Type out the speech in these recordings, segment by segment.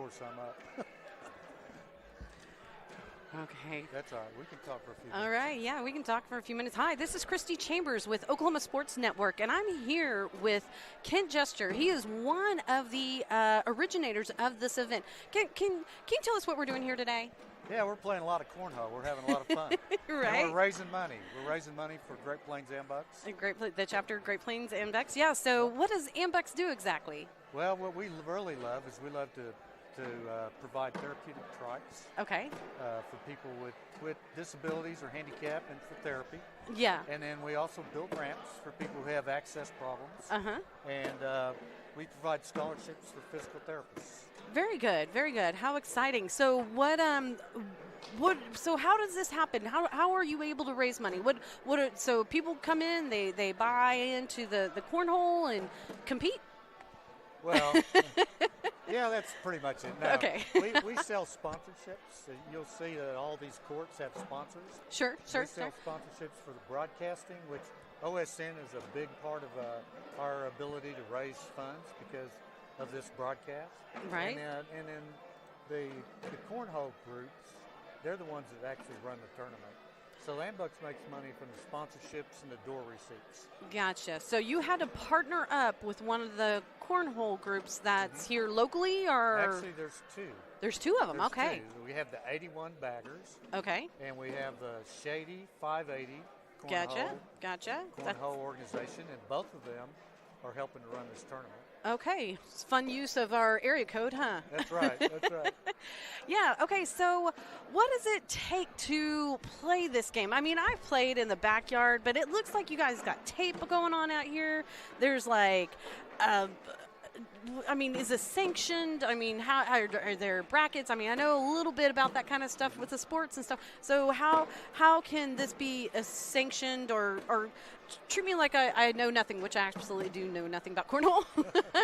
course I'm up. Okay. That's all right. We can talk for a few minutes. All right. Yeah, we can talk for a few minutes. Hi, this is Christy Chambers with Oklahoma Sports Network, and I'm here with Kent Jester. He is one of the originators of this event. Can you tell us what we're doing here today? Yeah, we're playing a lot of cornhole. We're having a lot of fun. Right. And we're raising money. We're raising money for Great Plains Ambucs. The chapter Great Plains Ambucs. Yeah. So what does Ambucs do exactly? Well, what we really love is we love to provide therapeutic trikes. Okay. For people with disabilities or handicap and for therapy. Yeah. And then we also build ramps for people who have access problems. Uh-huh. And we provide scholarships for physical therapists. Very good, very good. How exciting! So so how does this happen? How are you able to raise money? So people come in, they buy into the cornhole and compete? Well, yeah, that's pretty much it. Now, okay. we sell sponsorships. You'll see that all these courts have sponsors. Sure. We sell sponsorships for the broadcasting, which OSN is a big part of our ability to raise funds because of this broadcast. Right. And then the cornhole groups, they're the ones that actually run the tournament. So Ambucs makes money from the sponsorships and the door receipts. Gotcha. So you had to partner up with one of the cornhole groups that's here locally, or? Actually, there's two. There's two of them. There's okay. Two. We have the 81 baggers. Okay. And we have the Shady 580 Gotcha. cornhole organization, and both of them are helping to run this tournament. Okay. It's fun use of our area code, huh? That's right. That's right. Yeah. Okay. So what does it take to play this game? I mean, I've played in the backyard, but it looks like you guys got tape going on out here. There's like, is this sanctioned? I mean, how are there brackets? I mean, I know a little bit about that kind of stuff with the sports and stuff. So how can this be sanctioned or treat me like I know nothing, which I absolutely do know nothing about cornhole,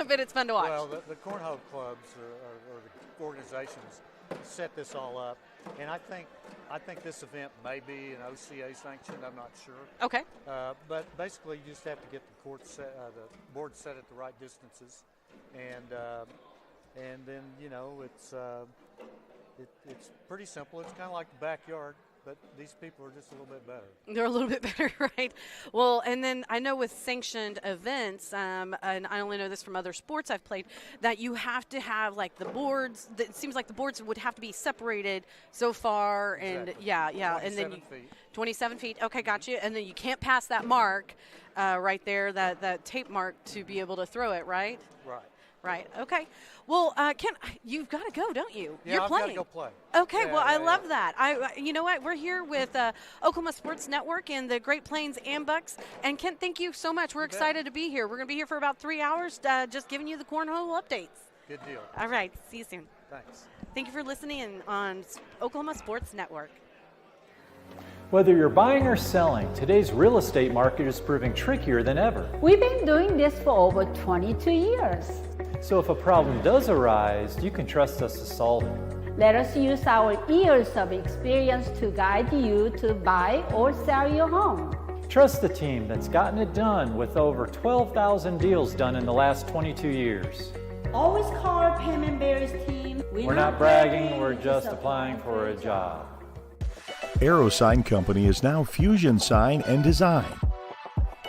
but it's fun to watch. Well, the cornhole clubs or the organizations set this all up, and I think this event may be an OCA sanctioned. I'm not sure. Okay. But basically, you just have to get the the board set at the right distances, and then it's pretty simple. It's kind of like the backyard. But these people are just a little bit better. They're a little bit better, right? Well, and then I know with sanctioned events, and I only know this from other sports I've played, that you have to have like the boards. It seems like the boards would have to be separated so far, and exactly. yeah, 27 and then feet. 27 feet. Okay, got you. And then you can't pass that mark right there, that tape mark, to be able to throw it, right? Right. Right. Okay. Well, Ken, you've got to go, don't you? Yeah, You're I've playing. got to go play. Okay. Yeah, well, I love yeah. that. You know what? We're here with Oklahoma Sports Network and the Great Plains Ambucs. And Kent, thank you so much. We're excited to be here. We're going to be here for about 3 hours, just giving you the cornhole updates. Good deal. All right. See you soon. Thanks. Thank you for listening on Oklahoma Sports Network. Whether you're buying or selling, today's real estate market is proving trickier than ever. We've been doing this for over 22 years. So if a problem does arise, you can trust us to solve it. Let us use our years of experience to guide you to buy or sell your home. Trust the team that's gotten it done with over 12,000 deals done in the last 22 years. Always call our Payment Bears team. We're not bragging, we're just applying for a job. Aero Sign Company is now Fusion Sign and Design,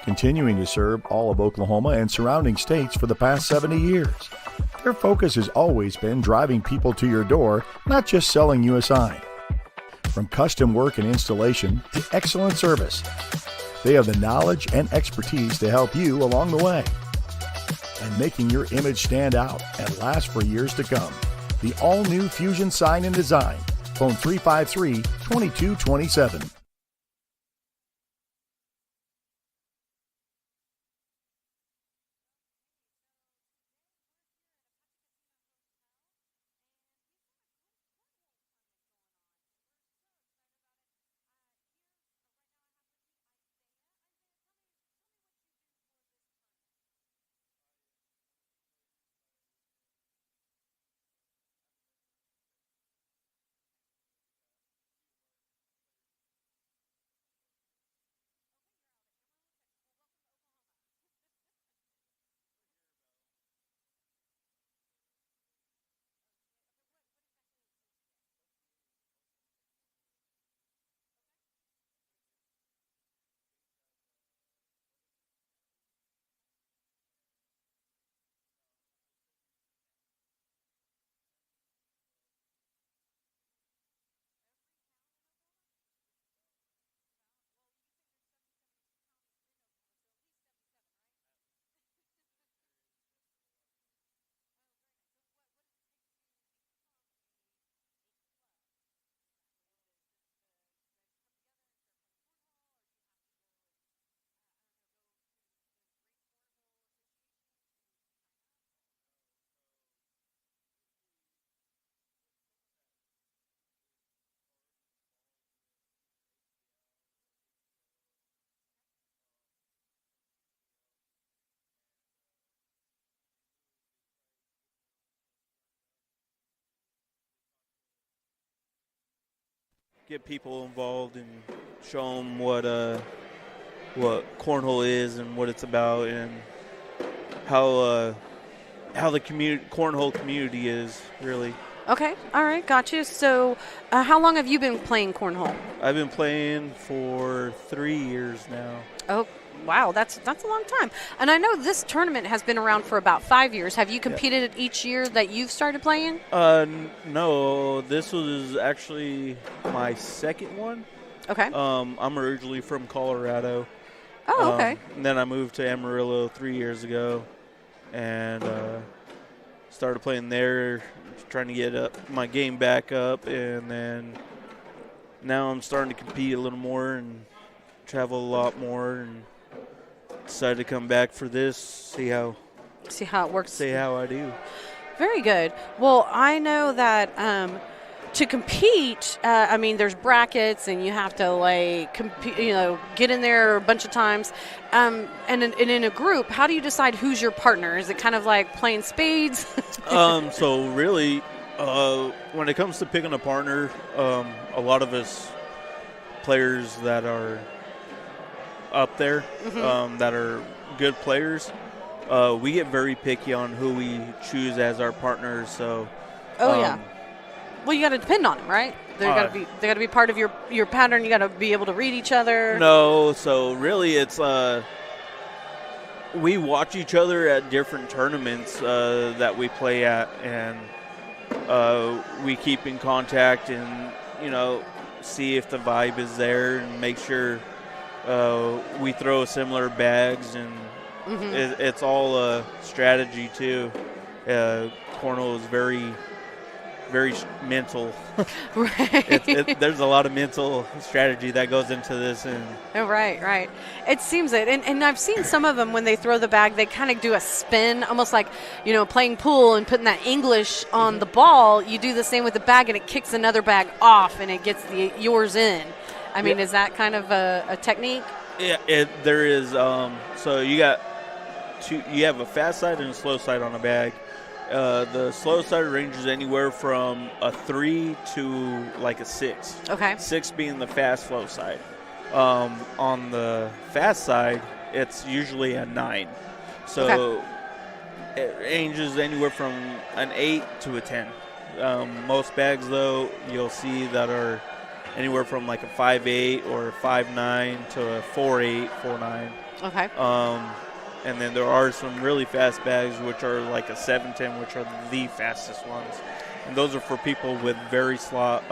continuing to serve all of Oklahoma and surrounding states for the past 70 years. Their focus has always been driving people to your door, not just selling you a sign. From custom work and installation to excellent service, they have the knowledge and expertise to help you along the way and making your image stand out and last for years to come. The all-new Fusion Sign and Design. Phone 353-2227. get people involved and show them what cornhole is and what it's about, and how the cornhole community is really. Okay, all right, got you. So how long have you been playing cornhole? I've been playing for 3 years now. Oh, wow, that's a long time. And I know this tournament has been around for about 5 years. Have you competed each year that you've started playing? No, this was actually my second one. Okay. I'm originally from Colorado. Oh, okay. And then I moved to Amarillo 3 years ago, and started playing there, trying to get my game back up, and then now I'm starting to compete a little more and travel a lot more, and decided to come back for this, see how it works. See how I do. Very good. Well, I know that to compete, I mean, there's brackets, and you have to get in there a bunch of times. And in a group, how do you decide who's your partner? Is it kind of like playing spades? So really, when it comes to picking a partner, a lot of us players that are up there, that are good players, we get very picky on who we choose as our partners. So, yeah. Well, you got to depend on them, right? They got to be part of your pattern. You got to be able to read each other. No, so really, it's we watch each other at different tournaments that we play at, and we keep in contact, and see if the vibe is there, and make sure we throw similar bags, and it's all a strategy too. Cornhole is very mental. Right. There's a lot of mental strategy that goes into this. And right. It seems it. And I've seen some of them when they throw the bag, they kind of do a spin, almost like, playing pool and putting that English on the ball. You do the same with the bag, and it kicks another bag off, and it gets yours in. I mean, is that kind of a technique? Yeah, there is. So you got you have a fast side and a slow side on a bag. The slow side ranges anywhere from a 3 to like a 6. Okay. 6 being the fast flow side. On the fast side, it's usually a 9. So it ranges anywhere from an 8 to a 10. Most bags, though, you'll see that are anywhere from like a 5.8 or a 5.9 to a 4.8, 4.9. Okay. And then there are some really fast bags, which are like a 7.10, which are the fastest ones. And those are for people with very soft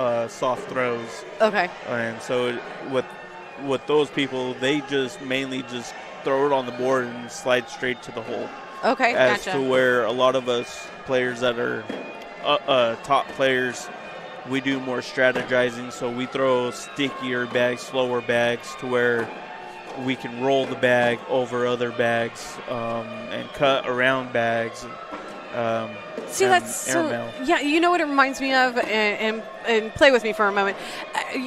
throws. Okay. And so with those people, they mainly just throw it on the board and slide straight to the hole. Okay, As gotcha. to where a lot of us players that are top players, we do more strategizing. So we throw stickier bags, slower bags, to where we can roll the bag over other bags and cut around bags. See, that's so. Yeah, you know what it reminds me of, and play with me for a moment.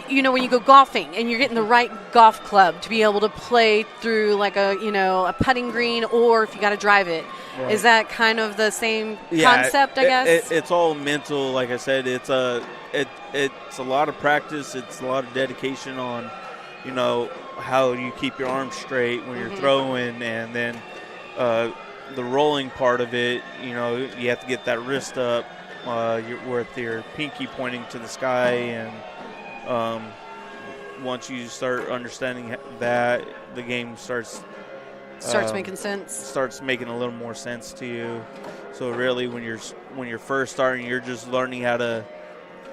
When you go golfing and you're getting the right golf club to be able to play through like a putting green, or if you got to drive it. Right. Is that kind of the same concept? I guess it's all mental. Like I said, it's a lot of practice. It's a lot of dedication on, how you keep your arms straight when you're throwing, and then the rolling part of it, you have to get that wrist up with your pinky pointing to the sky, and once you start understanding that, the game starts making sense. Starts making a little more sense to you. So really, when you're first starting, you're just learning how to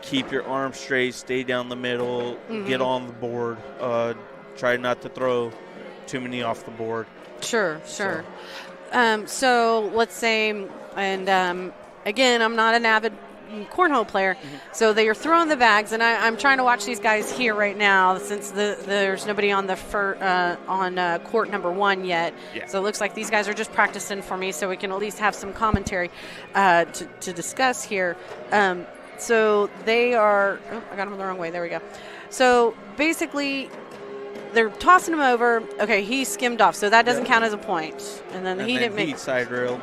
keep your arms straight, stay down the middle, get on the board. Try not to throw too many off the board. Sure. So let's say, and again, I'm not an avid cornhole player, so they are throwing the bags, and I'm trying to watch these guys here right now since there's nobody on the on court number 1 yet. Yeah. So it looks like these guys are just practicing for me, so we can at least have some commentary to discuss here. So they are. Oh, I got them the wrong way. There we go. So basically, they're tossing him over. Okay, he skimmed off, so that doesn't count as a point. And then he didn't make. He side railed.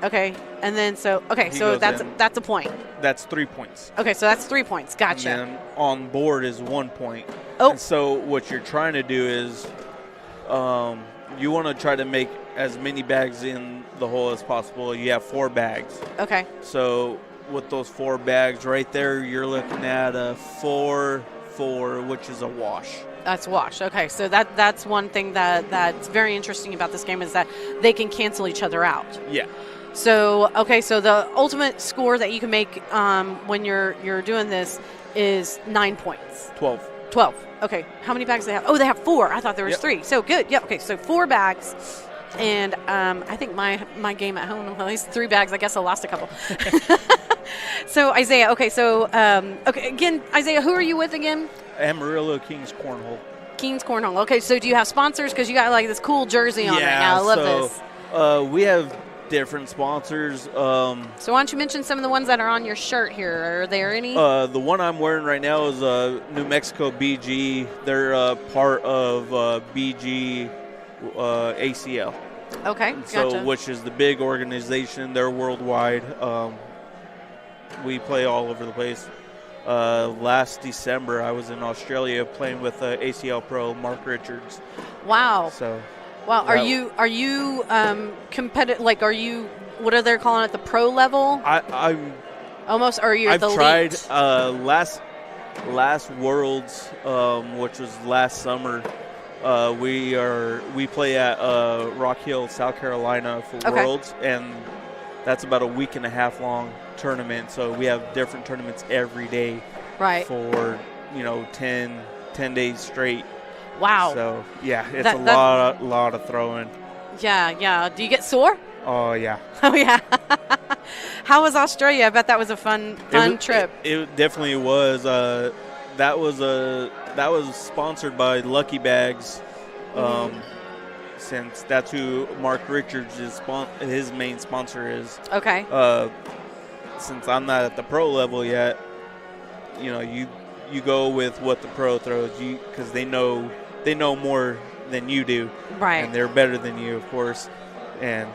Okay, and then so He goes in. that's a point. That's 3 points. Okay, so that's 3 points. Gotcha. And then on board is 1 point. Oh. And so what you're trying to do is you want to try to make as many bags in the hole as possible. You have 4 bags. Okay. So with those 4 bags right there, you're looking at a 4-4, which is a wash. That's wash. Okay, so that's one thing that's very interesting about this game is that they can cancel each other out. Yeah. So okay, so the ultimate score that you can make when you're doing this is 9 points. 12. 12. Okay, how many bags do they have? Oh, they have 4. I thought there was 3. So good. Yep. Okay, so 4 bags. And I think my game at home, at least 3 bags. I guess I lost a couple. So Isaiah, okay, so okay, again, Isaiah, who are you with again? Amarillo Kings Cornhole. Kings Cornhole. Okay, so do you have sponsors? Because you got like this cool jersey on right now. I love this. We have different sponsors. So why don't you mention some of the ones that are on your shirt here? Are there any? The one I'm wearing right now is New Mexico BG. They're part of BG ACL. Okay, So, gotcha. which is the big organization. They're worldwide. We play all over the place. Last December, I was in Australia playing with ACL Pro Mark Richards. Wow. So, wow. Are you competitive? Like, are you? What are they calling it? The pro level? I'm Almost. Or are you I've the tried elite? last Worlds, which was last summer. We play at Rock Hill, South Carolina for Worlds, and that's about a week and a half long tournament. So we have different tournaments every day, Right. for 10 days straight. Wow. So yeah, it's That- a lot of throwing. Yeah. Do you get sore? Oh yeah. Oh yeah. How was Australia? I bet that was a fun trip. It definitely was. That was sponsored by Lucky Bags, since that's who Mark Richards his main sponsor is. Okay. Since I'm not at the pro level yet, you go with what the pro throws, because they know more than you do, Right. and they're better than you, of course. And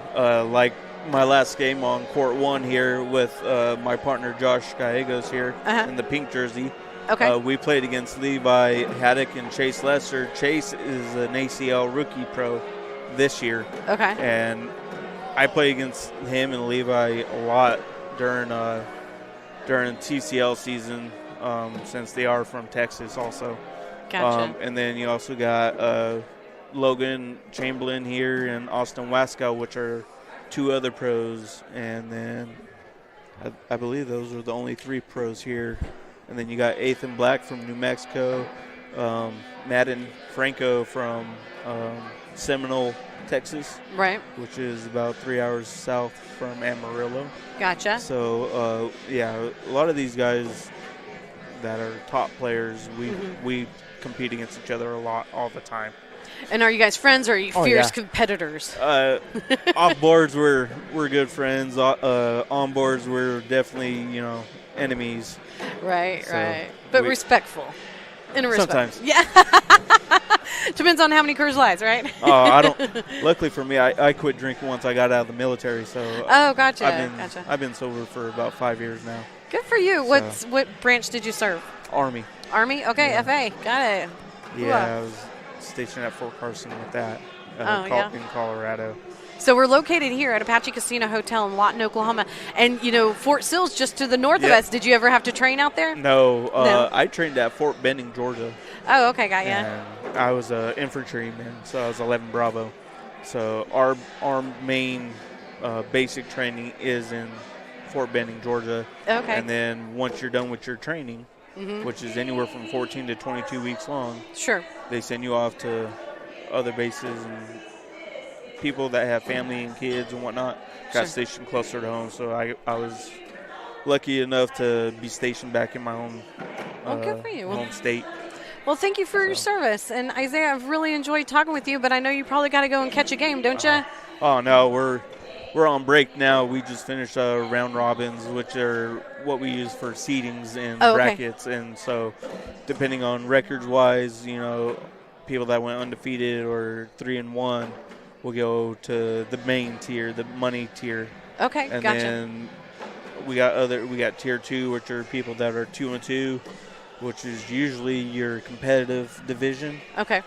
like my last game on court 1 here with my partner Josh Gallegos here in the pink jersey. Okay. We played against Levi Haddock and Chase Lester. Chase is an ACL rookie pro this year. Okay. And I play against him and Levi a lot during TCL season, since they are from Texas also. Gotcha. And then you also got Logan Chamberlain here and Austin Waskow, which are 2 other pros. And then I believe those are the only 3 pros here. And then you got Ethan Black from New Mexico, Madden Franco from Seminole, Texas, Right. which is about 3 hours south from Amarillo. Gotcha. So, yeah, a lot of these guys that are top players, we compete against each other a lot, all the time. And are you guys friends, or are you Oh, fierce yeah. competitors? Off boards, we're good friends. On boards, we're definitely, enemies. Right. So Right. But respectful. In a respect. Sometimes. Yeah. Depends on how many Coors Lights, right? Oh, I don't. Luckily for me, I quit drinking once I got out of the military. So Oh, gotcha. I've Gotcha. been sober for about 5 years now. Good for you. So- What branch did you serve? Army. Army? Okay, Yeah. FA. Got it. Yeah, I was stationed at Fort Carson with that. In Colorado. So we're located here at Apache Casino Hotel in Lawton, Oklahoma. And, Fort Sill's just to the north of Yep. us. Did you ever have to train out there? No, No. I trained at Fort Benning, Georgia. Oh, okay, got ya. And I was an infantryman, so I was 11 Bravo. So our main basic training is in Fort Benning, Georgia. Okay. And then once you're done with your training, Mhm. which is anywhere from 14 to 22 weeks long, Sure. they send you off to other bases, and people that have family and kids and whatnot got Sure. stationed closer to home. So I was lucky enough to be stationed back in my own Well, good for you. Well- home state. Well, thank you for your service. And Isaiah, I've really enjoyed talking with you, but I know you probably got to go and catch a game, don't you? Oh no, we're on break now. We just finished round robins, which are what we use for seedings and Oh, okay. brackets. And so, depending on records wise, people that went undefeated or 3-1 will go to the main tier, the money tier. Okay, And gotcha. then we got tier 2, which are people that are 2-2, which is usually your competitive division. Okay.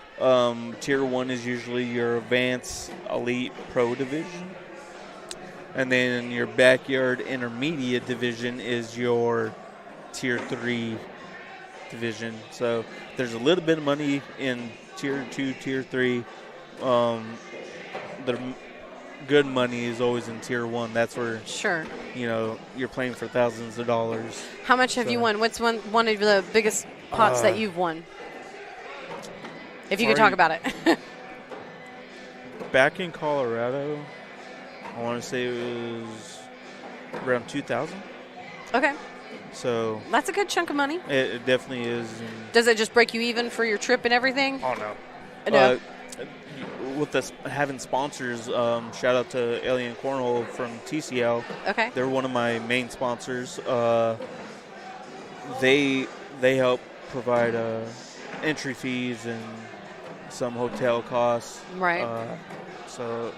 Tier 1 is usually your advanced elite pro division. And then your backyard intermediate division is your tier 3 division. So there's a little bit of money in tier 2, tier 3. The good money is always in tier 1. That's where, Sure. you're playing for thousands of dollars. How much have you won? What's one of the biggest pots that you've won? If you could talk about it. Back in Colorado, I want to say it was around 2,000. Okay. So That's a good chunk of money. it definitely is. Does it just break you even for your trip and everything? Oh, no. No. With us having sponsors, shout out to Alien Cornhole from TCL. Okay. They're one of my main sponsors. They help provide entry fees and some hotel costs. Right. So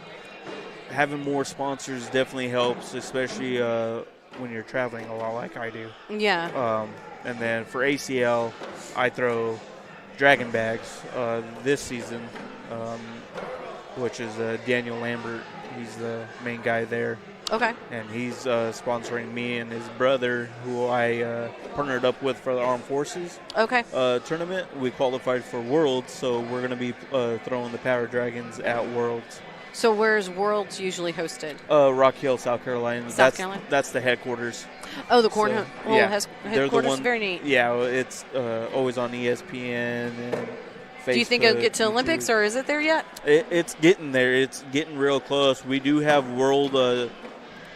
having more sponsors definitely helps, especially when you're traveling a lot like I do. Yeah. And then for ACL, I throw Dragon Bags this season, which is Daniel Lambert. He's the main guy there. Okay. And he's sponsoring me and his brother, who I partnered up with for the Armed Forces Okay. tournament. We qualified for Worlds, so we're going to be throwing the Power Dragons at Worlds. So where's Worlds usually hosted? Rock Hill, South Carolina. South Carolina? That's the headquarters. Oh, the Cornhole has They're the headquarters. one- Very neat. Yeah, it's always on ESPN and Facebook. Do you think it'll get to YouTube. Olympics, or is it there yet? It's getting there. It's getting real close. We do have world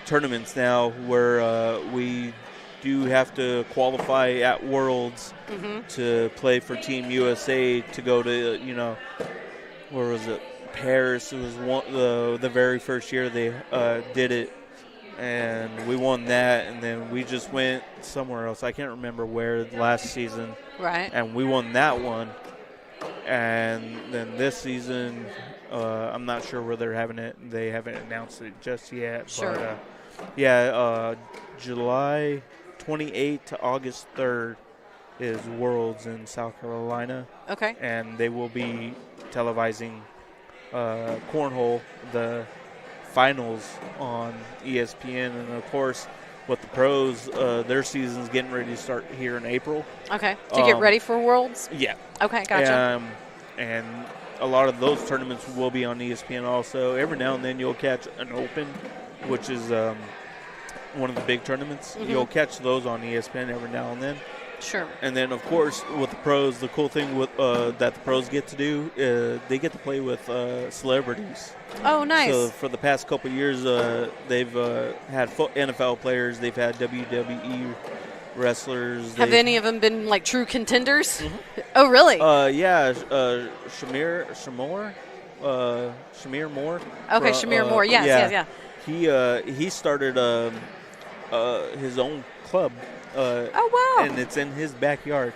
tournaments now where we do have to qualify at Worlds to play for Team USA to go to, where was it? Paris. It was the very first year they did it, and we won that, and then we just went somewhere else. I can't remember where last season. Right. And we won that one. And then this season, I'm not sure where they're having it. They haven't announced it just yet. Sure. But, July 28th to August 3rd is Worlds in South Carolina. Okay. And they will be televising Cornhole, the finals, on ESPN. And, of course, with the pros, their season's getting ready to start here in April. Okay. To get ready for Worlds? Yeah. Okay, gotcha. And a lot of those tournaments will be on ESPN also. Every now and then you'll catch an Open, which is one of the big tournaments. You'll catch those on ESPN every now and then. Sure. And then, of course, with the pros, the cool thing with that the pros get to do, they get to play with celebrities. Oh, nice. So for the past couple of years, they've had NFL players. They've had WWE wrestlers. Have any of them been like true contenders? Oh, really? Shamir Moore. Okay, Shamir Moore. Yes. He started his own club. Oh, wow. And it's in his backyard,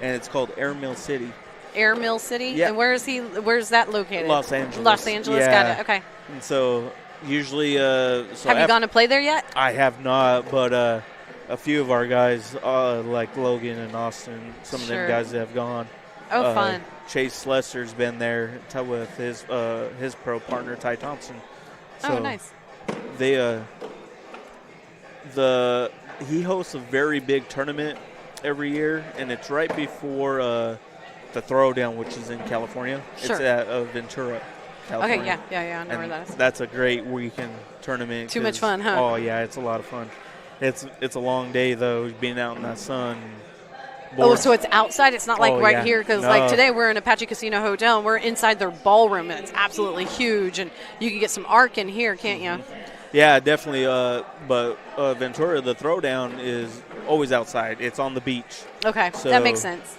and it's called Air Mill City. Air Mill City? Yeah. And where's that located? Los Angeles. Los Angeles, Yeah. got it. Okay. And so usually, Have you gone to play there yet? I have not, but a few of our guys, like Logan and Austin, some of Sure. them guys that have gone. Oh, fun. Chase Slesser's been there with his pro partner Ty Thompson. So Oh, nice. He hosts a very big tournament every year, and it's right before the Throwdown, which is in California. Sure. It's at Ventura, California. Okay, yeah, I know where And that is. that's a great weekend tournament. Too much 'cause- fun, huh? Oh yeah, it's a lot of fun. It's a long day though, being out in that sun. Oh, Boards- so it's outside? It's not like Oh, right yeah. here? Because No. like today we're in Apache Casino Hotel, and we're inside their ballroom, and it's absolutely huge, and you can get some arc in here, can't you? Yeah, definitely. But Ventura, the Throwdown is always outside. It's on the beach. Okay, So- that makes sense.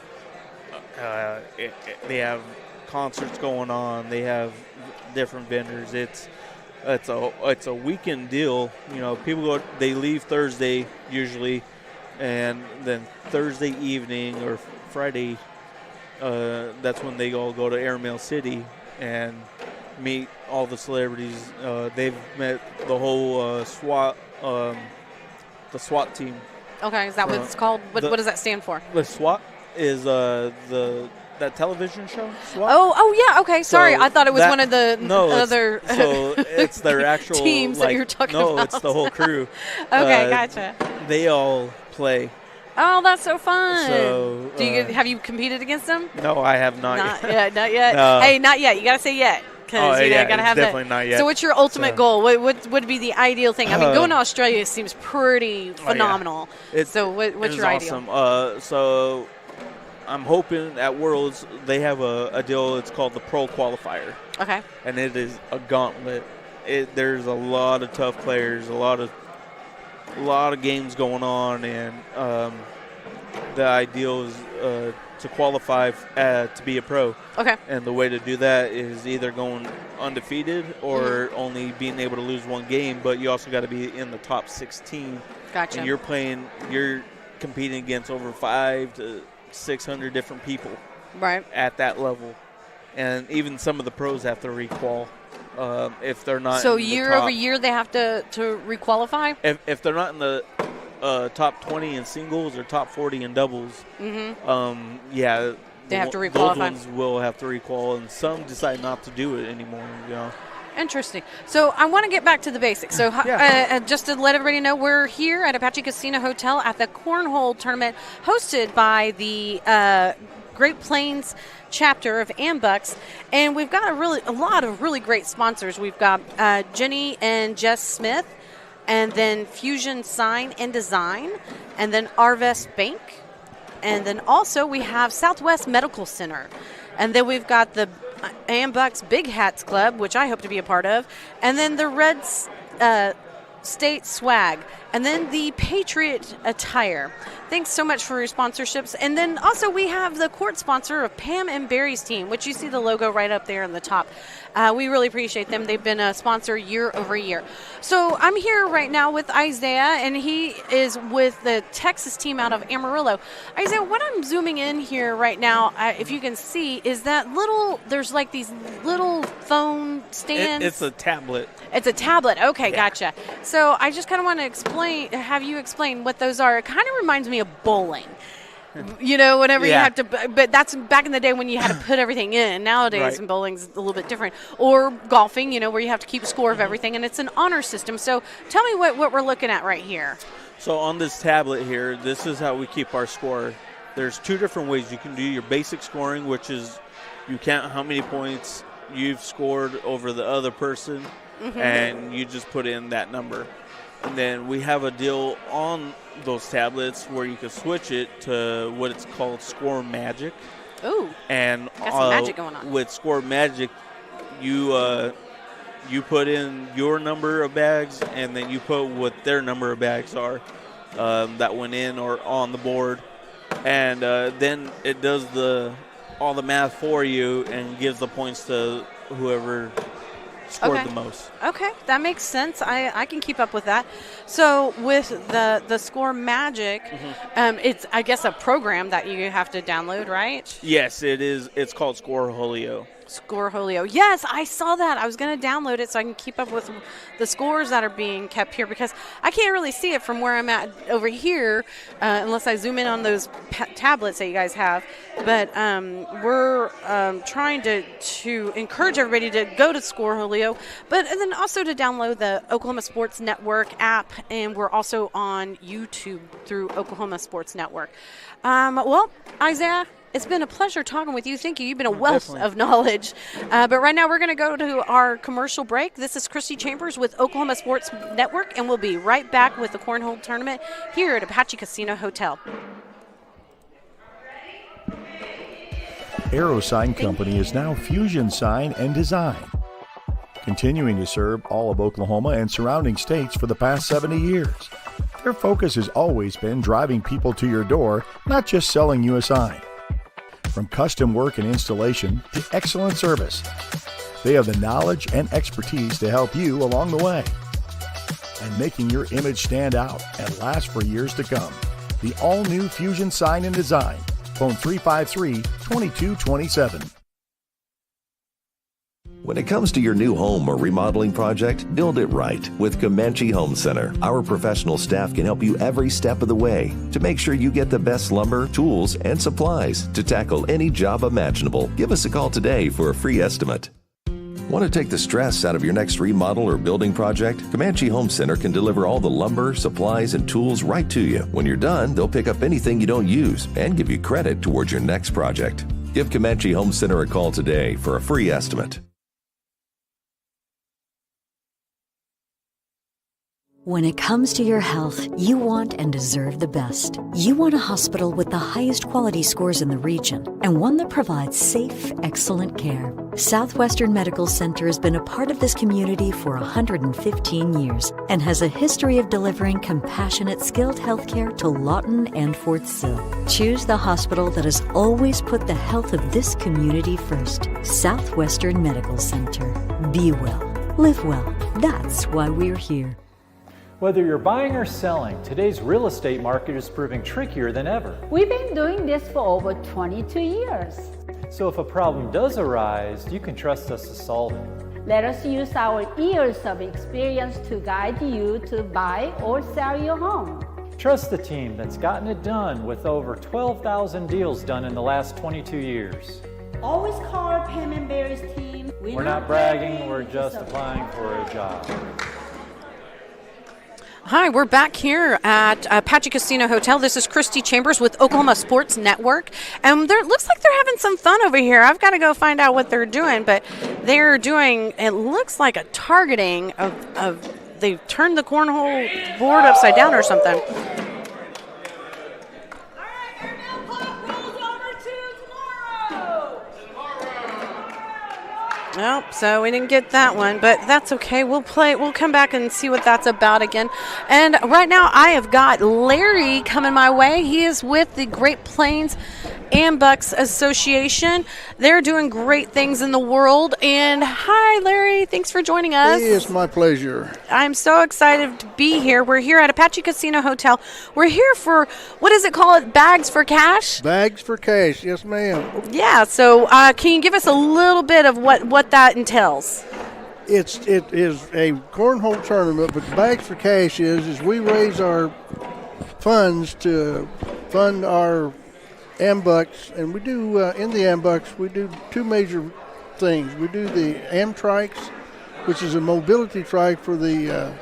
They have concerts going on. They have different vendors. It's a weekend deal. People they leave Thursday usually, and then Thursday evening or Friday, that's when they all go to Air Mill City, and meet all the celebrities. They've met the whole SWAT, the SWAT team. Okay, is that what it's called? What does that stand for? The SWAT is that television show, SWAT? Oh, yeah. Okay, sorry. I thought it was one of the other. So it's their actual teams that you're talking about. No, it's the whole crew. Okay, gotcha. They all play. Oh, that's so fun. So, have you competed against them? No, I have not yet. Not yet. No. Hey, not yet. You got to say yet. Because you got to have definitely that. Not yet. So what's your ultimate goal? What would be the ideal thing? I mean, going to Australia seems pretty phenomenal. So what's your ideal? Awesome. So I'm hoping at Worlds they have a deal. It's called the Pro Qualifier. Okay. And it is a gauntlet. There's a lot of tough players, a lot of games going on, and the ideal is to qualify to be a pro. Okay. And the way to do that is either going undefeated or only being able to lose one game, but you also got to be in the top 16. Gotcha. And you're competing against over 500 to 600 different people. Right. At that level. And even some of the pros have to requal if they're not. So in the year top. over year they have to requalify? If they're not in the top 20 in singles or top 40 in doubles, they have to requalify. Those ones will have to requal, and some decide not to do it anymore. Interesting. So I want to get back to the basics. So just to let everybody know, we're here at Apache Casino Hotel at the Cornhole Tournament hosted by the Great Plains chapter of Ambucs, and we've got a lot of really great sponsors. We've got Jenny and Jess Smith, and then Fusion Sign and Design, and then Arvest Bank, and then also we have Southwest Medical Center, and then we've got the Ambucs Big Hats Club, which I hope to be a part of, and then the Red State Swag, and then the Patriot Attire. Thanks so much for your sponsorships. And then also we have the court sponsor of Pam and Barry's team, which you see the logo right up there on the top. We really appreciate them. They've been a sponsor year over year. So I'm here right now with Isaiah, and he is with the Texas team out of Amarillo. Isaiah, what I'm zooming in here right now, if you can see, is that there's like these little phone stands. It's a tablet. It's a tablet. Okay, gotcha. So I just kind of want to have you explain what those are. It kind of reminds me of bowling. Whenever you have to, but that's back in the day when you had to put everything in. Nowadays, bowling's a little bit different. Or golfing, where you have to keep score of everything, and it's an honor system. So tell me what we're looking at right here. So on this tablet here, this is how we keep our score. There's two different ways. You can do your basic scoring, which is you count how many points you've scored over the other person, and you just put in that number. And then we have a deal on those tablets where you can switch it to what it's called Score Magic. Ooh, and got some magic going on. With Score Magic, you put in your number of bags, and then you put what their number of bags are that went in or on the board, and then it does all the math for you and gives the points to whoever scored the most. Okay, that makes sense. I can keep up with that. So with the Score Magic, it's, I guess, a program that you have to download, right? Yes, it is. It's called Corhole. Corhole. Yes, I saw that. I was going to download it so I can keep up with the scores that are being kept here, because I can't really see it from where I'm at over here unless I zoom in on those tablets that you guys have. But we're trying to encourage everybody to go to Corhole, but and then also to download the Oklahoma Sports Network app, and we're also on YouTube through Oklahoma Sports Network. Well, Isaiah, it's been a pleasure talking with you. Thank you. You've been a wealth of knowledge. But right now we're going to go to our commercial break. This is Christy Chambers with Oklahoma Sports Network, and we'll be right back with the Cornhole Tournament here at Apache Casino Hotel. Arrow Sign Company is now Fusion Sign and Design, continuing to serve all of Oklahoma and surrounding states for the past 70 years. Their focus has always been driving people to your door, not just selling you a sign. From custom work and installation to excellent service, they have the knowledge and expertise to help you along the way and making your image stand out and last for years to come. The all-new Fusion Sign and Design. Phone 353-2227. When it comes to your new home or remodeling project, build it right with Comanche Home Center. Our professional staff can help you every step of the way to make sure you get the best lumber, tools, and supplies to tackle any job imaginable. Give us a call today for a free estimate. Want to take the stress out of your next remodel or building project? Comanche Home Center can deliver all the lumber, supplies, and tools right to you. When you're done, they'll pick up anything you don't use and give you credit towards your next project. Give Comanche Home Center a call today for a free estimate. When it comes to your health, you want and deserve the best. You want a hospital with the highest quality scores in the region and one that provides safe, excellent care. Southwestern Medical Center has been a part of this community for 115 years and has a history of delivering compassionate, skilled healthcare to Lawton and Fort Sill. Choose the hospital that has always put the health of this community first. Southwestern Medical Center. Be well. Live well. That's why we're here. Whether you're buying or selling, today's real estate market is proving trickier than ever. We've been doing this for over 22 years. So if a problem does arise, you can trust us to solve it. Let us use our years of experience to guide you to buy or sell your home. Trust the team that's gotten it done with over 12,000 deals done in the last 22 years. Always call our Payment Berries team. We're not bragging, we're just applying for a job. Hi, we're back here at Apache Casino Hotel. This is Christy Chambers with Oklahoma Sports Network. And it looks like they're having some fun over here. I've got to go find out what they're doing, but they're doing, it looks like a targeting of they've turned the cornhole board upside down or something. Nope, so we didn't get that one, but that's okay. We'll come back and see what that's about again. And right now I have got Larry coming my way. He is with the Great Plains Ambucs Association. They're doing great things in the world. And hi, Larry. Thanks for joining us. Hey, it's my pleasure. I'm so excited to be here. We're here at Apache Casino Hotel. We're here for, what does it call it, Bags for Cash? Bags for Cash, yes, ma'am. Yeah, so can you give us a little bit of what that entails? It is a cornhole tournament, but Bags for Cash is we raise our funds to fund our Ambucs, and we do in the Ambucs we do two major things. We do the Amtrikes, which is a mobility trike for the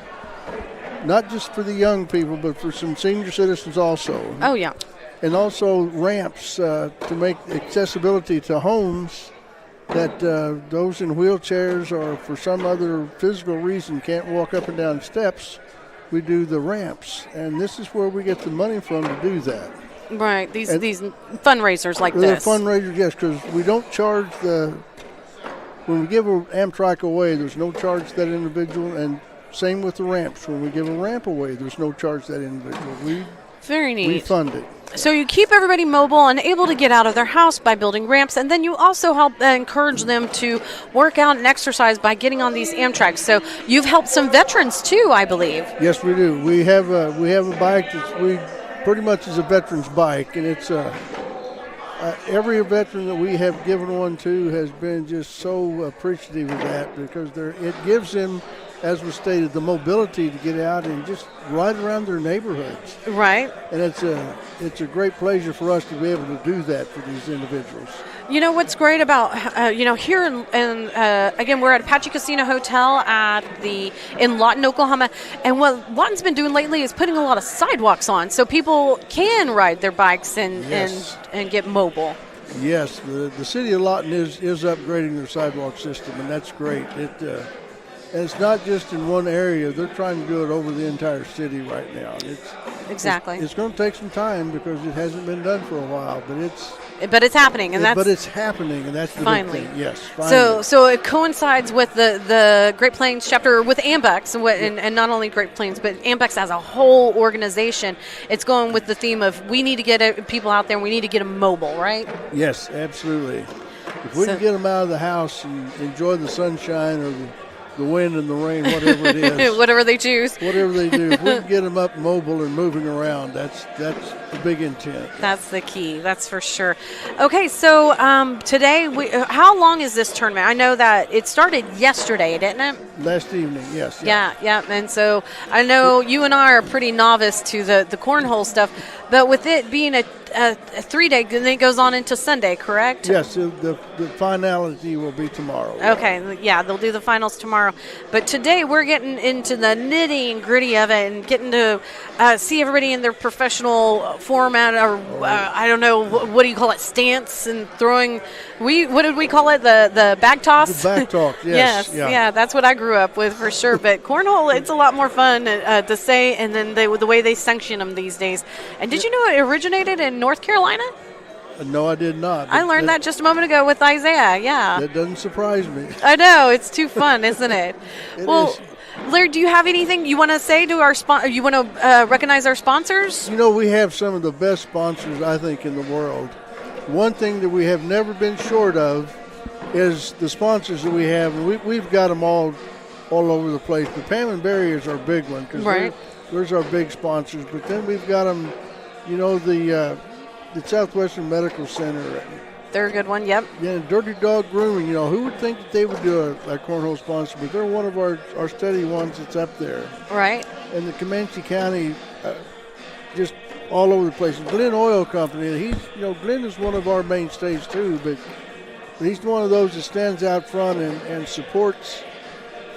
not just for the young people, but for some senior citizens also. Oh yeah. And also ramps to make accessibility to homes that those in wheelchairs or for some other physical reason can't walk up and down steps. We do the ramps, and this is where we get the money from to do that. Right, these fundraisers like they're this. Fundraisers, yes, because we don't charge when we give an Amtrak away, there's no charge to that individual, and same with the ramps. When we give a ramp away, there's no charge to that individual. Very neat. We fund it. So you keep everybody mobile and able to get out of their house by building ramps, and then you also help encourage them to work out and exercise by getting on these Amtraks. So you've helped some veterans too, I believe. Yes, we do. We have a bike that pretty much is a veteran's bike, and it's every veteran that we have given one to has been just so appreciative of that, because it gives them, as was stated, the mobility to get out and just ride around their neighborhoods. Right. And it's a great pleasure for us to be able to do that for these individuals. You know what's great about here in again, we're at Apache Casino Hotel in Lawton, Oklahoma, and what Lawton's been doing lately is putting a lot of sidewalks on so people can ride their bikes and get mobile. Yes, the city of Lawton is upgrading their sidewalk system, and that's great. And it's not just in one area. They're trying to do it over the entire city right now. Exactly. It's going to take some time because it hasn't been done for a while, but it's happening, and it's happening, and that's the finally. big thing. Yes, finally. So it coincides with the Great Plains chapter with Ambucs, and not only Great Plains, but Ambucs as a whole organization. It's going with the theme of we need to get people out there, and we need to get them mobile, right? Yes, absolutely. If we can get them out of the house and enjoy the sunshine or the wind and the rain, whatever it is. Whatever they choose. Whatever they do. If we can get them up mobile and moving around, that's the big intent. That's the key. That's for sure. Okay, so today, how long is this tournament? I know that it started yesterday, didn't it? Last evening, yes. Yeah. And so I know you and I are pretty novice to the cornhole stuff, but with it being a 3-day, then it goes on into Sunday, correct? Yes, the finality will be tomorrow. Okay, yeah, they'll do the finals tomorrow. But today we're getting into the nitty and gritty of it and getting to see everybody in their professional format, or I don't know, what do you call it, stance and throwing. What did we call it, the bag toss? The bag toss, yes. Yeah, that's what I grew up with for sure. But cornhole, it's a lot more fun to say, and then the way they sanction them these days. And did you know it originated in North Carolina? No, I did not. I learned that just a moment ago with Isaiah, yeah. That doesn't surprise me. I know, it's too fun, isn't it? It well, is. Larry, do you have anything you want to say to our you want to recognize our sponsors? You know, we have some of the best sponsors, I think, in the world. One thing that we have never been short of is the sponsors that we have. And we've got them all over the place. But Pam and Barry is our big one, because there's our big sponsors. But then we've got them, you know, the Southwestern Medical Center. They're a good one, yep. Yeah, Dirty Dog Grooming. You know, who would think that they would do a cornhole sponsor? But they're one of our steady ones that's up there. Right. And the Comanche County, just all over the place. Glenn Oil Company. Glenn is one of our mainstays too, but he's one of those that stands out front and supports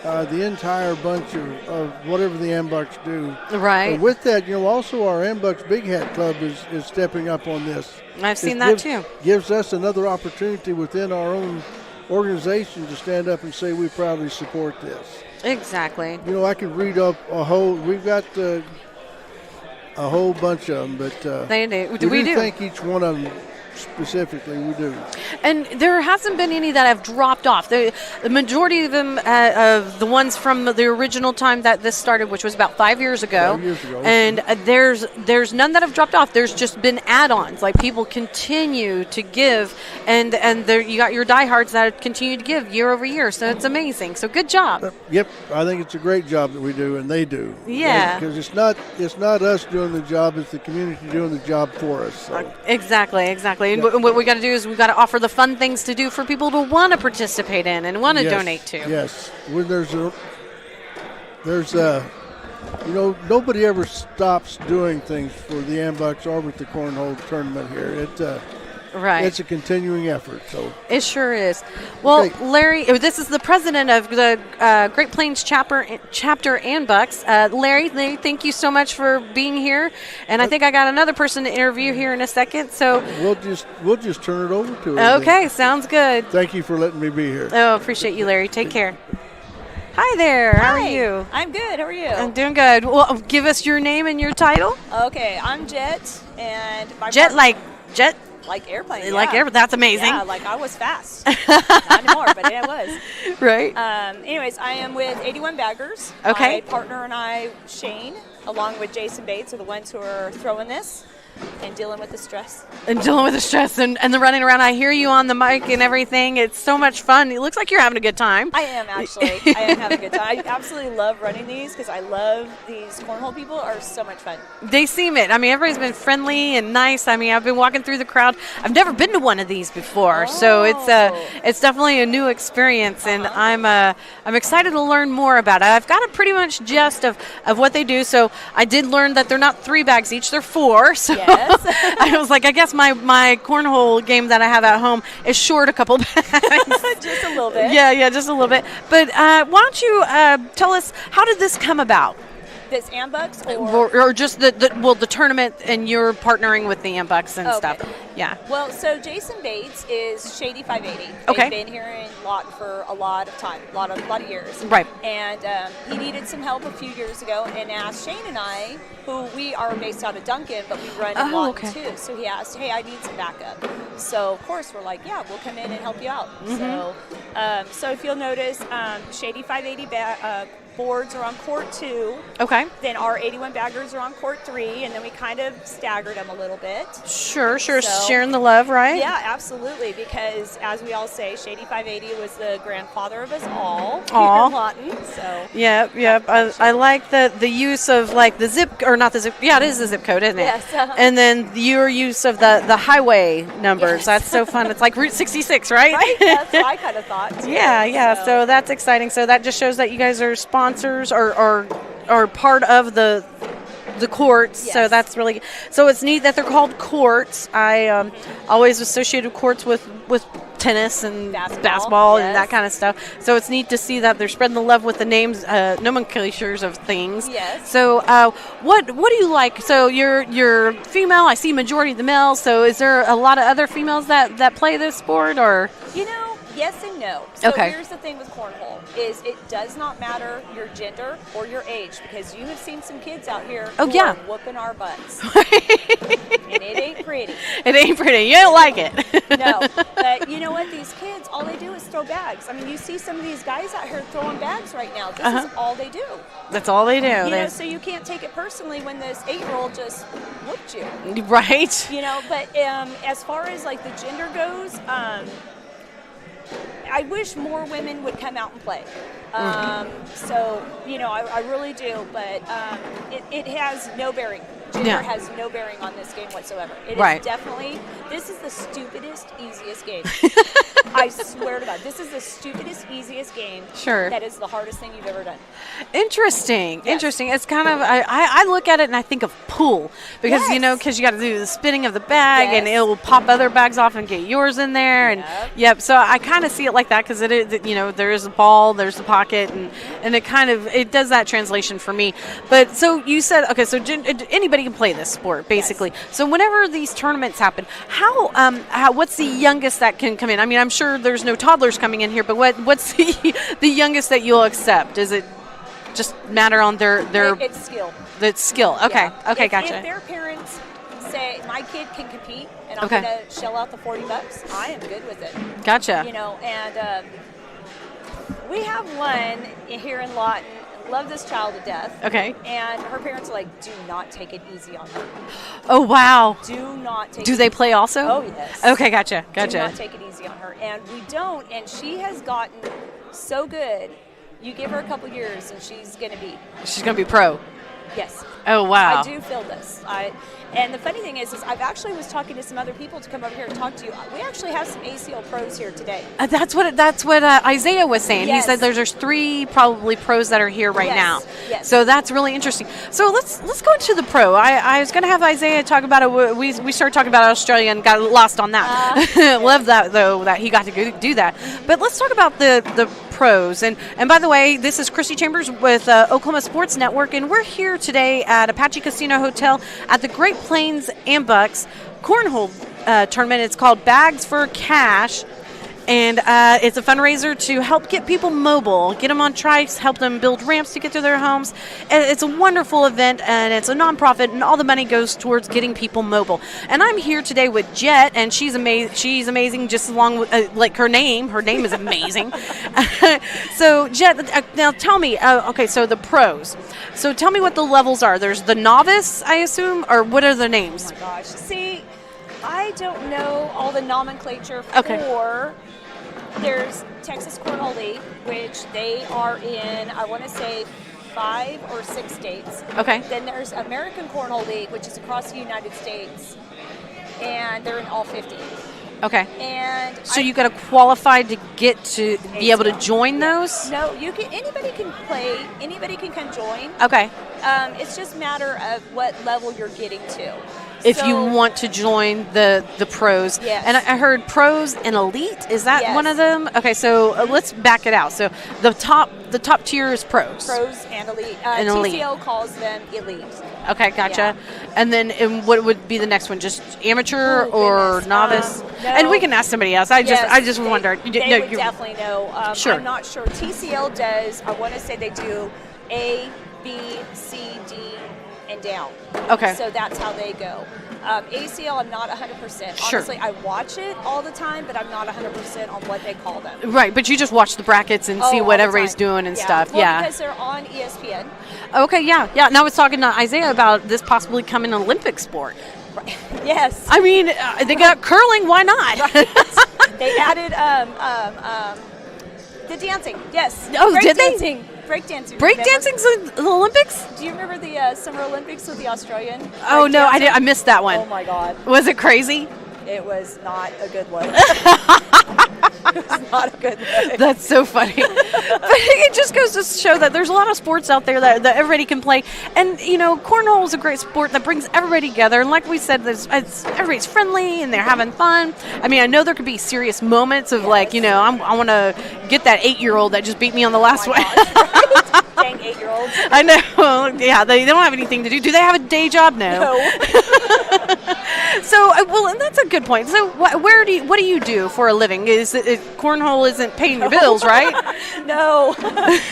the entire bunch of whatever the Ambucs do. Right. And with that, also our Ambucs Big Hat Club is stepping up on this. I've seen that too. Gives us another opportunity within our own organization to stand up and say we proudly support this. Exactly. I could read up we've got a whole bunch of them, but they do. We do thank each one of them specifically, we do. And there hasn't been any that have dropped off. The majority of them, of the ones from the original time that this started, which was about 5 years ago. 5 years ago. And there's none that have dropped off. There's just been add-ons. Like, people continue to give, and you got your diehards that continue to give year over year. So it's amazing. So good job. Yep, I think it's a great job that we do, and they do. Yeah. Because it's not us doing the job; it's the community doing the job for us. So. Exactly. And what we got to do is we got to offer the fun things to do for people to want to participate in and want to donate to. Yes. When nobody ever stops doing things for the Ambucs or with the cornhole tournament here. It's a continuing effort. So it sure is. Well, okay. Larry, this is the president of the Great Plains chapter Ambucs. Larry, thank you so much for being here. And I think I got another person to interview here in a second. So we'll just turn it over to her. Okay, sounds good. Thank you for letting me be here. Oh, appreciate you, Larry. Take care. Hi there. How are you? I'm good. How are you? I'm doing good. Well, give us your name and your title. Okay, I'm Jet, and my Jet. Like airplane. Like airplane. That's amazing. Yeah, like I was fast. Not anymore, but I was. Right. Anyways, I am with 81 Baggers. Okay. My partner and I, Shane, along with Jason Bates, are the ones who are throwing this and dealing with the stress. And the running around. I hear you on the mic and everything. It's so much fun. It looks like you're having a good time. I am, actually. I am having a good time. I absolutely love running these because I love these cornhole people are so much fun. They seem it. I mean, everybody's been friendly and nice. I mean, I've been walking through the crowd. I've never been to one of these before, so it's definitely a new experience, and I'm excited to learn more about it. I've got a pretty much gist of what they do. So I did learn that they're not 3 bags each; they're 4. So yes. I was like, I guess my cornhole game that I have at home is short a couple bags. Just a little bit. Yeah, just a little bit. But why don't you tell us, how did this come about? This Ambucs or just the tournament, and you're partnering with the Ambucs and stuff. Yeah. Well, so Jason Bates is Shady 580. Okay. He's been here in Lawton for a lot of time, a lot of years. Right. And he needed some help a few years ago and asked Shane and I, who we are based out of Duncan, but we run in Lawton too. So he asked, hey, I need some backup. So, of course, we're like, yeah, we'll come in and help you out. Mm-hmm. So if you'll notice, Shady 580 boards are on court 2. Okay. Then our 81 baggers are on court 3, and then we kind of staggered them a little bit. Sure. So, Sharing the love, right? Yeah, absolutely. Because as we all say, Shady 580 was the grandfather of us all Aw. here in Lawton. So. Yep. I like the use of like the zip, or not the zip. Yeah, it is the zip code, isn't it? Yes. And then your use of the highway numbers. Yes. That's so fun. It's like Route 66, right? Right. That's what I kind of thought. Too. Yeah. So that's exciting. So that just shows that you guys are sponsors or part of the courts. Yes. So that's really, so it's neat that they're called courts. I always associated courts with tennis and basketball and that kind of stuff. So it's neat to see that they're spreading the love with the names, nomenclatures of things. Yes. So what do you like? So you're female. I see majority of the males. So is there a lot of other females that play this sport, or? Yes and no. So Okay. here's the thing with cornhole is it does not matter your gender or your age, because you have seen some kids out here who are whooping our butts. And it ain't pretty. It ain't pretty. You don't like it. No. But you know what? These kids, all they do is throw bags. I mean, you see some of these guys out here throwing bags right now. This is all they do. That's all they do. You know, so you can't take it personally when this 8-year-old just whooped you. Right. You know, but as far as like the gender goes, I wish more women would come out and play. So, you know, I really do, but it has no bearing. Gender has no bearing on this game whatsoever. It is definitely, this is the stupidest, easiest game. I swear to God, this is the stupidest, easiest game. Sure. That is the hardest thing you've ever done. Interesting. It's kind of, I look at it and I think of pool because, you know, because you got to do the spinning of the bag and it will pop other bags off and get yours in there. And so I kind of see it like that because it is, you know, there is a ball, there's the pocket, and it kind of, it does that translation for me. But so you said, okay, so anybody can play this sport basically. So whenever these tournaments happen, what's the youngest that can come in? I mean, I'm sure there's no toddlers coming in here, but what's the youngest that you'll accept? Is it just matter on their it's skill. It's skill. Okay. Yeah. Okay, gotcha. If their parents say my kid can compete and I'm going to shell out the $40, I am good with it. Gotcha. You know, and we have one here in Lawton. Love this child to death. Okay. And her parents are like, do not take it easy on her. Oh, wow. Do not take Do it they easy. play also? Oh, yes. Okay, gotcha. Do not take it easy on her. And we don't. And she has gotten so good. You give her a couple years and she's going to be pro. Yes. Oh, wow. I do feel this. And the funny thing is I've actually was talking to some other people to come over here and talk to you. We actually have some ACL pros here today. That's what Isaiah was saying. Yes. He said there's 3 probably pros that are here right now. Yes. So that's really interesting. So let's go into the pro. I was going to have Isaiah talk about it. We started talking about Australia and got lost on that. Love that though that he got to go do that. But let's talk about the pros. And by the way, this is Christy Chambers with Oklahoma Sports Network, and we're here today at Apache Casino Hotel at the Great Plains Ambucs Cornhole tournament. It's called Bags for Cash, and it's a fundraiser to help get people mobile, get them on trikes, help them build ramps to get to their homes. And it's a wonderful event, and it's a nonprofit, and all the money goes towards getting people mobile. And I'm here today with Jet, and she's amazing. She's amazing, just along with like her name. Her name is amazing. So Jet, now tell me. Okay, so the pros. So tell me what the levels are. There's the novice, I assume, or what are the names? Oh my gosh. See, I don't know all the nomenclature for. There's Texas Cornhole League, which they are in, I want to say, 5 or 6 states. Okay. Then there's American Cornhole League, which is across the United States, and they're in all 50. Okay. And so you got to qualify to get to be able to join those? No, anybody can play, anybody can come join. Okay. It's just a matter of what level you're getting to. If you want to join the pros. Yes. And I heard pros and elite. Is that one of them? Okay, so let's back it out. So the top tier is pros. Pros and elite. And elite. TCL calls them elite. Okay, gotcha. Yeah. And then what would be the next one? Just amateur or novice? No. And we can ask somebody else. I just wondered. They would definitely know. Sure. I'm not sure. TCL does. I want to say they do A, B, C, D, and down. Okay. So that's how they go. ACL, I'm not 100%. Sure. Honestly, I watch it all the time, but I'm not 100% on what they call them. Right, but you just watch the brackets and see all what the everybody's time. doing and stuff. Well, Yeah. because they're on ESPN. Okay, yeah. And I was talking to Isaiah about this possibly coming an Olympic sport. Right. Yes. I mean, they got curling. Why not? They added the dancing. Yes. Oh, did they? Dancing. Breakdancing. Breakdancing's in the Olympics? Do you remember the Summer Olympics with the Australian? Oh no, I missed that one. Oh my God. Was it crazy? It was not a good look. It was not a good look. That's so funny. But it just goes to show that there's a lot of sports out there that everybody can play. And, you know, cornhole is a great sport that brings everybody together. And like we said, everybody's friendly and they're having fun. I mean, I know there could be serious moments of like, you know, I want to get that 8-year-old that just beat me on the last one. Right? Dang 8-year-olds. I know. Yeah, they don't have anything to do. Do they have a day job? No. So, well, and that's a good point. So, what do you do for a living? Cornhole isn't paying your bills, right? No.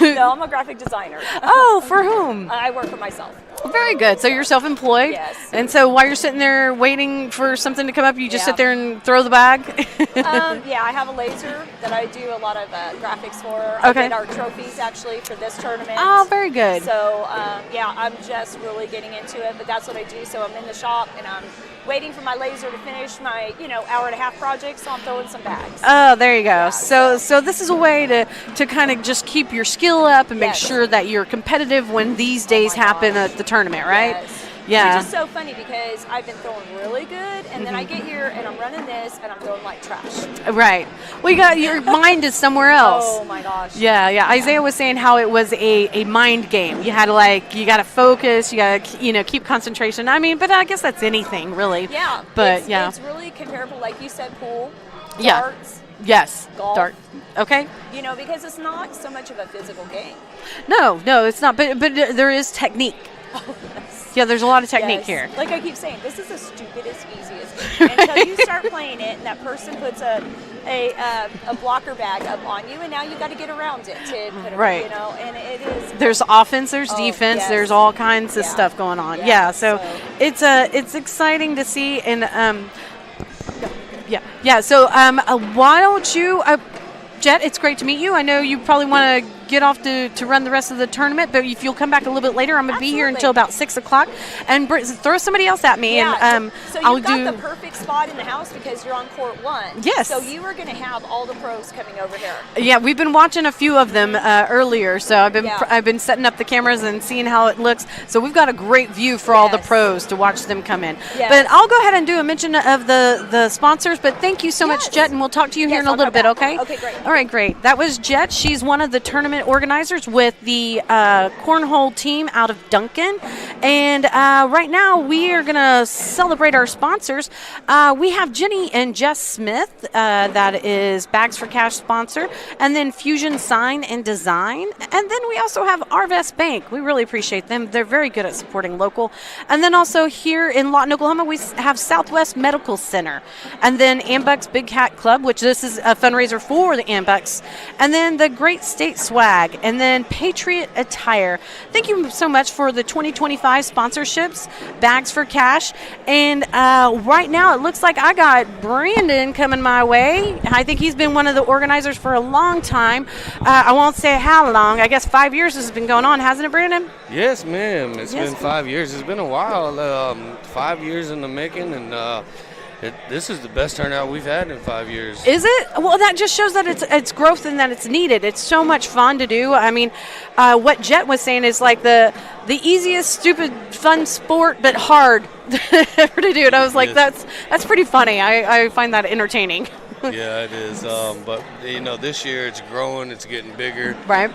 No, I'm a graphic designer. Oh, for whom? I work for myself. Very good. So you're self-employed? Yes. And so while you're sitting there waiting for something to come up, you just sit there and throw the bag? Yeah, I have a laser that I do a lot of graphics for. I did our trophies, actually, for this tournament. Oh, very good. So, yeah, I'm just really getting into it, but that's what I do. So I'm in the shop, and I'm waiting for my laser to finish my, hour-and-a-half project, so I'm throwing some bags. Oh, there you go. Yeah, so this is a way to kind of just keep your skill up and make sure that you're competitive when these days happen at the tournament, right? Yes. Yeah. It's just so funny because I've been throwing really good, and then I get here and I'm running this, and I'm throwing like trash. Right. Well, your mind is somewhere else. Oh my gosh. Yeah. Isaiah was saying how it was a mind game. You had to you got to focus. You got to keep concentration. I mean, but I guess that's anything really. Yeah. But it's really comparable, like you said, pool, yeah. darts. Yes. Golf. Dart. Okay. Because it's not so much of a physical game. No, it's not. But there is technique. Oh, yes. Yeah, there's a lot of technique here. Like I keep saying, this is the stupidest, easiest game. Until you start playing it, and that person puts a blocker bag up on you, and now you got to get around it to put it. Right. And it is. There's offense, there's defense, yes. There's all kinds of stuff going on. Yeah. So it's exciting to see, and So why don't you, Jet? It's great to meet you. I know you probably want to get off to run the rest of the tournament, but if you'll come back a little bit later, I'm going to be here until about 6 o'clock, and throw somebody else at me. Yeah, and so you've got the perfect spot in the house because you're on court 1. Yes. So you are going to have all the pros coming over here. Yeah, we've been watching a few of them earlier, so I've been setting up the cameras and seeing how it looks. So we've got a great view for all the pros to watch them come in. Yes. But I'll go ahead and do a mention of the sponsors. But thank you so much, Jet, and we'll talk to you here in a little bit. Okay. Okay, great. All right, great. That was Jet. She's one of the tournament organizers with the cornhole team out of Duncan, and right now we are going to celebrate our sponsors. We have Jenny and Jess Smith, that is Bags for Cash sponsor, and then Fusion Sign and Design, and then we also have Arvest Bank. We really appreciate them. They're very good at supporting local. And then also here in Lawton, Oklahoma, we have Southwest Medical Center, and then Ambucs Big Hat Club, which this is a fundraiser for the Ambucs, and then the Great State Swag, and then Patriot Attire. Thank you so much for the 2025 sponsorships, Bags for Cash. And right now it looks like I got Brandon coming my way. I think he's been one of the organizers for a long time. I won't say how long. I guess 5 years this has been going on, hasn't it, Brandon? Yes, ma'am. It's been 5 years. It's been a while. 5 years in the making, and this is the best turnout we've had in 5 years. Is it? Well, that just shows that it's growth and that it's needed. It's so much fun to do. I mean, what Jet was saying is like the easiest, stupid, fun sport, but hard ever to do. And I was like, that's pretty funny. I find that entertaining. Yeah, it is. But this year it's growing. It's getting bigger. Right.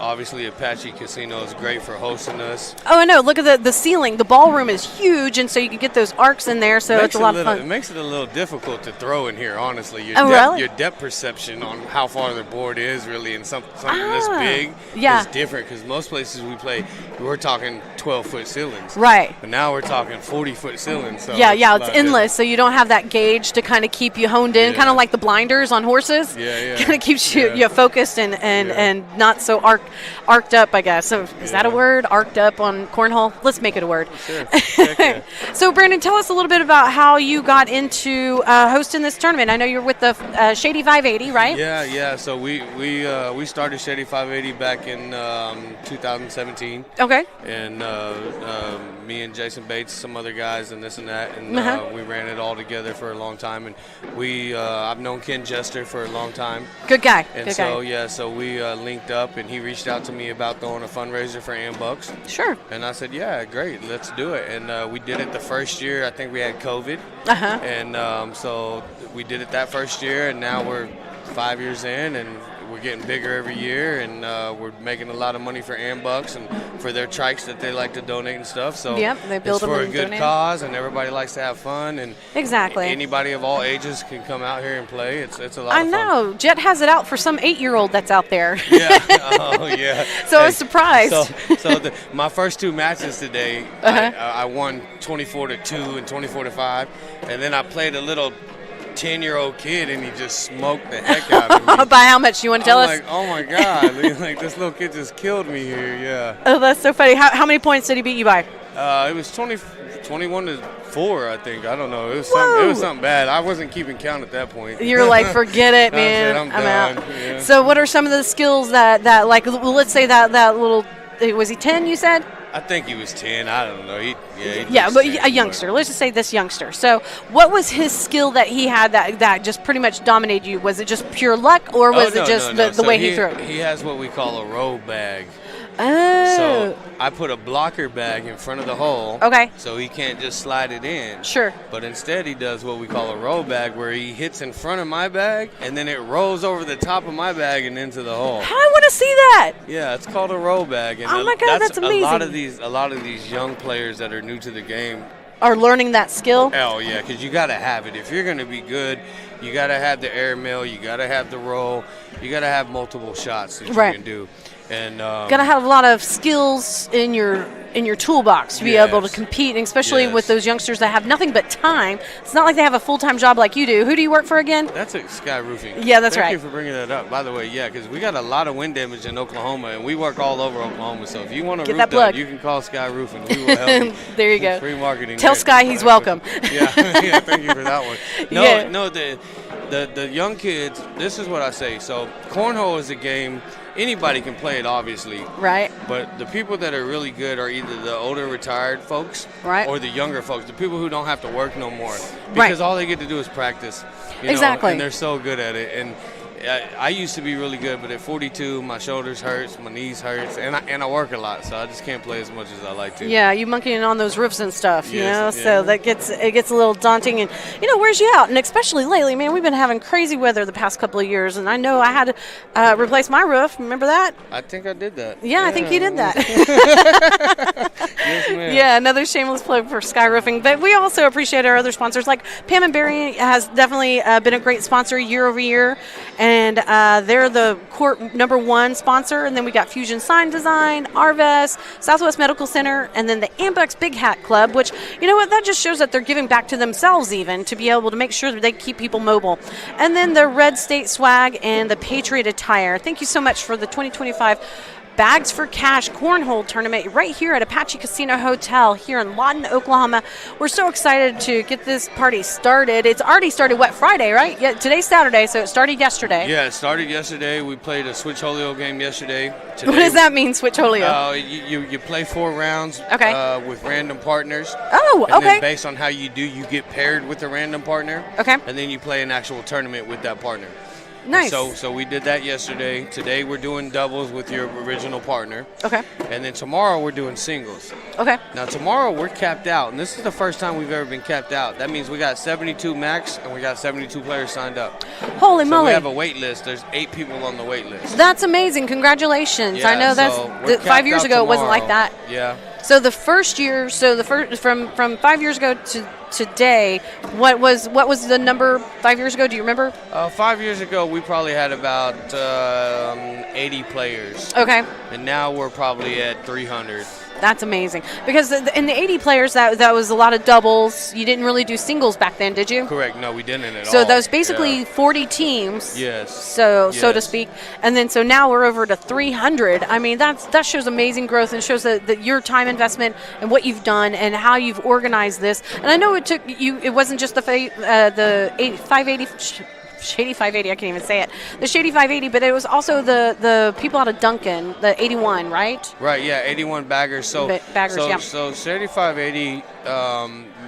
Obviously, Apache Casino is great for hosting us. Oh, I know. Look at the ceiling. The ballroom is huge, and so you can get those arcs in there, so it's a lot of fun. It makes it a little difficult to throw in here, honestly. Really? Your depth perception on how far the board is really in something this big is different, because most places we play, we're talking 12-foot ceilings. Right. But now we're talking 40-foot ceilings. So it's endless. So you don't have that gauge to kind of keep you honed in, kind of like the blinders on horses. Yeah. Kind of keeps you focused and not so arced up, I guess. So is that a word? Arced up on cornhole? Let's make it a word. Sure. So Brandon, tell us a little bit about how you got into hosting this tournament. I know you're with the Shady 580, right? Yeah. So we started Shady 580 back in 2017. Okay. And me and Jason Bates, some other guys, and this and that, and we ran it all together for a long time. And I've known Ken Jester for a long time. Good guy. And so we linked up, and he reached out to me about throwing a fundraiser for Ambucs. Sure. And I said, yeah, great, let's do it. And we did it the first year. I think we had COVID. And so we did it that first year, and now we're 5 years in, and we're getting bigger every year, and we're making a lot of money for Ambucs and for their trikes that they like to donate and stuff. So they build it's them for a and good donate. cause, and everybody likes to have fun. And exactly, anybody of all ages can come out here and play. It's a lot of fun. I know. Jet has it out for some 8-year-old that's out there. Yeah. Oh, yeah. So I was surprised. So my first 2 matches today, I won 24-2 and 24-5, and then I played a little 10-year-old kid, and he just smoked the heck out of me. By how much? You want to tell us? Like, oh my God, like this little kid just killed me here. Yeah. Oh, that's so funny. How many points did he beat you by? It was 21-4, I think. I don't know. It was something bad. I wasn't keeping count at that point. You're like, forget it, man. I'm done. out. Yeah. So, what are some of the skills that like? Well, let's say that little. Was he 10? You said. I think he was 10. I don't know. But a youngster. Let's just say this youngster. So, what was his skill that he had that just pretty much dominated you? Was it just pure luck, or was it just the way he threw? He has what we call a roll bag. Oh. So I put a blocker bag in front of the hole. Okay. So he can't just slide it in. Sure. But instead he does what we call a roll bag, where he hits in front of my bag, and then it rolls over the top of my bag and into the hole. I want to see that. Yeah, it's called a roll bag. And oh my God, that's amazing. A lot of these young players that are new to the game are learning that skill. Oh yeah, because you got to have it. If you're going to be good, you got to have the air mill, you got to have the roll, you got to have multiple shots that you can do. And gotta have a lot of skills in your toolbox to be able to compete, and especially with those youngsters that have nothing but time. It's not like they have a full-time job like you do. Who do you work for again? That's at Sky Roofing. Yeah, that's right. Thank you for bringing that up. By the way, because we got a lot of wind damage in Oklahoma, and we work all over Oklahoma. So if you want to roof done, you can call Sky Roofing. We will help you. There you go. Free marketing. Tell Sky he's welcome. Yeah, thank you for that one. No, the young kids, this is what I say. So cornhole is a game. Anybody can play it, obviously. Right. But the people that are really good are either the older retired folks or the younger folks, the people who don't have to work no more. Because all they get to do is practice. Exactly. And they're so good at it. And I used to be really good, but at 42, my shoulders hurts, my knees hurts, and I work a lot, so I just can't play as much as I like to. Yeah, you monkeying on those roofs and stuff, you know, so it gets a little daunting, and wears you out. And especially lately, man, we've been having crazy weather the past couple of years, and I know I had to replace my roof. Remember that? I think I did that. Yeah, I think you did that. Yes, ma'am. Yeah, another shameless plug for Sky Roofing. But we also appreciate our other sponsors, like Pam and Barry has definitely been a great sponsor year over year. And they're the court #1 sponsor. And then we got Fusion Sign Design, Arvest, Southwest Medical Center, and then the Ambucs Big Hat Club, which, you know what, that just shows that they're giving back to themselves even to be able to make sure that they keep people mobile. And then the Red State Swag and the Patriot Attire. Thank you so much for the 2025 Bags for Cash Cornhole Tournament right here at Apache Casino Hotel here in Lawton, Oklahoma. We're so excited to get this party started. It's already started, Friday, right? Yeah, today's Saturday, so it started yesterday. Yeah, it started yesterday. We played a Switch Holio game yesterday. Today, what does that mean, Switch Holio? You play 4 rounds with random partners. Oh, and then based on how you do, you get paired with a random partner. Okay. And then you play an actual tournament with that partner. Nice. So we did that yesterday. Today we're doing doubles with your original partner. Okay. And then tomorrow we're doing singles. Okay. Now tomorrow we're capped out, and this is the first time we've ever been capped out. That means we got 72 max, and we got 72 players signed up. Holy moly. We have a wait list. There's 8 people on the wait list. That's amazing. Congratulations. Yeah, I know that's 5 years ago. It wasn't like that. Yeah. So the first year, from 5 years ago to today, what was the number 5 years ago? Do you remember? 5 years ago, we probably had about 80 players. Okay. And now we're probably at 300. That's amazing. Because in the 80 players, that was a lot of doubles. You didn't really do singles back then, did you? Correct. No, we didn't at all. So that was basically 40 teams. Yes. So to speak. And then so now we're over to 300. I mean, that shows amazing growth and shows that your time investment and what you've done and how you've organized this. And I know it took you. It wasn't just the 580. Shady 580, I can't even say it. The Shady 580, but it was also the people out of Duncan, the 81, right? Right, yeah, 81 baggers. So Shady 580,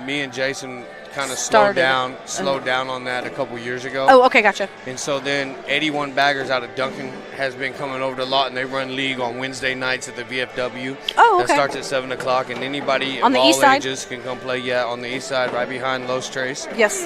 me and Jason kind of slowed down on that a couple years ago. Oh, okay, gotcha. And so then 81 baggers out of Duncan has been coming over to Lawton. They run league on Wednesday nights at the VFW. Oh, okay. That starts at 7 o'clock, and anybody on of the all east side? ages can come play. Yeah, on the east side, right behind Los Tres. Yes.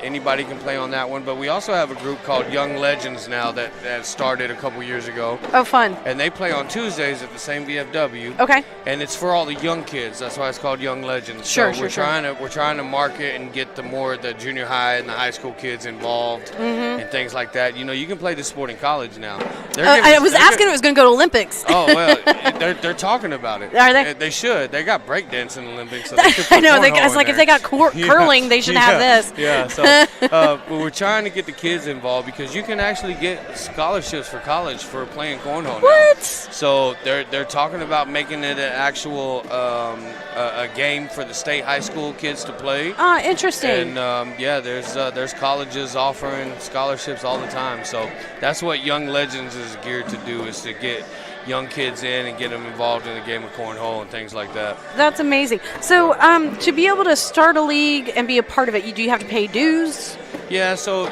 Anybody can play on that one. But we also have a group called Young Legends now that started a couple years ago. Oh, fun. And they play on Tuesdays at the same VFW. Okay. And it's for all the young kids. That's why it's called Young Legends. Sure, so we're trying to market and get more the junior high and the high school kids involved and things like that. You know, you can play this sport in college now. I was asking if it was going to go to Olympics. Oh, well, they're talking about it. Are they? They should. They got breakdancing Olympics. So I know. It's like if they got curling, they should have this. Yeah. So but we're trying to get the kids involved because you can actually get scholarships for college for playing cornhole What? now. So they're talking about making it an actual a game for the state high school kids to play. Ah, interesting. And there's colleges offering scholarships all the time. So that's what Young Legends is geared to do, is to get young kids in and get them involved in the game of cornhole and things like that. That's amazing. So to be able to start a league and be a part of it, do you have to pay dues? Yeah, so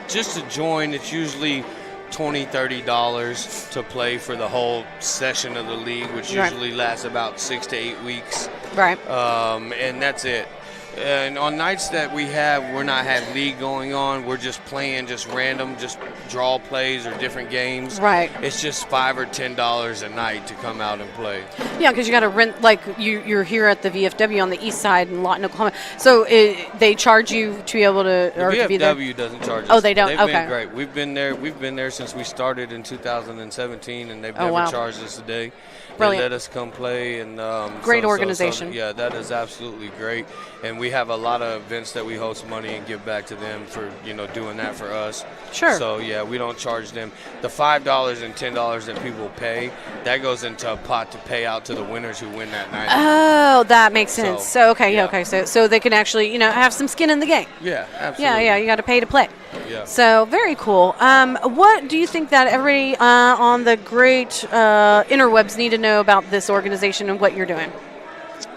just to join, it's usually $20, $30 to play for the whole session of the league, which usually lasts about 6 to 8 weeks. Right. And that's it. And on nights that we're not have league going on, we're just playing just random, just draw plays or different games. Right. It's just $5 or $10 a night to come out and play. Yeah, because you got to rent, like you're here at the VFW on the east side in Lawton, Oklahoma. So they charge you to be able to, or the to be there? VFW doesn't charge us. Oh, they don't? They've Okay. been great. We've been there since we started in 2017, and they've never charged us a day. Brilliant. They let us come play. And great organization. Yeah, that is absolutely great. And we have a lot of events that we host money and give back to them for, doing that for us. Sure. So, yeah, we don't charge them. The $5 and $10 that people pay, that goes into a pot to pay out to the winners who win that night. Oh, that makes sense. So okay, yeah. okay. So they can actually, have some skin in the game. Yeah, absolutely. Yeah, you got to pay to play. Yeah. So very cool. What do you think that everybody on the great interwebs need to know about this organization and what you're doing?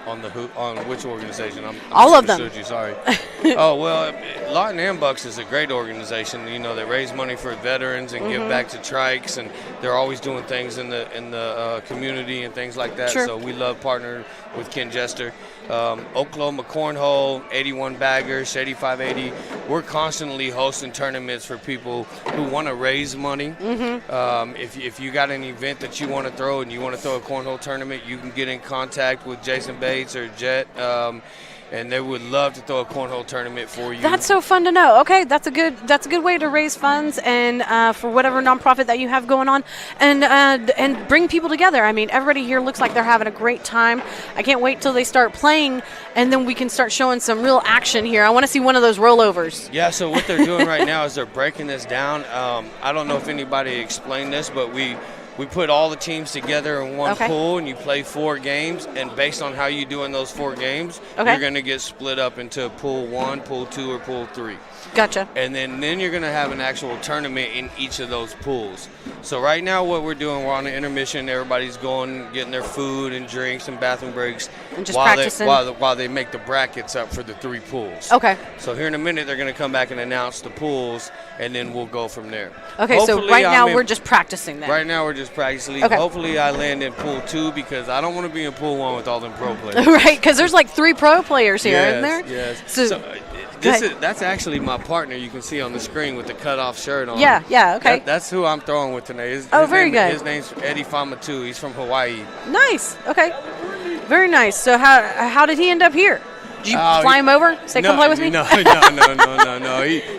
On which organization? All of them. You, sorry. Oh, well, Lawton Ambucs is a great organization. They raise money for veterans and give back to trikes, and they're always doing things in the community and things like that. Sure. So we love partnering with Ken Jester. Oklahoma Cornhole, 81 Baggers, Shady 580. We're constantly hosting tournaments for people who want to raise money. If you got an event that you want to throw and you want to throw a cornhole tournament, you can get in contact with Jason Bates or Jet. And they would love to throw a cornhole tournament for you. That's so fun to know. Okay, that's a good way to raise funds and for whatever nonprofit that you have going on, and bring people together. I mean, everybody here looks like they're having a great time. I can't wait till they start playing, and then we can start showing some real action here. I want to see one of those rollovers. Yeah. So what they're doing right now is they're breaking this down. I don't know if anybody explained this, but we put all the teams together in one pool, and you play 4 games, and based on how you do in those 4 games, you're going to get split up into Pool 1, Pool 2, or Pool 3. Gotcha. And then you're going to have an actual tournament in each of those pools. So right now what we're doing, we're on an intermission. Everybody's going, getting their food and drinks and bathroom breaks and just practicing while they make the brackets up for the 3 pools. Okay. So here in a minute they're going to come back and announce the pools, and then we'll go from there. Okay, so right now we're just practicing then. Right now we're just practicing. Okay. Hopefully I land in Pool 2 because I don't want to be in Pool 1 with all them pro players. Right, because there's like 3 pro players here, isn't there? Yes. So that's actually my partner. You can see on the screen with the cutoff shirt on. Yeah, okay. That's who I'm throwing with today. Very good. His name's Eddie Famatu. He's from Hawaii. Nice. Okay. Very nice. So how did he end up here? Did you fly him over? Say, come play with me? No.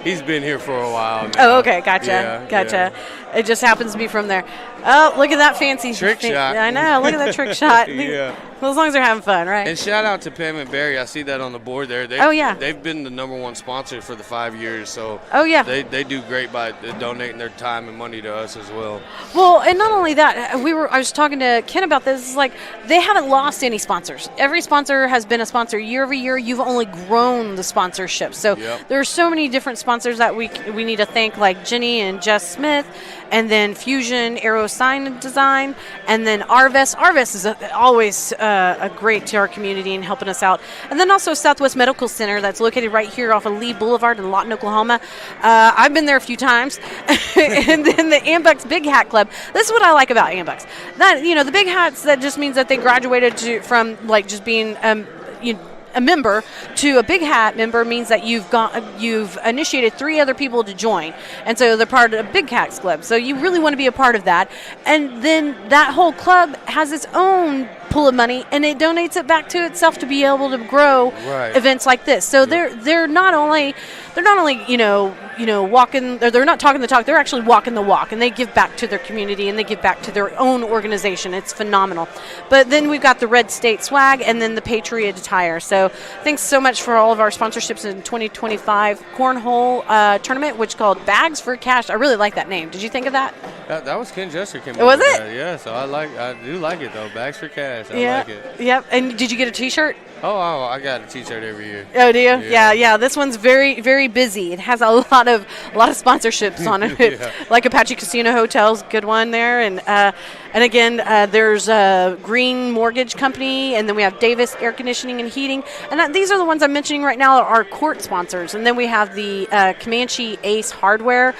He's been here for a while now. Oh, okay. Gotcha. It just happens to be from there. Oh, look at that fancy trick shot. I know. Look at that trick shot. Yeah. Well, as long as they're having fun, right? And shout out to Pam and Barry. I see that on the board there. They've been the #1 sponsor for the 5 years. So they do great by donating their time and money to us as well. Well, and not only that, I was talking to Ken about this. It's like they haven't lost any sponsors. Every sponsor has been a sponsor year over year. You've only grown the sponsorship. So there are so many different sponsors that we need to thank, like Jenny and Jess Smith, and then Fusion Aero Sign Design, and then Arvest. Arvest is always a great to our community and helping us out. And then also Southwest Medical Center that's located right here off of Lee Boulevard in Lawton, Oklahoma. I've been there a few times. And then the Ambucs Big Hat Club. This is what I like about Ambucs. That, the big hats, that just means that they graduated from like just being a member to a big hat member means that you've initiated 3 other people to join, and so they're part of a Big Hats Club. So you really want to be a part of that, and then that whole club has its own pool of money, and it donates it back to itself to be able to grow events like this. So they're not only walking, they're not talking the talk, they're actually walking the walk, and they give back to their community and they give back to their own organization. It's phenomenal. But then we've got the Red State swag and then the Patriot attire. So thanks so much for all of our sponsorships in 2025 Cornhole tournament, which is called Bags for Cash. I really like that name. Did you think of that? That was Ken Jester came up Was with it? that. Yeah, so I do like it though. Bags for Cash. I like it. Yep. And did you get a T-shirt? Oh, I got a T-shirt every year. Oh, do you? Yeah. This one's very, very busy. It has a lot of sponsorships on it. Like Apache Casino Hotel's good one there, and again, there's Green Mortgage Company, and then we have Davis Air Conditioning and Heating, and these are the ones I'm mentioning right now are court sponsors. And then we have the Comanche Ace Hardware.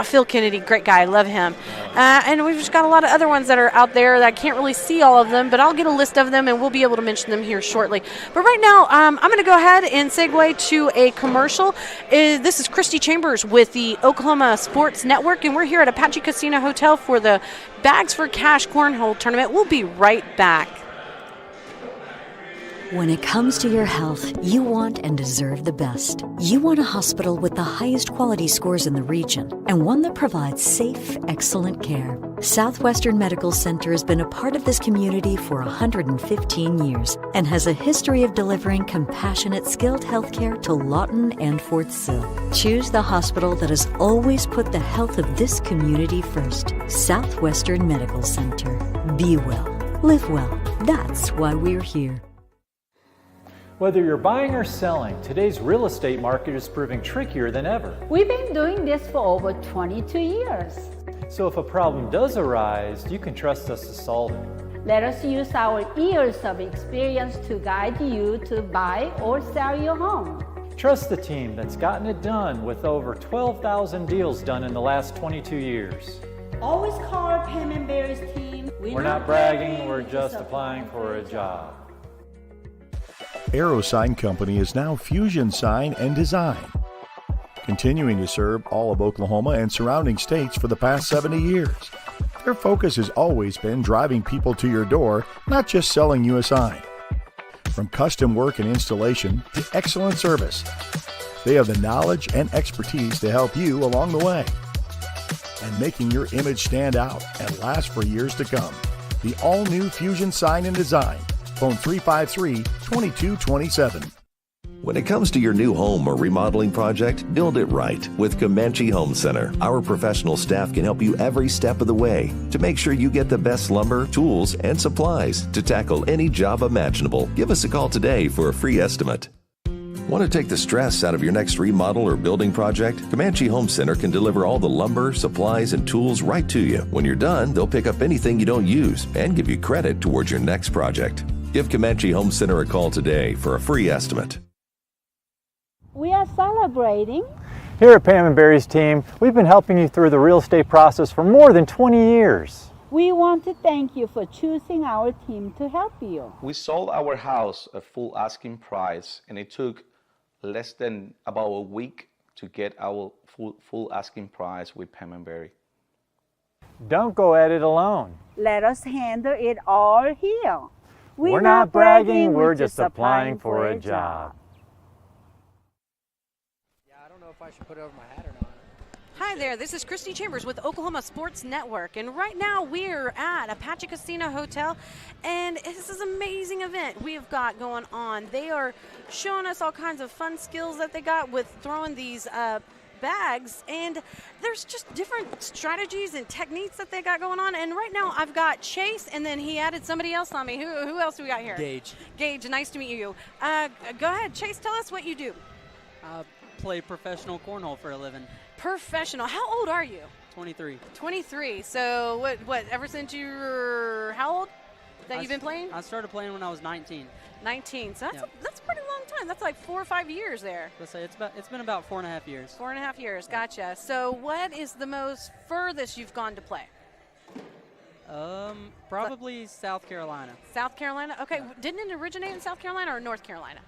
Phil Kennedy, great guy, love him. And we've just got a lot of other ones that are out there that I can't really see all of them, but I'll get a list of them and we'll be able to mention them here shortly. But right now, I'm going to go ahead and segue to a commercial. This is Christy Chambers with the Oklahoma Sports Network, and we're here at Apache Casino Hotel for the Bags for Cash Cornhole Tournament. We'll be right back. When it comes to your health, you want and deserve the best. You want a hospital with the highest quality scores in the region and one that provides safe, excellent care. Southwestern Medical Center has been a part of this community for 115 years and has a history of delivering compassionate, skilled healthcare to Lawton and Fort Sill. Choose the hospital that has always put the health of this community first. Southwestern Medical Center. Be well. Live well. That's why we're here. Whether you're buying or selling, today's real estate market is proving trickier than ever. We've been doing this for over 22 years. So if a problem does arise, you can trust us to solve it. Let us use our years of experience to guide you to buy or sell your home. Trust the team that's gotten it done with over 12,000 deals done in the last 22 years. Always call Pam and Barry's team. We're not bragging, we're just applying for a job. Aero Sign Company is now Fusion Sign and Design, continuing to serve all of Oklahoma and surrounding states for the past 70 years. Their focus has always been driving people to your door, not just selling you a sign. From custom work and installation to excellent service, they have the knowledge and expertise to help you along the way and making your image stand out and last for years to come. The all-new Fusion Sign and Design. Phone 353-2227. When it comes to your new home or remodeling project, build it right with Comanche Home Center. Our professional staff can help you every step of the way to make sure you get the best lumber, tools, and supplies to tackle any job imaginable. Give us a call today for a free estimate. Want to take the stress out of your next remodel or building project? Comanche Home Center can deliver all the lumber, supplies, and tools right to you. When you're done, they'll pick up anything you don't use and give you credit towards your next project. Give Comanche Home Center a call today for a free estimate. We are celebrating. Here at Pam and Barry's team, we've been helping you through the real estate process for more than 20 years. We want to thank you for choosing our team to help you. We sold our house at full asking price, and it took less than about a week to get our full asking price with Pam and Barry. Don't go at it alone. Let us handle it all here. We're not bragging, we're just applying for a job. Yeah, I don't know if I should put it over my hat or not. Hi there, this is Christy Chambers with Oklahoma Sports Network, and right now we're at Apache Casino Hotel, and this is an amazing event we've got going on. They are showing us all kinds of fun skills that they got with throwing these bags, and there's just different strategies and techniques that they got going on. And right now I've got Chase, and then he added somebody else on me. Who else do we got here? Gage, nice to meet you. Go ahead, Chase, tell us what you do. Play professional cornhole for a living. Professional. How old are you? 23. 23. So what ever since you were how old that you've been playing? I started playing when I was 19. 19. So that's a pretty long time. That's like 4 or 5 years there. Let's say it's been about 4.5 years. 4.5 years. Gotcha. So what is the most furthest you've gone to play? Probably South Carolina. South Carolina? Okay. Yeah. Didn't it originate in South Carolina or North Carolina?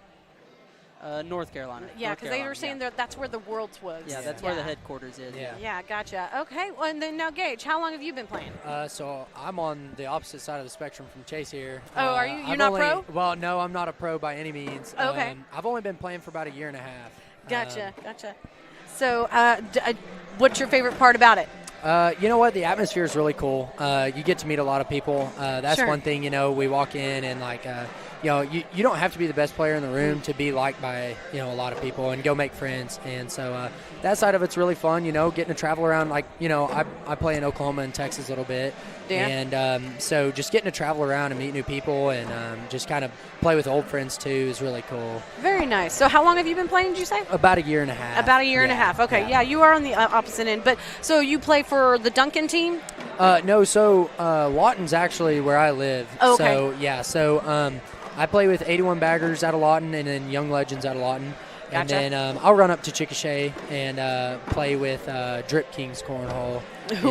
North Carolina. Yeah, because they were saying that that's where the Worlds was. Yeah, that's where the headquarters is. Yeah, gotcha. Okay, well, and then now, Gage, how long have you been playing? So I'm on the opposite side of the spectrum from Chase here. Oh, are you? You're not pro? Well, no, I'm not a pro by any means. Okay. I've only been playing for about a year and a half. Gotcha. So what's your favorite part about it? You know what? The atmosphere is really cool. You get to meet a lot of people. That's one thing, we walk in and you don't have to be the best player in the room to be liked by, a lot of people and go make friends. And so that side of it's really fun, getting to travel around. I play in Oklahoma and Texas a little bit. Yeah. And so just getting to travel around and meet new people and just kind of play with old friends too is really cool. Very nice. So how long have you been playing, did you say? About a year and a half. About a year and a half. Okay, yeah, you are on the opposite end. But so you play for the Duncan team? No, so Lawton's actually where I live. Oh, okay. So I play with 81 Baggers out of Lawton and then Young Legends out of Lawton. Gotcha. And then I'll run up to Chickasha and play with Drip Kings Cornhole.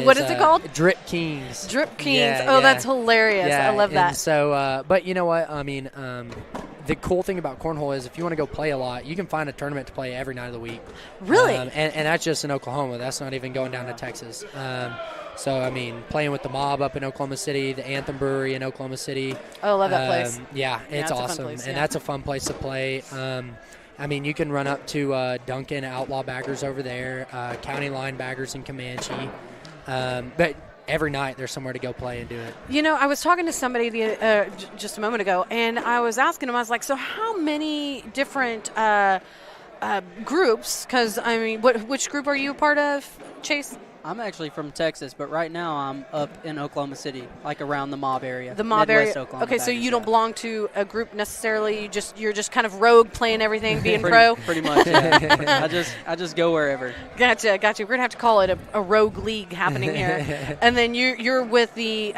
What is it called? Drip Kings. Drip Kings. Yeah, that's hilarious. Yeah, I love that. And so, but you know what? I mean, the cool thing about cornhole is if you want to go play a lot, you can find a tournament to play every night of the week. Really? And that's just in Oklahoma. That's not even going down to Texas. So, I mean, playing with the Mob up in Oklahoma City, the Anthem Brewery in Oklahoma City. Oh, I love that place. Yeah, it's awesome. And that's a fun place to play. I mean, you can run up to Duncan Outlaw Baggers over there, County Line Baggers in Comanche. But every night there's somewhere to go play and do it. I was talking to somebody just a moment ago, and I was asking him, I was like, so how many different groups, because, I mean, which group are you a part of, Chase? I'm actually from Texas, but right now I'm up in Oklahoma City, like around the Mob area. The Mob Midwest area. Oklahoma Okay, so Baggers, you don't belong to a group necessarily. You're just kind of rogue, playing everything, being pro. Pretty much. Yeah. I just go wherever. Gotcha. We're gonna have to call it a rogue league happening here. And then you're with the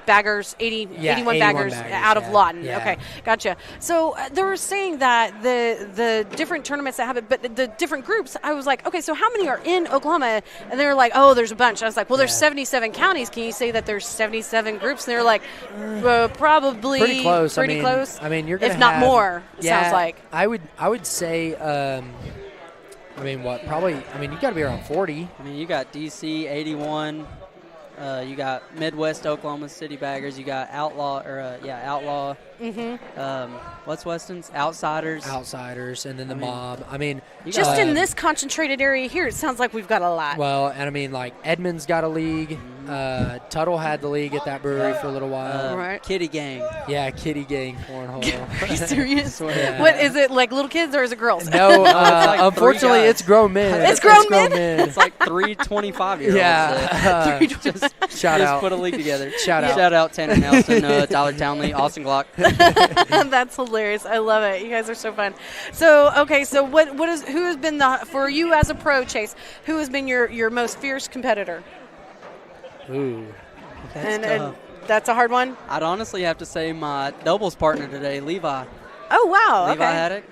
Baggers, 81 Baggers out of Lawton. Yeah. Okay, gotcha. So they were saying that the different tournaments that have it, but the different groups, I was like, okay, so how many are in Oklahoma? And they were like, oh, there's a bunch. I was like, well, there's 77 counties. Can you say that there's 77 groups? And they were like, probably pretty close. Close. I mean, you're gonna if not have, more. It yeah, sounds like. I would say. I mean, what? Probably. I mean, you got to be around 40. I mean, you got DC 81. You got Midwest Oklahoma City Baggers. You got Outlaw. Mm-hmm. What's Weston's? Outsiders, and then the Mob. I mean, just in this concentrated area here, it sounds like we've got a lot. Well, and I mean, like Edmond's got a league. Tuttle had the league at that brewery for a little while. Right. Kitty Gang. Yeah, Kitty Gang cornhole. Are you serious? Yeah. What is it, like little kids or is it girls? No, like unfortunately, it's grown men. It's grown men? It's like 3 25-years-olds. Yeah. Shout out. Put a league together. Shout out Tanner Nelson, Tyler Townley, Austin Glock. That's hilarious. I love it. You guys are so fun. So, okay, so who has been for you as a pro, Chase, who has been your most fierce competitor? Ooh, and that's a hard one? I'd honestly have to say my doubles partner today, Levi. Oh, wow. Levi Haddock.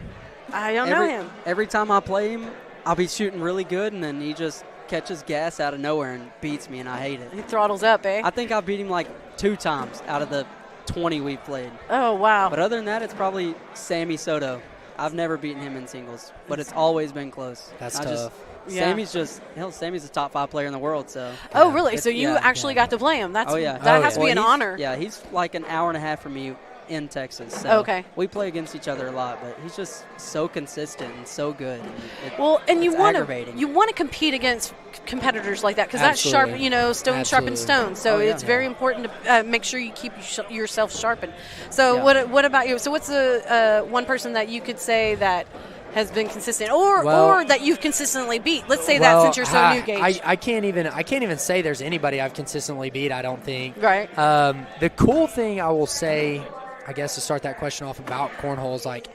I don't know him. Every time I play him, I'll be shooting really good, and then he just catches gas out of nowhere and beats me, and I hate it. He throttles up, eh? I think I beat him like 2 times out of the 20 we've played. Oh, wow. But other than that, it's probably Sammy Soto. I've never beaten him in singles, but it's always been close. That's tough. Sammy's Sammy's a top 5 player in the world. So. Oh, really? So you actually got to play him? That has to be an honor. Yeah, he's like an hour and a half from me in Texas. So Okay. we play against each other a lot, but he's just so consistent and so good. And you want aggravating. to compete against competitors like that because that's sharp. Absolutely. Stone sharpens stone. So it's very important to make sure you keep yourself sharpened. So what about you? So what's the one person that you could say that has been consistent, or that you've consistently beat? Let's say that since you're so new, Gage. I can't even say there's anybody I've consistently beat. I don't think. Right. The cool thing I will say, I guess, to start that question off about cornhole is like,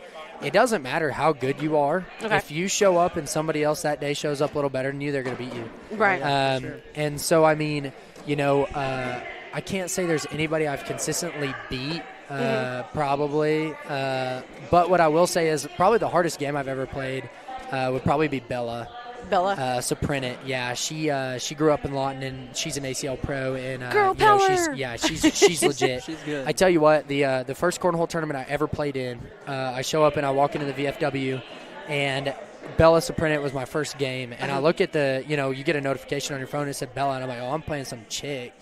it doesn't matter how good you are. Okay. If you show up and somebody else that day shows up a little better than you, they're going to beat you. Right. Sure. And so, I mean, I can't say there's anybody I've consistently beat. Probably. But what I will say is probably the hardest game I've ever played would probably be Bella. Soprennett. Yeah, she grew up in Lawton, and she's an ACL pro. And girl power. She's legit. She's good. I tell you what, the first cornhole tournament I ever played in, I show up and I walk into the VFW, and Bella Soprennett was my first game, and I look at you get a notification on your phone that said Bella, and I'm like, oh, I'm playing some chick,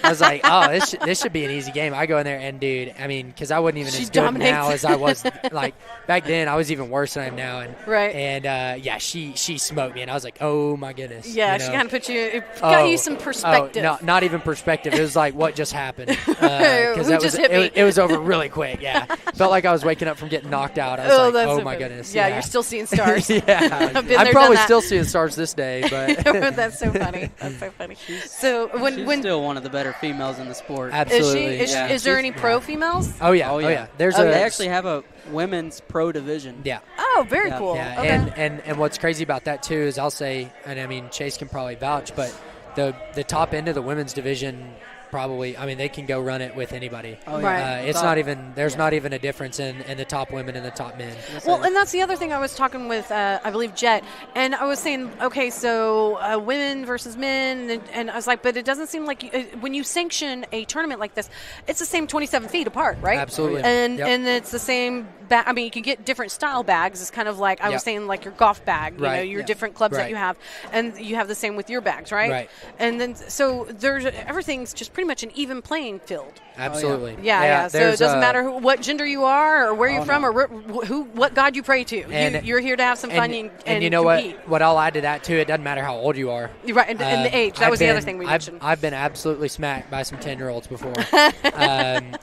I was like, oh, this should be an easy game. I go in there, and dude, I mean, because I wasn't even as good now as I was, like, back then. I was even worse than I am now, and she smoked me, and I was like, oh my goodness. Yeah, she kind of got you some perspective. No, not even perspective. It was like, what just happened? Because it was over really quick. Yeah, felt like I was waking up from getting knocked out. I was like, oh my goodness. Yeah, you're still seeing stars. Yeah, I'm probably still seeing stars this day, but that's so funny. That's so funny. She's still one of the better females in the sport. Absolutely. Is there any pro females? Oh yeah. They actually have a women's pro division. Yeah. Oh, very cool. Yeah, okay. and what's crazy about that too is I'll say, and I mean Chase can probably vouch, but the top end of the women's division. Probably, I mean, they can go run it with anybody. Oh, yeah. It's not even, there's not even a difference in the top women and the top men. Well, and that's the other thing I was talking with, I believe, Jet, and I was saying, okay, so women versus men, and I was like, but it doesn't seem like when you sanction a tournament like this, it's the same 27 feet apart, right? Absolutely. And it's the same I mean, you can get different style bags. It's kind of like I was saying, like your golf bag, your different clubs that you have, and you have the same with your bags, right? Right. And then so everything's just pretty much an even playing field. Absolutely. Yeah. So it doesn't matter what gender you are, or where you're from, or what God you pray to. You're here to have some fun and you know compete. what I'll add to that too. It doesn't matter how old you are. Right, and the age. That was the other thing we mentioned. I've been absolutely smacked by some 10-year-olds before.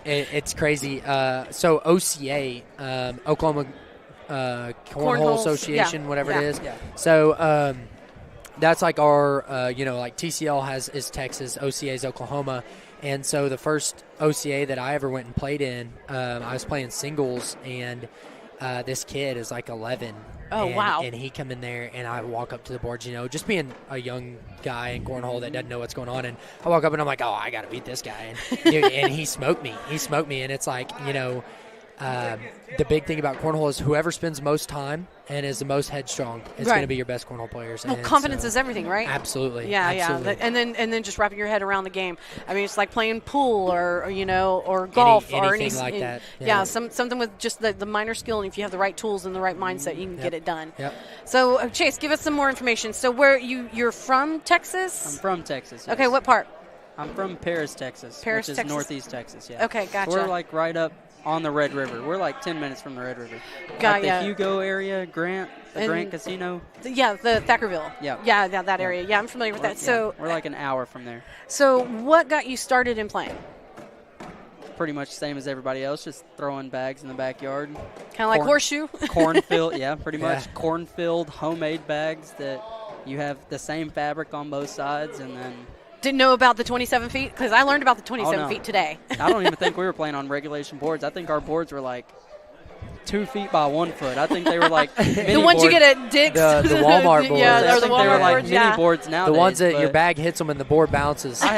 It's crazy. So OCA, Oklahoma Cornhole Association, whatever it is. Yeah. So that's like our, like TCL is Texas, OCA is Oklahoma. And so the first OCA that I ever went and played in, I was playing singles, and this kid is like 11. Oh, wow. And he come in there, and I walk up to the boards, just being a young guy in cornhole that doesn't know what's going on. And I walk up, and I'm like, oh, I got to beat this guy. And he smoked me. And it's like, the big thing about cornhole is whoever spends most time and is the most headstrong is going to be your best cornhole players. Well, confidence is everything, right? Absolutely. Yeah, absolutely. Yeah. And then just wrapping your head around the game. I mean, it's like playing pool or golf or anything like that. Yeah, something with just the minor skill, and if you have the right tools and the right mindset, you can get it done. Yep. So, Chase, give us some more information. So, you're from Texas? I'm from Texas. Yes. Okay, what part? I'm from Paris, Texas, which is northeast Texas. Yeah. Okay, gotcha. So we're like right up on the Red River. We're like 10 minutes from the Red River. Got the Hugo area, Grant Casino. Yeah, the Thackerville. Yeah, that area. Yeah, I'm familiar with that. So we're like an hour from there. So what got you started in playing? Pretty much the same as everybody else, just throwing bags in the backyard. Kind of like horseshoe? Cornfield, yeah, pretty much. Yeah. Cornfield, homemade bags that you have the same fabric on both sides, and then... Didn't know about the 27 feet? Because I learned about the 27 feet today. I don't even think we were playing on regulation boards. I think our boards were like 2 feet by 1 foot. I think they were like mini the ones boards. you get at Dick's. The Walmart boards. Yeah, I think they were like mini boards nowadays. The ones that your bag hits them and the board bounces. I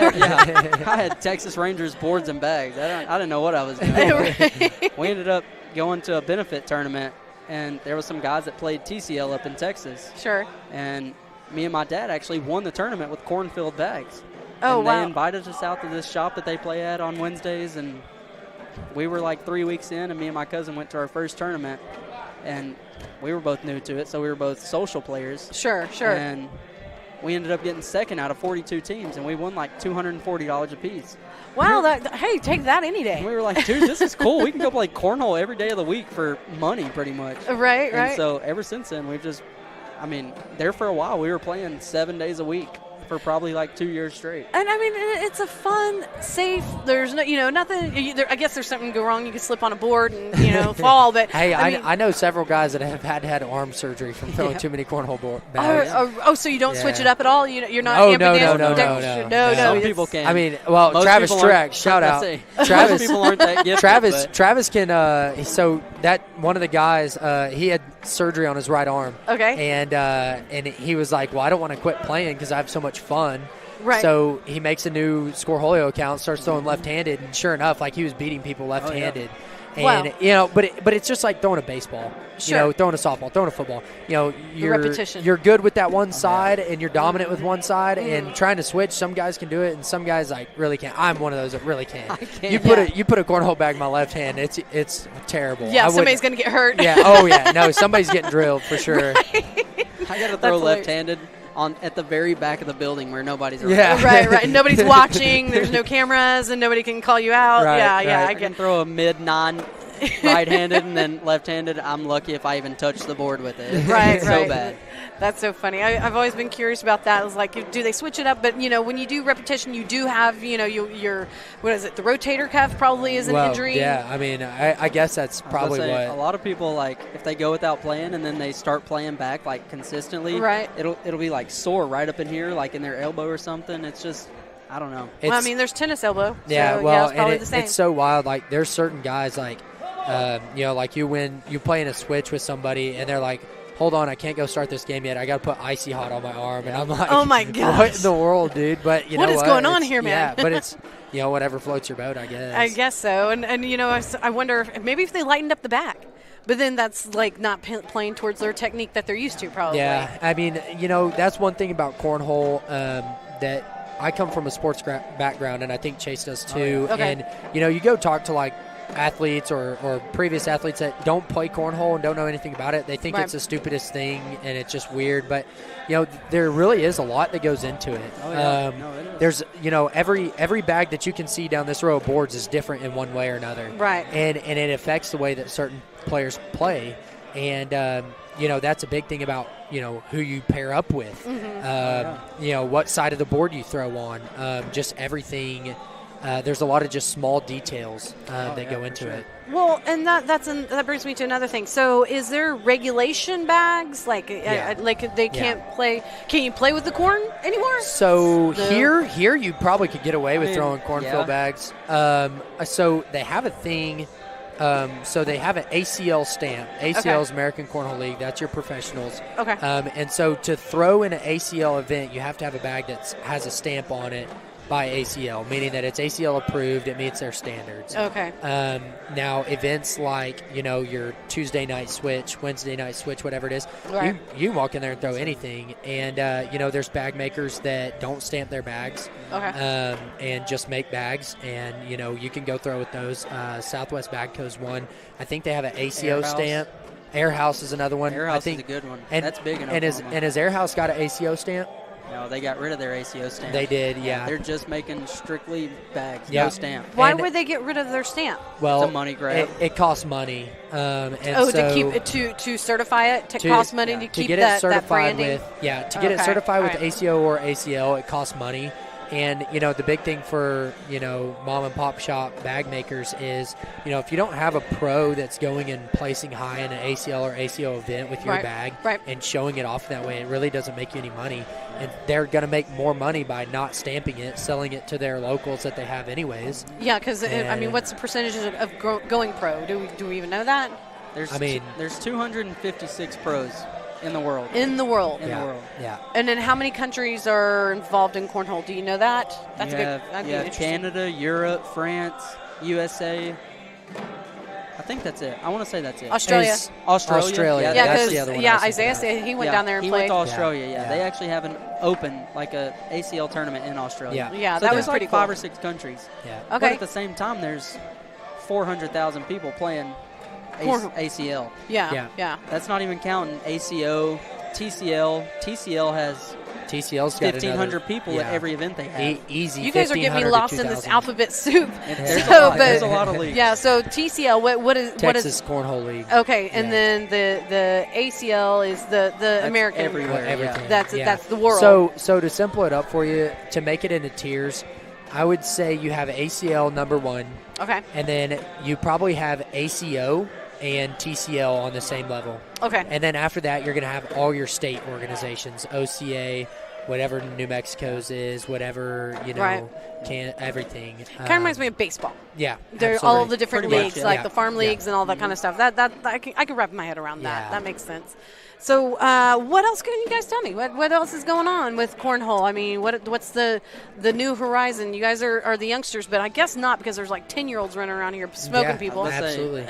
had Texas Rangers boards and bags. I didn't know what I was doing. We ended up going to a benefit tournament, and there were some guys that played TCL up in Texas. Sure. And me and my dad actually won the tournament with cornfield bags. Oh, and wow. They invited us out to this shop that they play at on Wednesdays, and we were like 3 weeks in, and me and my cousin went to our first tournament, and we were both new to it, so we were both social players. Sure. And we ended up getting second out of 42 teams, and we won like $240 a piece. Wow, hey, take that any day. We were like, dude, this is cool. We can go play cornhole every day of the week for money, pretty much. Right. And so ever since then, we've just, there for a while, we were playing 7 days a week for probably like 2 years straight. And it's a fun, safe. There's no, nothing. I guess there's something go wrong. You can slip on a board and fall. But hey, I know several guys that have had arm surgery from throwing too many cornhole bags. So you don't switch it up at all? You're not. Oh no. Some people can. Travis Truex, shout out. Travis, most people aren't that gifted. Travis can. So that one of the guys, he had surgery on his right arm. Okay. And he was like, well, I don't want to quit playing because I have so much fun. Right. So he makes a new Corhole account, starts throwing left-handed, and sure enough, like he was beating people left-handed. And but it's just like throwing a baseball, sure. Throwing a softball, throwing a football. Repetition. You're good with that one side, and you're dominant with one side, and trying to switch. Some guys can do it, and some guys like really can't. I'm one of those that really can't. I can't. You put a cornhole bag in my left hand, it's terrible. Yeah, somebody's gonna get hurt. Yeah. Oh yeah. No, somebody's getting drilled for sure. Right. I gotta throw left-handed at the very back of the building where nobody's around. Yeah. Right. Nobody's watching. There's no cameras, and nobody can call you out. Right, Yeah. I can throw a mid-non right-handed and then left-handed. I'm lucky if I even touch the board with it. Right. So bad. That's so funny. I've always been curious about that. It's like, do they switch it up? But, when you do repetition, you do have, your what is it, the rotator cuff probably is an injury. Yeah, I guess that's probably what. A lot of people, like, if they go without playing and then they start playing back, like, consistently, right. it'll be, like, sore right up in here, like in their elbow or something. It's just, I don't know. There's tennis elbow. Yeah, so, well, it's probably the same. It's so wild. Like, there's certain guys, like, like you play in a switch with somebody and they're like, hold on, I can't go start this game yet. I got to put Icy Hot on my arm. And I'm like, oh, my gosh. What in the world, dude? But what is going on here, man? Yeah, but it's, whatever floats your boat, I guess. I guess so. And I wonder if they lightened up the back. But then that's, like, not playing towards their technique that they're used to, probably. Yeah, that's one thing about cornhole that I come from a sports background, and I think Chase does too. Oh, yeah. Okay. And, you go talk to, like, athletes or previous athletes that don't play cornhole and don't know anything about it. They think it's the stupidest thing and it's just weird, but there really is a lot that goes into it. There's every bag that you can see down this row of boards is different in one way or another, right? And it affects the way that certain players play, and that's a big thing about who you pair up with, what side of the board you throw on, just everything. There's a lot of just small details that go into it. Well, and that brings me to another thing. So, is there regulation bags? Like they can't play? Can you play with the corn anymore? So here you probably could get away with throwing cornfield bags. So they have a thing. So they have an ACL stamp. ACL is American Cornhole League. That's your professionals. Okay. And so to throw in an ACL event, you have to have a bag that has a stamp on it by ACL, meaning that it's ACL approved, it meets their standards. Okay. Now, events like, your Tuesday night switch, Wednesday night switch, whatever it is, right. you walk in there and throw anything. And, there's bag makers that don't stamp their bags and just make bags. And, you can go throw with those. Southwest Bag Co's one. I think they have an ACO stamp. Air House is another one. Air House is a good one. That's big enough. And has Air House got an ACO stamp? No, they got rid of their ACO stamp. They did, yeah. They're just making strictly bags, no stamp. Why would they get rid of their stamp? Well, it's a money grab. It costs money. To keep it to certify it costs money to keep get that, it certified that branding. To get it certified with ACO or ACL, it costs money. And, the big thing for, mom and pop shop bag makers is, if you don't have a pro that's going and placing high in an ACL or ACO event with your bag and showing it off that way, it really doesn't make you any money. And they're going to make more money by not stamping it, selling it to their locals that they have anyways. Yeah, because, what's the percentage of going pro? Do we even know that? There's 256 pros. In the world. Yeah. And then how many countries are involved in cornhole? Do you know that? That's you have Canada, Europe, France, USA. I think that's it. I want to say that's it. Australia. Australia. That's the other one. Isaiah said he went down there and played. He went to Australia, yeah. They actually have an open, like a ACL tournament in Australia. Yeah, so that was pretty like cool. 5 or 6 countries. Yeah. Okay. But at the same time, there's 400,000 people playing ACL. Yeah. That's not even counting ACO, TCL. TCL has TCL's got 1,500 people at every event they have. Easy. You guys are getting me lost in this alphabet soup. There's a lot of leagues. Yeah. So TCL, what is Texas Cornhole League? Okay, and then the ACL is the American. Everywhere. Everything. That's the world. So to simple it up for you, to make it into tiers, I would say you have ACL number 1. Okay. And then you probably have ACO and TCL on the same level. Okay. And then after that, you're going to have all your state organizations, OCA, whatever New Mexico's is, whatever, everything. Kind of reminds me of baseball. Yeah. They're absolutely. all the different Pretty leagues, much, like the farm leagues and all that kind of stuff. That I can wrap my head around that. Yeah. That makes sense. So what else can you guys tell me? What else is going on with cornhole? I mean, what's the new horizon? You guys are the youngsters, but I guess not, because there's like 10-year-olds running around here smoking people. Absolutely.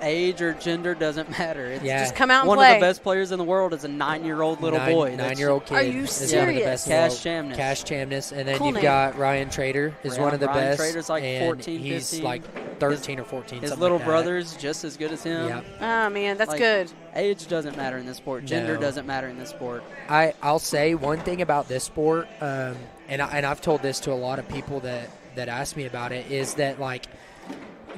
Age or gender doesn't matter. It's just come out and one play. of the best players in the world is a 9-year-old little boy. 9-year-old kid. Are you is one of the best. serious? Cash Chamness. Cash Chamness. And then Cool you've name. got Ryan Trader is one of the Ryan best. Trader's like and 14, he's 15. like 13 or 14. His something little like that. brother's just as good as him. Yeah. Oh, man, that's Like, good. Age doesn't matter in this sport. Gender No. doesn't matter in this sport. I'll say one thing about this sport, and I've told this to a lot of people that ask me about it, is that like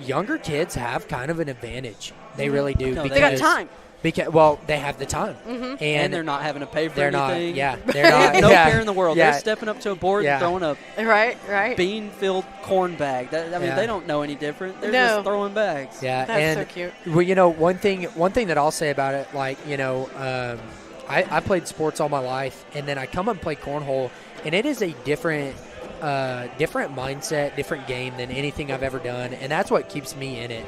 younger kids have kind of an advantage. They really do. No, They got time. Because they have the time, And they're not having to pay for they're anything. not. Yeah, They they're not. have no yeah, care in the world. Yeah, They're stepping up to a board Yeah. and throwing a Right. bean-filled corn bag. I mean, Yeah. they don't know any different. They're No. just throwing bags. yeah. That's and so cute. well, one thing that I'll say about it, like I played sports all my life, and then I come and play cornhole, and it is a different mindset, different game than anything I've ever done, and that's what keeps me in it.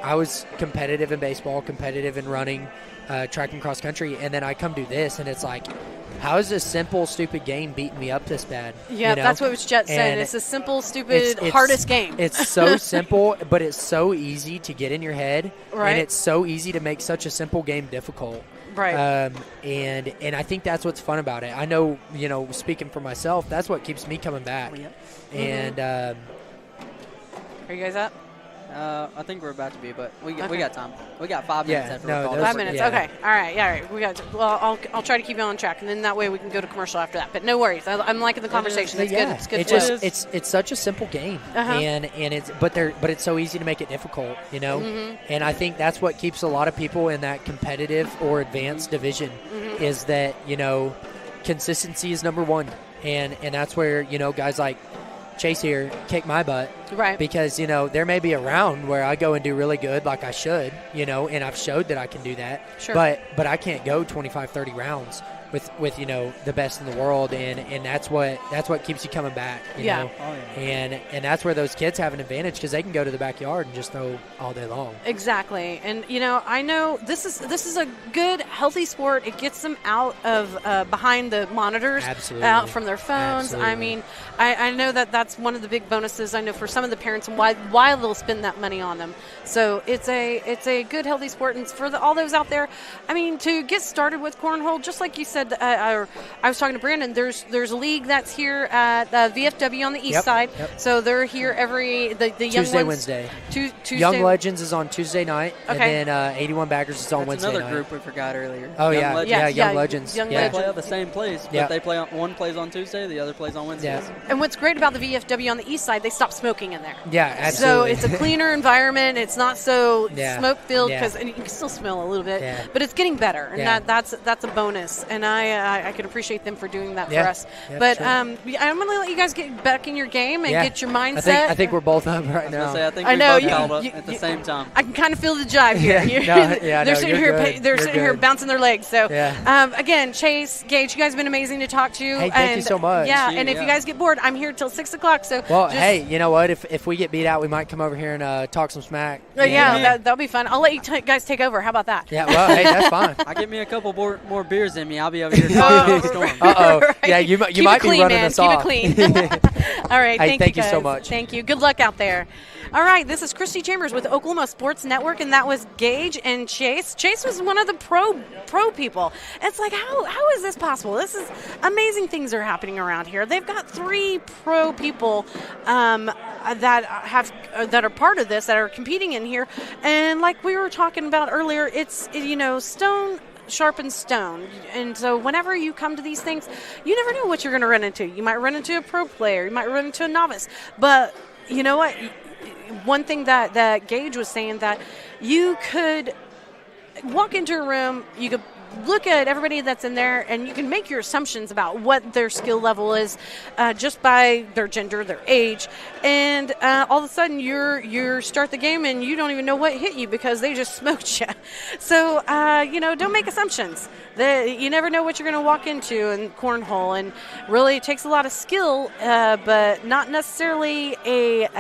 I was competitive in baseball, competitive in running, track and cross country, and then I come do this, and it's like, how is this simple, stupid game beating me up this bad? Yeah, that's what Jet said. And It's a simple, stupid, it's- hardest game. It's so simple, but it's so easy to get in your head, Right. and it's so easy to make such a simple game difficult. Right. And I think that's what's fun about it. I know, speaking for myself, that's what keeps me coming back. Yep. And Are you guys up? I think we're about to be, but we Okay. got time. We got 5 minutes after no, we call those- 5 minutes. yeah. Okay. All right. We got. Well, I'll try to keep you on track, and then that way we can go to commercial after that. But no worries. I'm liking the conversation. It's good. It's good. It's flow. just it's such a simple game, Uh-huh. and it's but it's so easy to make it difficult, Mm-hmm. And I think that's what keeps a lot of people in that competitive or advanced division Mm-hmm. is that consistency is number one, and that's where guys like Chase here kick my butt. Right. Because, there may be a round where I go and do really good like I should, and I've showed that I can do that. Sure. But I can't go 25, 30 rounds with the best in the world, and that's what keeps you coming back, Yeah. know? Oh, yeah. And that's where those kids have an advantage because they can go to the backyard and just throw all day long. Exactly. And I know this is a good, healthy sport. It gets them out of behind the monitors, Absolutely. out from their phones. Absolutely. I mean, I know that's one of the big bonuses. I know for some of the parents and why they'll spend that money on them. So it's a good, healthy sport. And for all those out there, I mean, to get started with cornhole, just like you said, I was talking to Brandon. There's a league that's here at VFW on the east side. Yep. So they're here the young Tuesday, ones, Wednesday. Tuesday. Young Legends is on Tuesday night, Okay. and then 81 Baggers is on That's Wednesday another night. group we forgot earlier. Oh, Young yeah. Legends. Yeah, Yeah, Young Legends. Young yeah. They play at the same place, but Yeah. they play one plays on Tuesday, the other plays on Wednesdays. Yeah. And what's great about the VFW on the east side, they stopped smoking in there. Yeah, absolutely. So it's a cleaner environment. It's not so Yeah. smoke filled Yeah. because you can still smell a little bit, Yeah. but it's getting better, and Yeah. that's a bonus. And I can appreciate them for doing that Yeah. for us. Yeah, But sure. I'm going to let you guys get back in your game and Yeah. get your mindset. I think we're both up right I was now. gonna say, I think I we know, both you- called up you- at the you- same time. I can kind of feel the jive here. Yeah. They're No, sitting you're here. good. They're You're sitting here good. bouncing their legs. So, Yeah. again, Chase, Gage, you guys have been amazing to talk to. Hey, thank you and, so much. Yeah, Thank you, and if you yeah. guys get bored, I'm here till 6 o'clock. So, Well, just, hey, you know what? If we get beat out, we might come over here and talk some smack. yeah, that'll be fun. I'll let you guys take over. How about that? Yeah, well, hey, that's fine. I get me a couple more beers in me. I'll be over here talking to the storm. Uh-oh. Right. Yeah, you Keep might it clean, be running man. us Keep off. it clean. All right, Hey, thank you guys. so much. Thank you. Good luck out there. All right, this is Christy Chambers with Oklahoma Sports Network, and that was Gage and Chase. Chase was one of the pro people. It's like, how is this possible? This is amazing things are happening around here. They've got 3 pro people that are part of this, that are competing in here, and like we were talking about earlier, it's Stone sharpens stone. And so whenever you come to these things, you never know what you're going to run into. You might run into a pro player. You might run into a novice. But you know what? One thing that Gage was saying, that you could walk into a room, you could look at everybody that's in there, and you can make your assumptions about what their skill level is just by their gender, their age, and all of a sudden you start the game and you don't even know what hit you because they just smoked you. So don't make assumptions. You never know what you're going to walk into in cornhole, and really it takes a lot of skill, but not necessarily it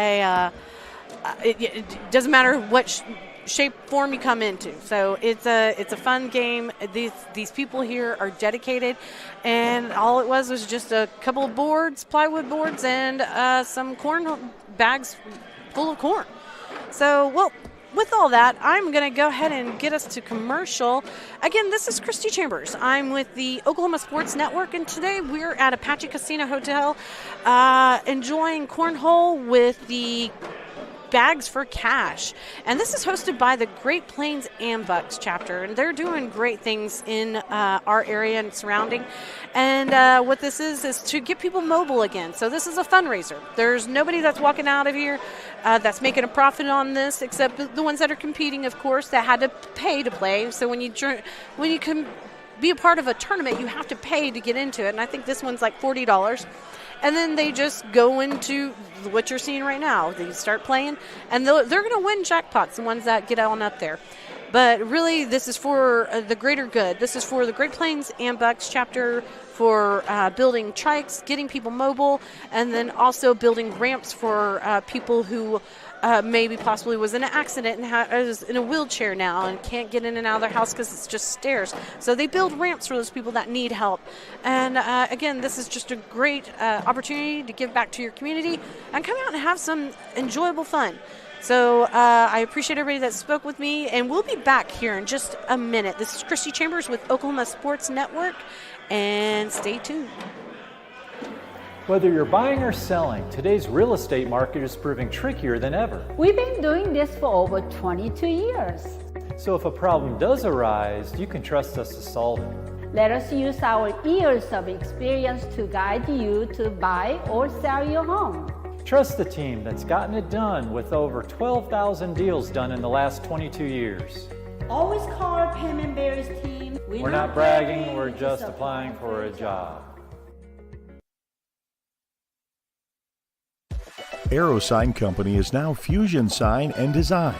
doesn't matter what shape, form you come into. So it's a fun game. These people here are dedicated, and all it was just a couple of boards, plywood boards, and some corn bags full of corn. So, well, with all that, I'm going to go ahead and get us to commercial. Again, this is Christy Chambers. I'm with the Oklahoma Sports Network, and today we're at Apache Casino Hotel enjoying cornhole with the Bags for Cash. And this is hosted by the Great Plains Ambucs chapter, and they're doing great things in our area and surrounding. And what this is to get people mobile again. So this is a fundraiser. There's nobody that's walking out of here that's making a profit on this, except the ones that are competing, of course, that had to pay to play. So when you can be a part of a tournament, you have to pay to get into it. And I think this one's like $40. And then they just go into what you're seeing right now. They start playing, and they're going to win jackpots, the ones that get on up there. But really, this is for the greater good. This is for the Great Plains Ambucs chapter, for building trikes, getting people mobile, and then also building ramps for people who maybe possibly was in an accident and is in a wheelchair now and can't get in and out of their house because it's just stairs. So they build ramps for those people that need help. And again, this is just a great opportunity to give back to your community and come out and have some enjoyable fun. So I appreciate everybody that spoke with me, and we'll be back here in just a minute. This is Christy Chambers with Oklahoma Sports Network, and stay tuned. Whether you're buying or selling, today's real estate market is proving trickier than ever. We've been doing this for over 22 years. So if a problem does arise, you can trust us to solve it. Let us use our years of experience to guide you to buy or sell your home. Trust the team that's gotten it done with over 12,000 deals done in the last 22 years. Always call our Pam and Barry's team. We're not bragging, we're just applying for a job. Arrow Sign Company is now Fusion Sign and Design,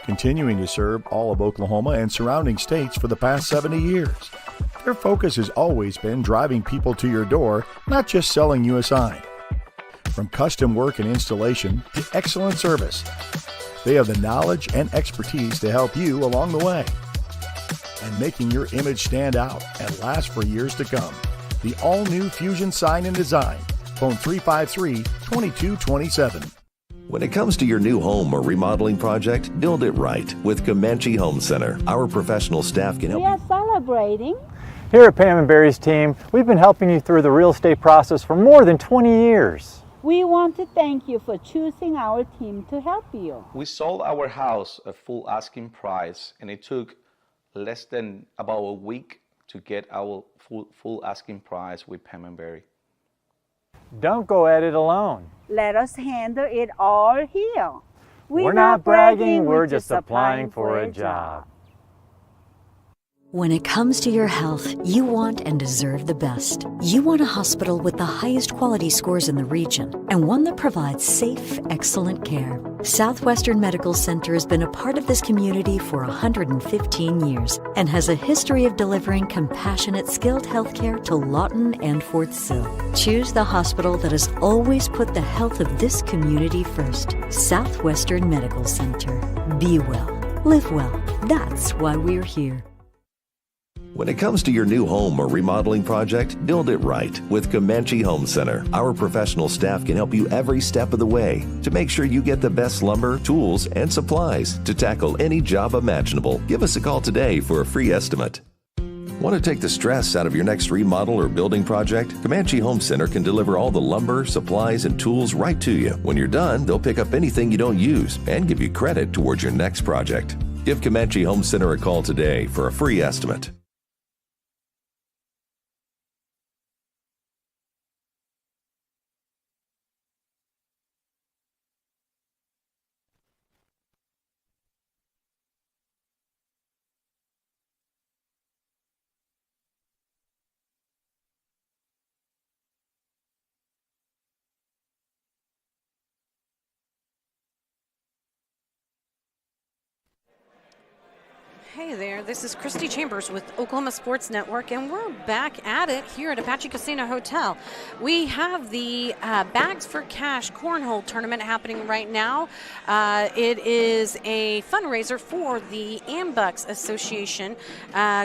continuing to serve all of Oklahoma and surrounding states for the past 70 years. Their focus has always been driving people to your door, not just selling you a sign. From custom work and installation to excellent service, they have the knowledge and expertise to help you along the way and making your image stand out and last for years to come. The all-new Fusion Sign and Design. Phone 353-2227. When it comes to your new home or remodeling project, build it right with Comanche Home Center. Our professional staff can help. We are celebrating. Here at Pam and Barry's team, we've been helping you through the real estate process for more than 20 years. We want to thank you for choosing our team to help you. We sold our house at full asking price, and it took less than about a week to get our full asking price with Pam and Barry. Don't go at it alone. Let us handle it all here. We're not bragging, we're just applying for a job. When it comes to your health, you want and deserve the best. You want a hospital with the highest quality scores in the region and one that provides safe, excellent care. Southwestern Medical Center has been a part of this community for 115 years and has a history of delivering compassionate, skilled health care to Lawton and Fort Sill. Choose the hospital that has always put the health of this community first. Southwestern Medical Center. Be well. Live well. That's why we're here. When it comes to your new home or remodeling project, build it right with Comanche Home Center. Our professional staff can help you every step of the way to make sure you get the best lumber, tools, and supplies to tackle any job imaginable. Give us a call today for a free estimate. Want to take the stress out of your next remodel or building project? Comanche Home Center can deliver all the lumber, supplies, and tools right to you. When you're done, they'll pick up anything you don't use and give you credit towards your next project. Give Comanche Home Center a call today for a free estimate. Hey there, this is Christy Chambers with Oklahoma Sports Network, and we're back at it here at Apache Casino Hotel. We have the Bags for Cash Cornhole Tournament happening right now. It is a fundraiser for the Ambucs Association,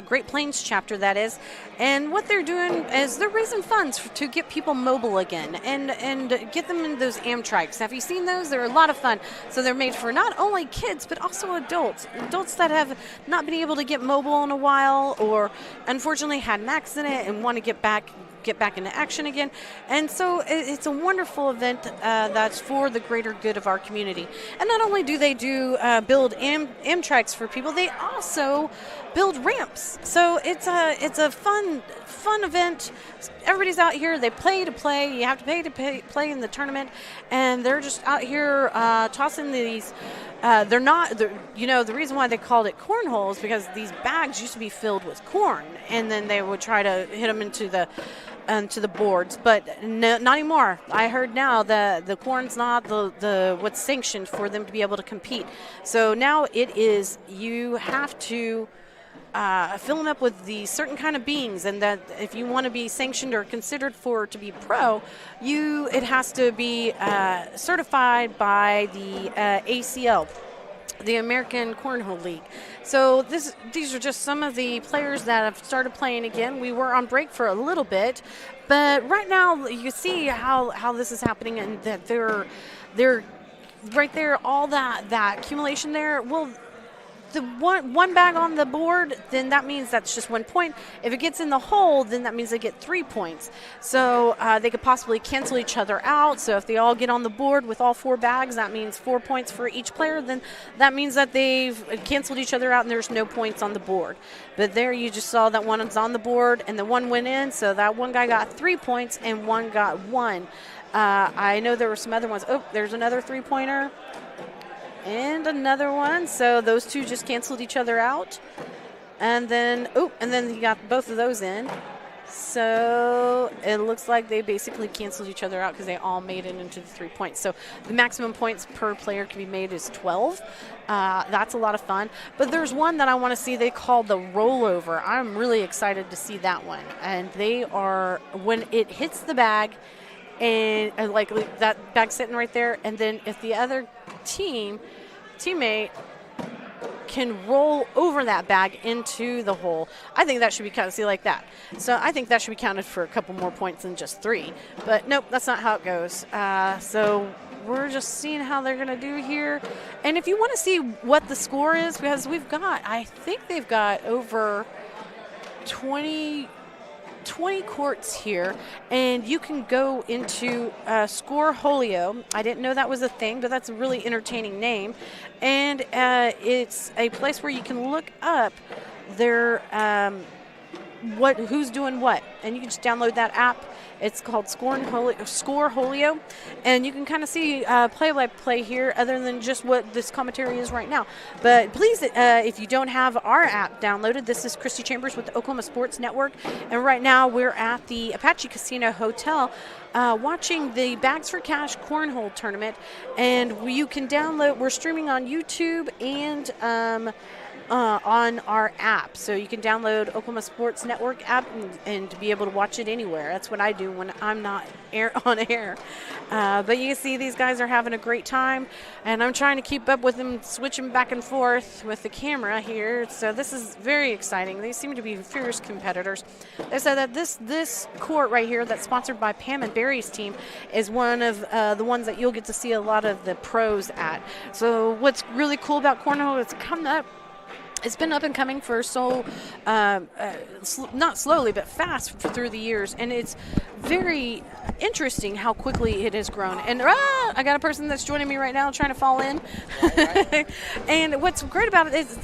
Great Plains chapter, that is. And what they're doing is they're raising funds to get people mobile again and get them in those Amtrikes. Have you seen those? They're a lot of fun. So they're made for not only kids, but also adults that have not been able to get mobile in a while, or unfortunately had an accident and want to get back into action again. And so it's a wonderful event that's for the greater good of our community. And not only do they build Amtrikes for people, they also build ramps. So it's a fun event. Everybody's out here. They play to play. You have to pay to play in the tournament, and they're just out here tossing these. The reason why they called it cornhole is because these bags used to be filled with corn, and then they would try to hit them into the boards, but no, not anymore. I heard now that the corn's not the what's sanctioned for them to be able to compete. So now it is, you have to fill them up with these certain kind of beings, and that if you want to be sanctioned or considered to be pro, it has to be certified by the ACL, the American Cornhole League. So these are just some of the players that have started playing again. We were on break for a little bit, but right now you see how this is happening, and that they're right there, all that accumulation there. Well, the one bag on the board, then that means that's just 1 point. If it gets in the hole, then that means they get 3 points. So they could possibly cancel each other out. So if they all get on the board with all 4 bags, that means 4 points for each player. Then that means that they've canceled each other out and there's no points on the board. But there you just saw that one was on the board and the one went in. So that one guy got 3 points and one got 1. I know there were some other ones. Oh, there's another 3-pointer. And another one. So those two just canceled each other out. And then he got both of those in. So it looks like they basically canceled each other out because they all made it into the 3 points. So the maximum points per player can be made is 12. That's a lot of fun. But there's one that I want to see they call the rollover. I'm really excited to see that one. And they are, when it hits the bag, and like that bag sitting right there, and then if the other teammate can roll over that bag into the hole, I think that should be counted. See, like that. So I think that should be counted for a couple more points than just 3. But nope, that's not how it goes. So we're just seeing how they're going to do here. And if you want to see what the score is, because I think they've got over 20 courts here, and you can go into Corhole. I didn't know that was a thing, but that's a really entertaining name. And it's a place where you can look up their who's doing what, and you can just download that app. It's called Corhole, and you can kind of see play-by-play here, other than just what this commentary is right now. But please, if you don't have our app downloaded, this is Christy Chambers with the Oklahoma Sports Network, and right now we're at the Apache Casino Hotel watching the Bags for Cash Cornhole Tournament, and you can download. We're streaming on YouTube and on our app, so you can download Oklahoma Sports Network app and to be able to watch it anywhere. That's what I do when I'm not on air. But you can see these guys are having a great time, and I'm trying to keep up with them, switching back and forth with the camera here. So this is very exciting. They seem to be fierce competitors. They said that this court right here that's sponsored by Pam and Barry's team is one of the ones that you'll get to see a lot of the pros at. So what's really cool about cornhole is coming up It's been up and coming for not slowly, but fast through the years. And it's very interesting how quickly it has grown. And I got a person that's joining me right now trying to fall in. Right. And what's great about it is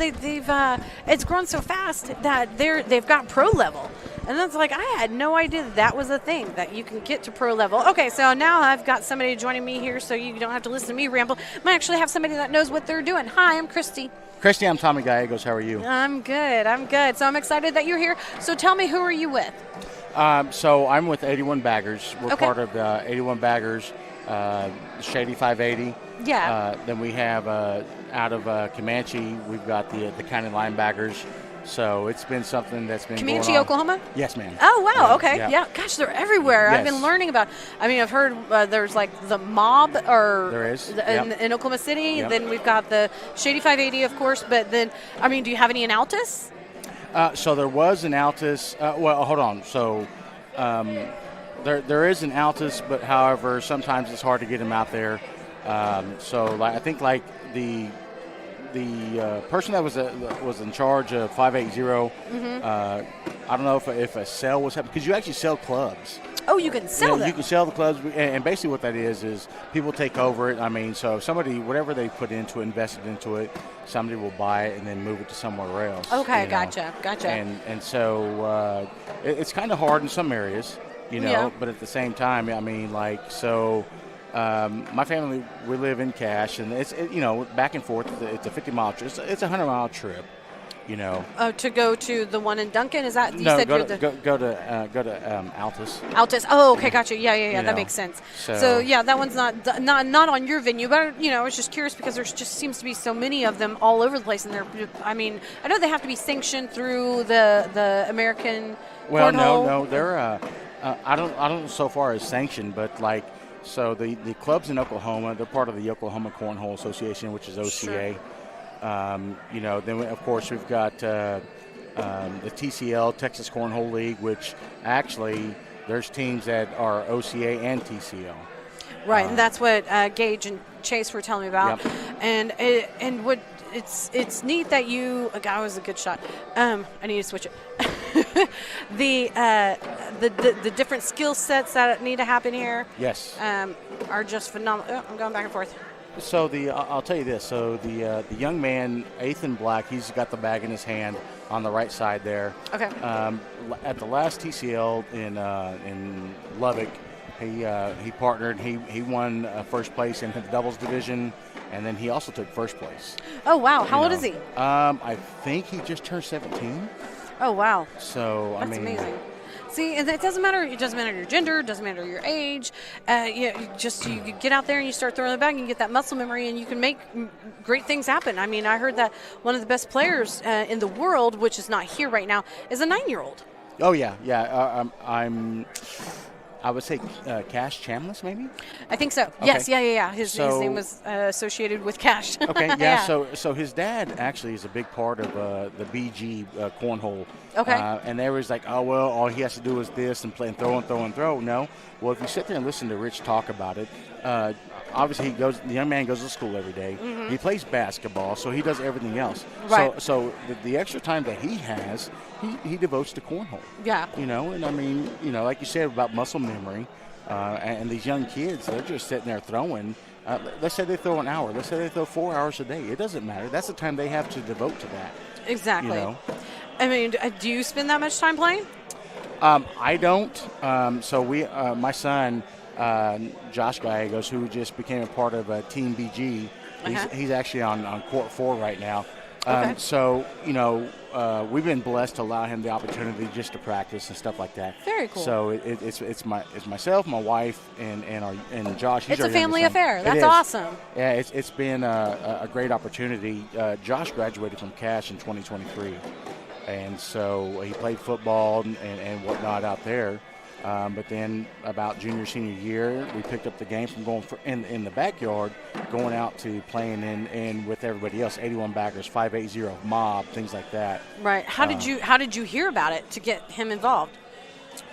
it's grown so fast that they've got pro level. And that's like, I had no idea that was a thing, that you can get to pro level. Okay, so now I've got somebody joining me here, so you don't have to listen to me ramble. I might actually have somebody that knows what they're doing. Hi, I'm Christy. Christy, I'm Tommy Gallegos. How are you? I'm good. So I'm excited that you're here. So tell me, who are you with? So I'm with 81 Baggers. We're part of 81 Baggers, Shady 580. Yeah. Then we have out of Comanche, we've got the County Line Baggers. So it's been something that's been Comanche, going on. Oklahoma? Yes, ma'am. Oh, wow. Okay. Yeah. Gosh, they're everywhere. Yes. I've been learning about. I've heard there's like the Mob, or there is in Oklahoma City. Yep. Then we've got the Shady 580, of course. But then, do you have any in Altus? So there was an Altus. Well, hold on. So there is an Altus, but however, sometimes it's hard to get them out there. So I think the person that was in charge of 580, I don't know if a sale was happening, because you actually sell clubs. Oh, you can sell them. You can sell the clubs, and basically what that is people take over it. So if somebody, whatever they put into it, invested into it, somebody will buy it and then move it to somewhere else. Okay, gotcha. And so it's kind of hard in some areas, but at the same time, my family, we live in Cache, and it's back and forth. It's a 50-mile trip. It's a 100-mile trip, To go to the one in Duncan, is that? Go to Altus. Altus. Oh, okay, gotcha. Yeah. That makes sense. So yeah, that one's not on your venue, but I was just curious because there just seems to be so many of them all over the place, and I know they have to be sanctioned through the American. Well, Corhole. no, they're I don't know so far as sanctioned, but so the clubs in Oklahoma, they're part of the Oklahoma Cornhole Association, which is OCA. Sure. Then of course we've got the TCL, Texas Cornhole League, which actually there's teams that are OCA and TCL. Right, and that's what Gage and Chase were telling me about. Yep. And what it's neat that a guy was a good shot. I need to switch it. The different skill sets that need to happen here. Yes. Are just phenomenal. Oh, I'm going back and forth. So I'll tell you this. So the young man, Ethan Black, he's got the bag in his hand on the right side there. Okay. At the last TCL in Lubbock, he partnered. He won first place in the doubles division, and then he also took first place. Oh wow! How old is he? I think he just turned 17. Oh wow! So that's amazing. See, and it doesn't matter. It doesn't matter your gender. It doesn't matter your age. You get out there and you start throwing the bag and you get that muscle memory, and you can make great things happen. I heard that one of the best players in the world, which is not here right now, is a 9-year-old. Oh yeah. I would say Cash Chambliss, maybe? I think so. Okay. Yes, yeah. His name was associated with Cash. Okay, yeah. So his dad actually is a big part of the BG Cornhole. Okay. And they was like, oh, well, all he has to do is this and play and throw. No. Well, if you sit there and listen to Rich talk about it, obviously the young man goes to school every day. Mm-hmm. He plays basketball, so he does everything else. Right. So the extra time that he has, he devotes to cornhole. Yeah. And like you said about muscle memory, and these young kids, they're just sitting there throwing. Let's say they throw an hour. Let's say they throw 4 hours a day. It doesn't matter. That's the time they have to devote to that. Exactly. Do you spend that much time playing? I don't. So my son, Josh Gallegos, who just became a part of Team BG, he's actually on Court 4 right now. Okay. So, we've been blessed to allow him the opportunity just to practice and stuff like that. Very cool. So it's myself, my wife, and Josh. It's a family affair. That's awesome. Yeah, it's been a great opportunity. Josh graduated from Cache in 2023, and so he played football and whatnot out there. But then about senior year, we picked up the game from going in the backyard, going out to playing in with everybody else, 81 Baggers, 580, Mob, things like that. Right. How did you hear about it to get him involved?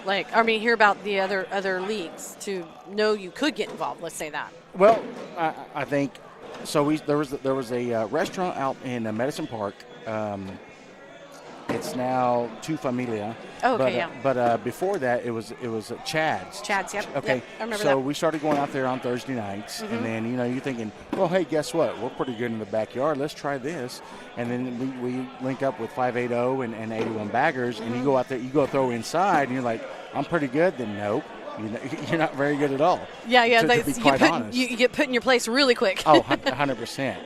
Hear about the other leagues to know you could get involved. Let's say that. Well, I think So there was a restaurant out in Medicine Park. It's now Tu Familia. Oh, okay, But before that, it was Chad's. Chad's, yep. Okay. Yep, I remember so that. we started going out there on Thursday nights, and then you're thinking, well, hey, guess what? We're pretty good in the backyard. Let's try this. And then we link up with 580 and 81 baggers, and you go out there, you go throw inside, and you're like, I'm pretty good. Then nope. You're not very good at all. Yeah. To be quite honest. You get put in your place really quick. Oh, 100%.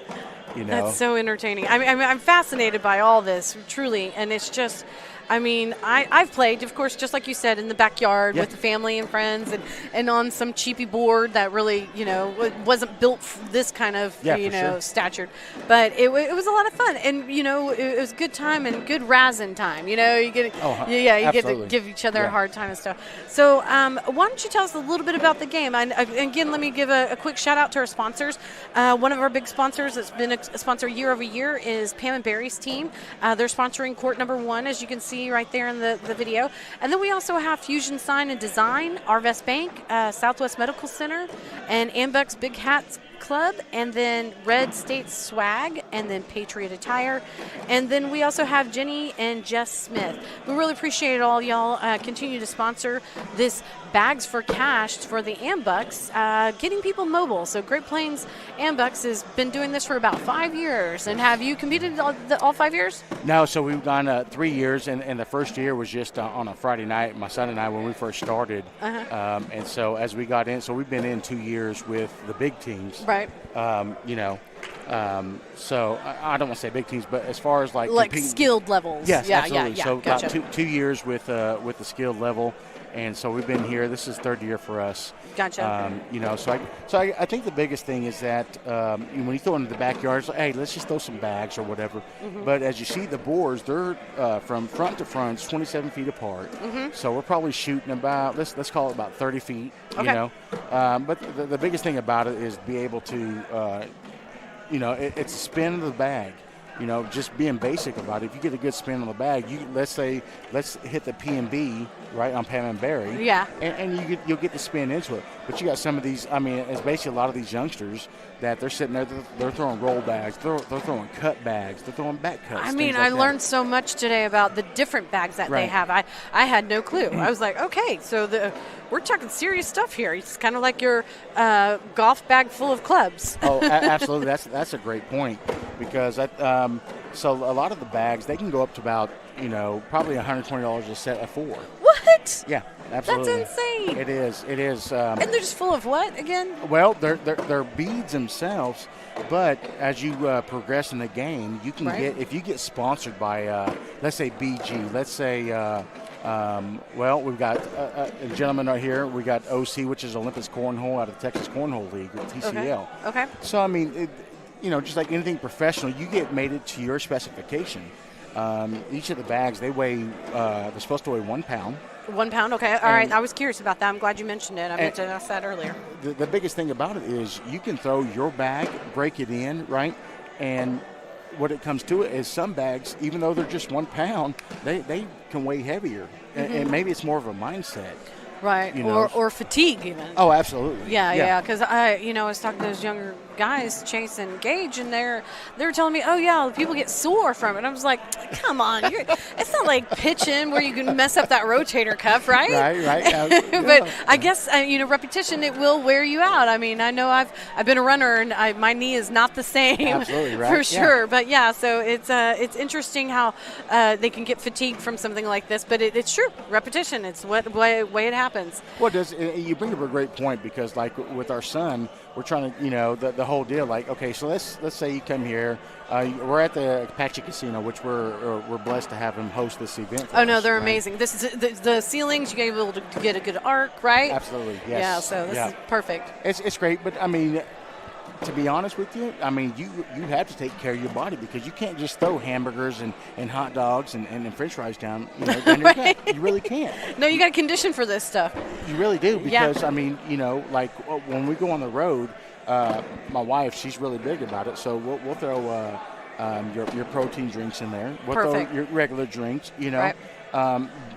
That's so entertaining. I mean, I'm fascinated by all this, truly, and it's just, I mean, I've played, of course, just like you said, in the backyard with the family and friends, and on some cheapy board that really, wasn't built for this kind of, stature. But it was a lot of fun, and it was a good time and good razzing time. You get, get to give each other a hard time and stuff. So why don't you tell us a little bit about the game? And again, let me give a quick shout out to our sponsors. One of our big sponsors that's been a sponsor year over year is Pam and Barry's team. They're sponsoring court number 1, as you can see right there in the video. And then we also have Fusion Sign and Design, Arvest Bank, Southwest Medical Center, and Ambucs Big Hats Club, and then Red State Swag, and then Patriot Attire. And then we also have Jenny and Jess Smith. We really appreciate all y'all continue to sponsor this Bags for Cash for the Ambucs, getting people mobile. So Great Plains Ambucs has been doing this for about 5 years. And have you competed all 5 years? No, so we've gone 3 years, and the first year was just on a Friday night, my son and I, when we first started. And so as we got in, so we've been in 2 years with the big teams. Right. So I don't want to say big teams, but as far as like skilled levels. Yes, yeah, absolutely. Yeah, so gotcha. about 2 years with the skilled level, and so we've been here. This is 3rd year for us. Gotcha. So I think the biggest thing is that when you throw into the backyard, it's like, hey, let's just throw some bags or whatever. But as you see the boards, they're from front to front, it's 27 feet apart. So we're probably shooting about let's call it about 30 feet. Okay. But the biggest thing about it is be able to it's a spin of the bag. Just being basic about it. If you get a good spin on the bag, let's hit the P&B right on Pam and Barry. Yeah. And you'll get the spin into it. But you got some of these. I mean, it's basically a lot of these youngsters that they're sitting there. They're throwing roll bags. They're throwing cut bags. They're throwing back cuts. I mean, I learned so much today about the different bags that they have. I had no clue. I was like, okay, so we're talking serious stuff here. It's kind of like your golf bag full of clubs. Oh, absolutely. That's a great point, because so a lot of the bags, they can go up to about probably $120 a set of 4. What? Yeah, absolutely. That's insane. It is. And they're just full of what again? Well, they're beads themselves, but as you progress in the game, you can get, if you get sponsored by let's say BG, let's say we've got a gentleman right here. We got OC, which is Olympus Cornhole out of the Texas Cornhole League with TCL. Okay. So I mean, just like anything professional, you get made it to your specification. Each of the bags, they're supposed to weigh 1 pound. 1 pound, okay. All right, I was curious about that. I'm glad you mentioned it. I meant to ask that earlier. The biggest thing about it is you can throw your bag, break it in, right? And what it comes to it is some bags, even though they're just 1 pound, they can weigh heavier. And maybe it's more of a mindset. Right, or fatigue even. Oh, absolutely. Yeah, because I was talking to those younger guys, Chase and Gage, and they were telling me, oh yeah, people get sore from it. I was like, come on, it's not like pitching where you can mess up that rotator cuff, right? Right. But I guess repetition, it will wear you out. I mean, I know I've been a runner, and my knee is not the same. Absolutely, right. For sure. But yeah, so it's interesting how they can get fatigued from something like this. But it's true, repetition. It's the way it happens. Well, you bring up a great point, because like with our son, we're trying to, the whole deal. Like, okay, so let's say you come here. We're at the Apache Casino, which we're blessed to have him host this event for us. No, they're amazing. This is the ceilings. You get able to get a good arc, right? Absolutely, yes. Yeah, so this is perfect. It's great, but I mean, to be honest with you, I mean, you have to take care of your body, because you can't just throw hamburgers and hot dogs and French fries down your gut. You really can't. No, you got to condition for this stuff. You really do, because I mean, like when we go on the road, my wife, she's really big about it, so we'll throw your protein drinks in there. Perfect. Your regular drinks, you know. Right.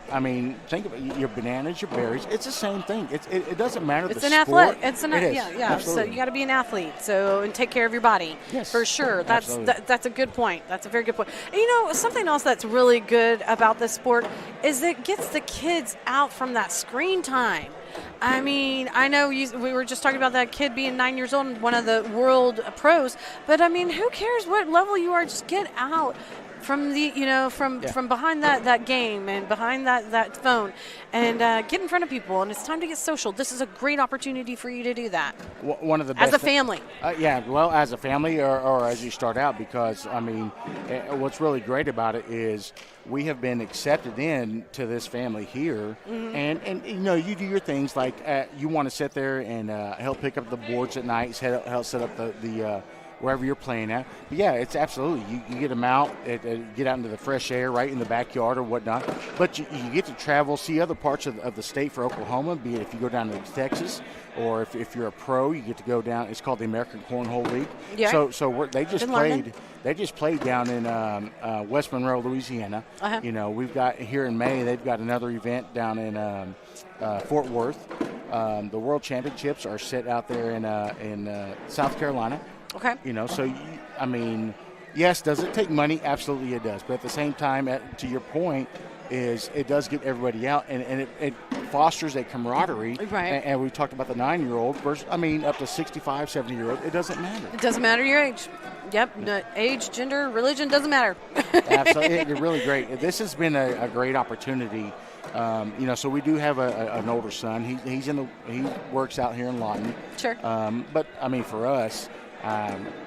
I mean, think about your bananas, your berries. It's the same thing. It doesn't matter It's the an sport. athlete. It's an It is. yeah. So Absolutely. you got to be an athlete. So and take care of your body. Yes, for sure. That's absolutely. that's a good point. That's a very good point. And, you know, something else that's really good about this sport is it gets the kids out from that screen time. I mean, I know we were just talking about that kid being 9 years old and one of the world pros, but I mean, who cares what level you are? Just get out from the from behind that game and behind that phone and get in front of people, and it's time to get social. This is a great opportunity for you to do that. One of the best as a family. Well, as a family or as you start out, because I mean, what's really great about it is we have been accepted in to this family here, and you know, you do your things like you want to sit there and help pick up the boards at night, help set up the wherever you're playing at. But yeah, it's absolutely, you get them out, get out into the fresh air right in the backyard or whatnot. But you get to travel, see other parts of the state for Oklahoma, be it if you go down to Texas or if you're a pro, you get to go down. It's called the American Cornhole League. Yeah. So they just played. They just played down in West Monroe, Louisiana. You know, we've got here in May. They've got another event down in Fort Worth. The World Championships are set out there in South Carolina. Okay. You know, so I mean, yes, does it take money? Absolutely, it does. But at the same time, to your point, is it does get everybody out, and it fosters a camaraderie. Right. And we talked about the 9-year-old versus, I mean, up to 65, 70-year-old. It doesn't matter. It doesn't matter your age. Yep. No, age, gender, religion doesn't matter. Absolutely, it's really great. This has been a great opportunity. You know, so we do have an older son. He works out here in Lawton. Sure. But I mean, for us,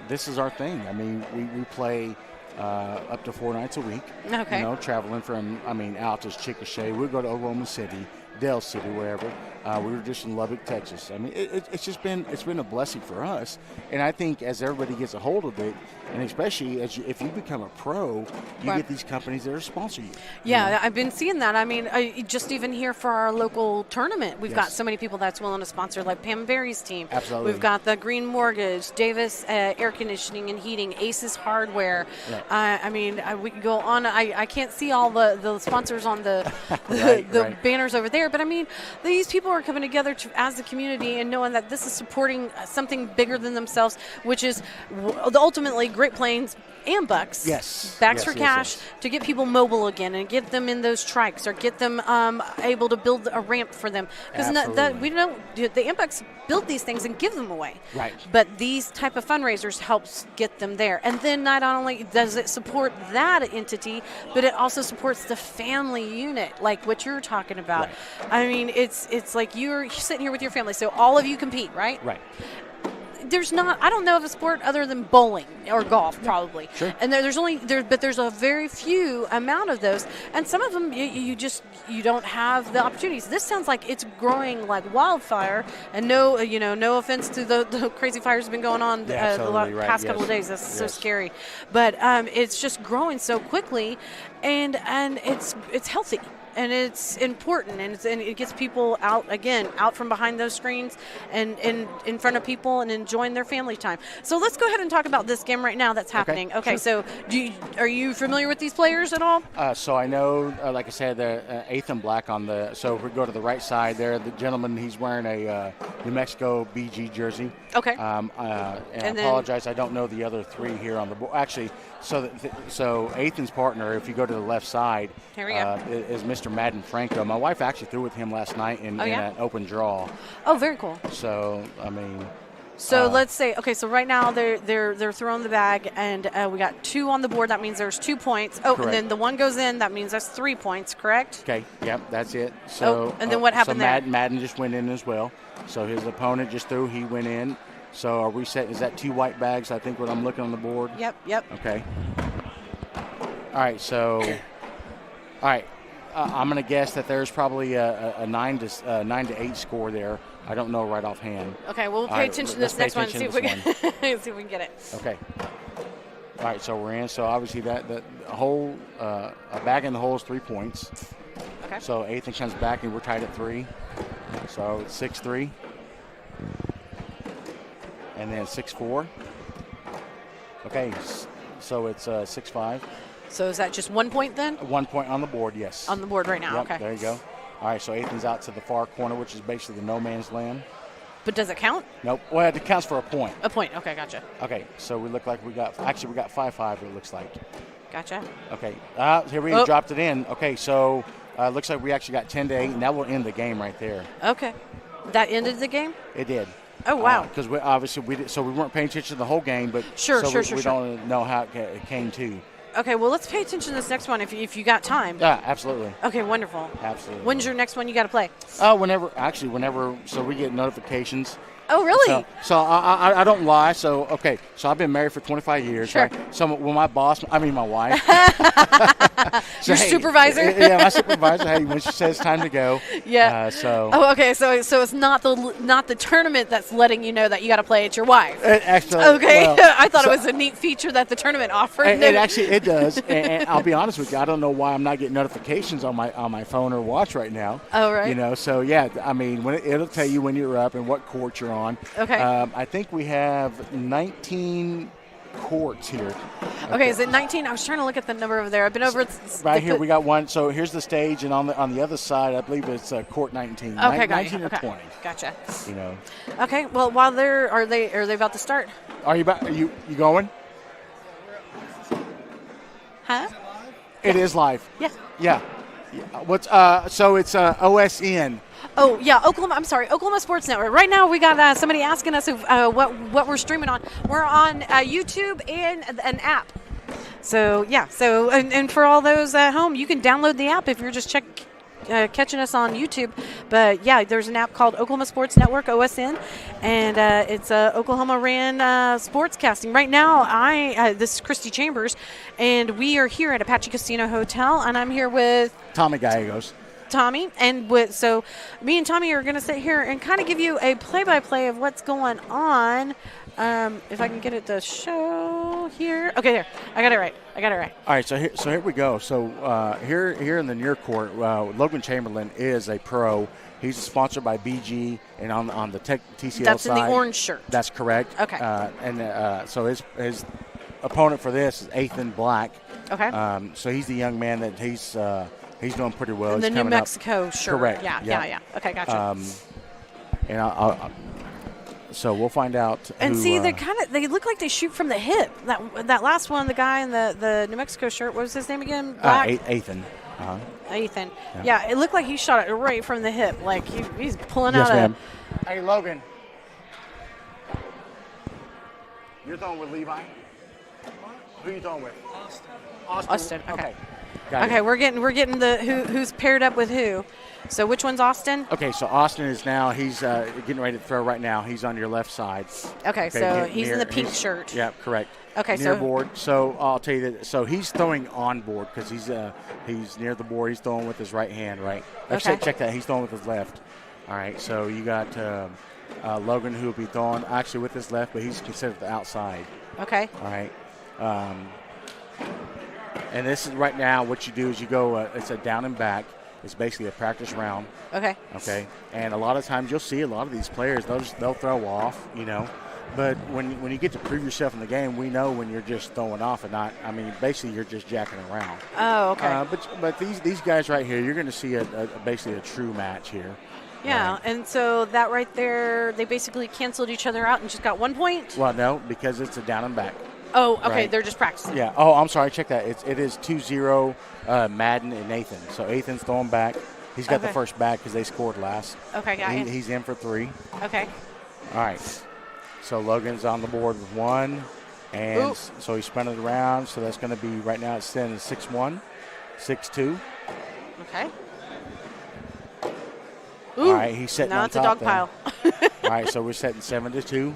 this is our thing. I mean, we play up to 4 nights a week. Okay. You know, traveling from, I mean, out to Chickasha. We go to Oklahoma City, Dale City, wherever. We were just in Lubbock, Texas. I mean, it's been a blessing for us. And I think as everybody gets a hold of it, and especially if you become a pro, you get these companies that are sponsor you. Yeah, you know? I've been seeing that. I mean, just even here for our local tournament, we've got so many people that's willing to sponsor, like Pam Berry's team. Absolutely. We've got the Green Mortgage, Davis Air Conditioning and Heating, Aces Hardware. Right. I mean, we can go on. I can't see all the sponsors on the banners over there, but I mean, these people are coming together as a community and knowing that this is supporting something bigger than themselves, which is ultimately Great Plains Ambucs. Yes. Bags for Cash to get people mobile again and get them in those trikes or get them able to build a ramp for them. Because we know the Ambucs build these things and give them away. Right. But these type of fundraisers helps get them there. And then not only does it support that entity, but it also supports the family unit, like what you're talking about. Right. I mean, it's like you're sitting here with your family, so all of you compete, right? Right. I don't know of a sport other than bowling or golf, probably. Sure. And there's a very few amount of those, and some of them you don't have the opportunities. This sounds like it's growing like wildfire, and no offense to the crazy fires have been going on the past couple of days. That's so scary, but it's just growing so quickly, and it's healthy. And it's important, and it gets people out from behind those screens and in front of people and enjoying their family time. So let's go ahead and talk about this game right now that's happening. Okay, sure. So are you familiar with these players at all? So I know, like I said, the Ethan Black so if we go to the right side there, the gentleman, he's wearing a New Mexico BG jersey. Okay. And I apologize, I don't know the other three here on the board. Actually, so Ethan's partner, if you go to the left side, here we go. Is Mr. Madden Franco. My wife actually threw with him last night in an open draw. Oh, very cool. So, I mean. So let's say, so right now they're throwing the bag, and we got 2 on the board. That means there's 2 points. Oh, correct. And then the one goes in. That means that's 3 points, correct? Okay, yep, that's it. So, and then what happened there? Madden just went in as well. So his opponent just threw, he went in. So are we set? Is that 2 white bags? I think what I'm looking on the board. Yep. Okay. All right. So, all right. I'm going to guess that there's probably a 9 to 8 score there. I don't know right offhand. Okay. Well, we'll pay attention to this next one and see if we can get it. Okay. All right. So we're in. So obviously that hole, a bag in the hole is 3 points. Okay. So Ethan comes back and we're tied at 3. So it's 6-3. And then 6-4. Okay, So it's 6-5. So is that just 1 point then? 1 point on the board, yes. On the board right now, Yep, okay. There you go. All right, so Ethan's out to the far corner, which is basically the no man's land. But does it count? Nope. Well, it counts for a point. A point. Okay, gotcha. Okay, so we look like we got 5-5. It looks like. Gotcha. Okay. Here we dropped it in. Okay, so looks like we actually got 10-8, and that will end the game right there. Okay. That ended the game? It did. Oh wow. Because we obviously we weren't paying attention to the whole game, but sure. We don't know how it came to. Okay, well, let's pay attention to this next one if you got time. Yeah, absolutely. Okay, wonderful. Absolutely. When's your next one you got to play? Whenever, so we get notifications. Oh, really? So I don't lie. So I've been married for 25 years. Sure. Right? So when my wife. Your supervisor? Yeah, my supervisor. Hey, when she says time to go. Yeah. Oh, okay. So it's not the tournament that's letting you know that you got to play. It's your wife. Actually. Okay. Well, I thought it was a neat feature that the tournament offered. It does. and I'll be honest with you. I don't know why I'm not getting notifications on my phone or watch right now. Oh, right. So yeah. I mean, it'll tell you when you're up and what court you're on. Okay. I think we have 19 courts here. Okay, is it 19? I was trying to look at the number over there. I've been over. Right here, we got one. So here's the stage, and on the other side, I believe it's court 19. Okay, 19 or okay. 20. Gotcha. Okay. Well, while are they about to start? Are you going? Huh? It is live. Yeah. Yeah. What's so it's OSN. Oh yeah, Oklahoma Sports Network. Right now we got somebody asking us what we're streaming on. We're on YouTube and an app. So yeah, and for all those at home, you can download the app if you're just catching us on YouTube. But yeah, there's an app called Oklahoma Sports Network, OSN, and it's Oklahoma ran sportscasting. Right now, this is Christy Chambers, and we are here at Apache Casino Hotel, and I'm here with Tommy Gallegos. Tommy, and so me and Tommy are going to sit here and kind of give you a play-by-play of what's going on. If I can get it to show here. Okay, there. I got it right. All right, so here we go. So here in the near court, Logan Chamberlain is a pro. He's sponsored by BG, and on the TCL side. That's in the orange shirt. That's correct. Okay. So his opponent for this is Ethan Black. Okay. So he's the young man that he's doing pretty well. In the New Mexico shirt. Correct. Yeah. Okay, gotcha. And so we'll find out. And see, they look like they shoot from the hip. That last one, the guy in the New Mexico shirt, what was his name again? Black? Ethan. Ethan. Yeah, it looked like he shot it right from the hip. Like he's pulling yes, out ma'am. Hey, Logan. You're throwing with Levi? Who are you throwing with? Austin. Okay. Okay, we're getting the who's paired up with who. So which one's Austin? Okay, so Austin is now he's getting ready to throw right now. He's on your left side. Okay, so he's in the pink shirt. Yeah, correct. Okay, near board. So I'll tell you that. So he's throwing on board because he's near the board. He's throwing with his right hand, right? Okay. Check that. He's throwing with his left. All right. So you got Logan who will be throwing actually with his left, but he's considered the outside. Okay. All right. And this is right now what you do is you go. It's a down and back. It's basically a practice round. Okay. Okay. And a lot of times you'll see a lot of these players they'll throw off, But when you get to prove yourself in the game, we know when you're just throwing off and not. I mean, basically you're just jacking around. Oh, okay. But these guys right here, you're going to see basically a true match here. Yeah, and so that right there, they basically canceled each other out and just got 1 point. Well, no, because it's a down and back. Oh, okay. Right? They're just practicing. Yeah. Oh, I'm sorry. Check that. It is 2-0 Madden and Nathan. So Ethan's throwing back. He's got the first back because they scored last. Okay, got it. He's in for 3. Okay. All right. So Logan's on the board with 1. And so he spun it around. So that's going to be right now it's standing 6-1, 6-2. Okay. Ooh. All right. He's setting now on it's top a dog pile. All right. So we're setting 7-2.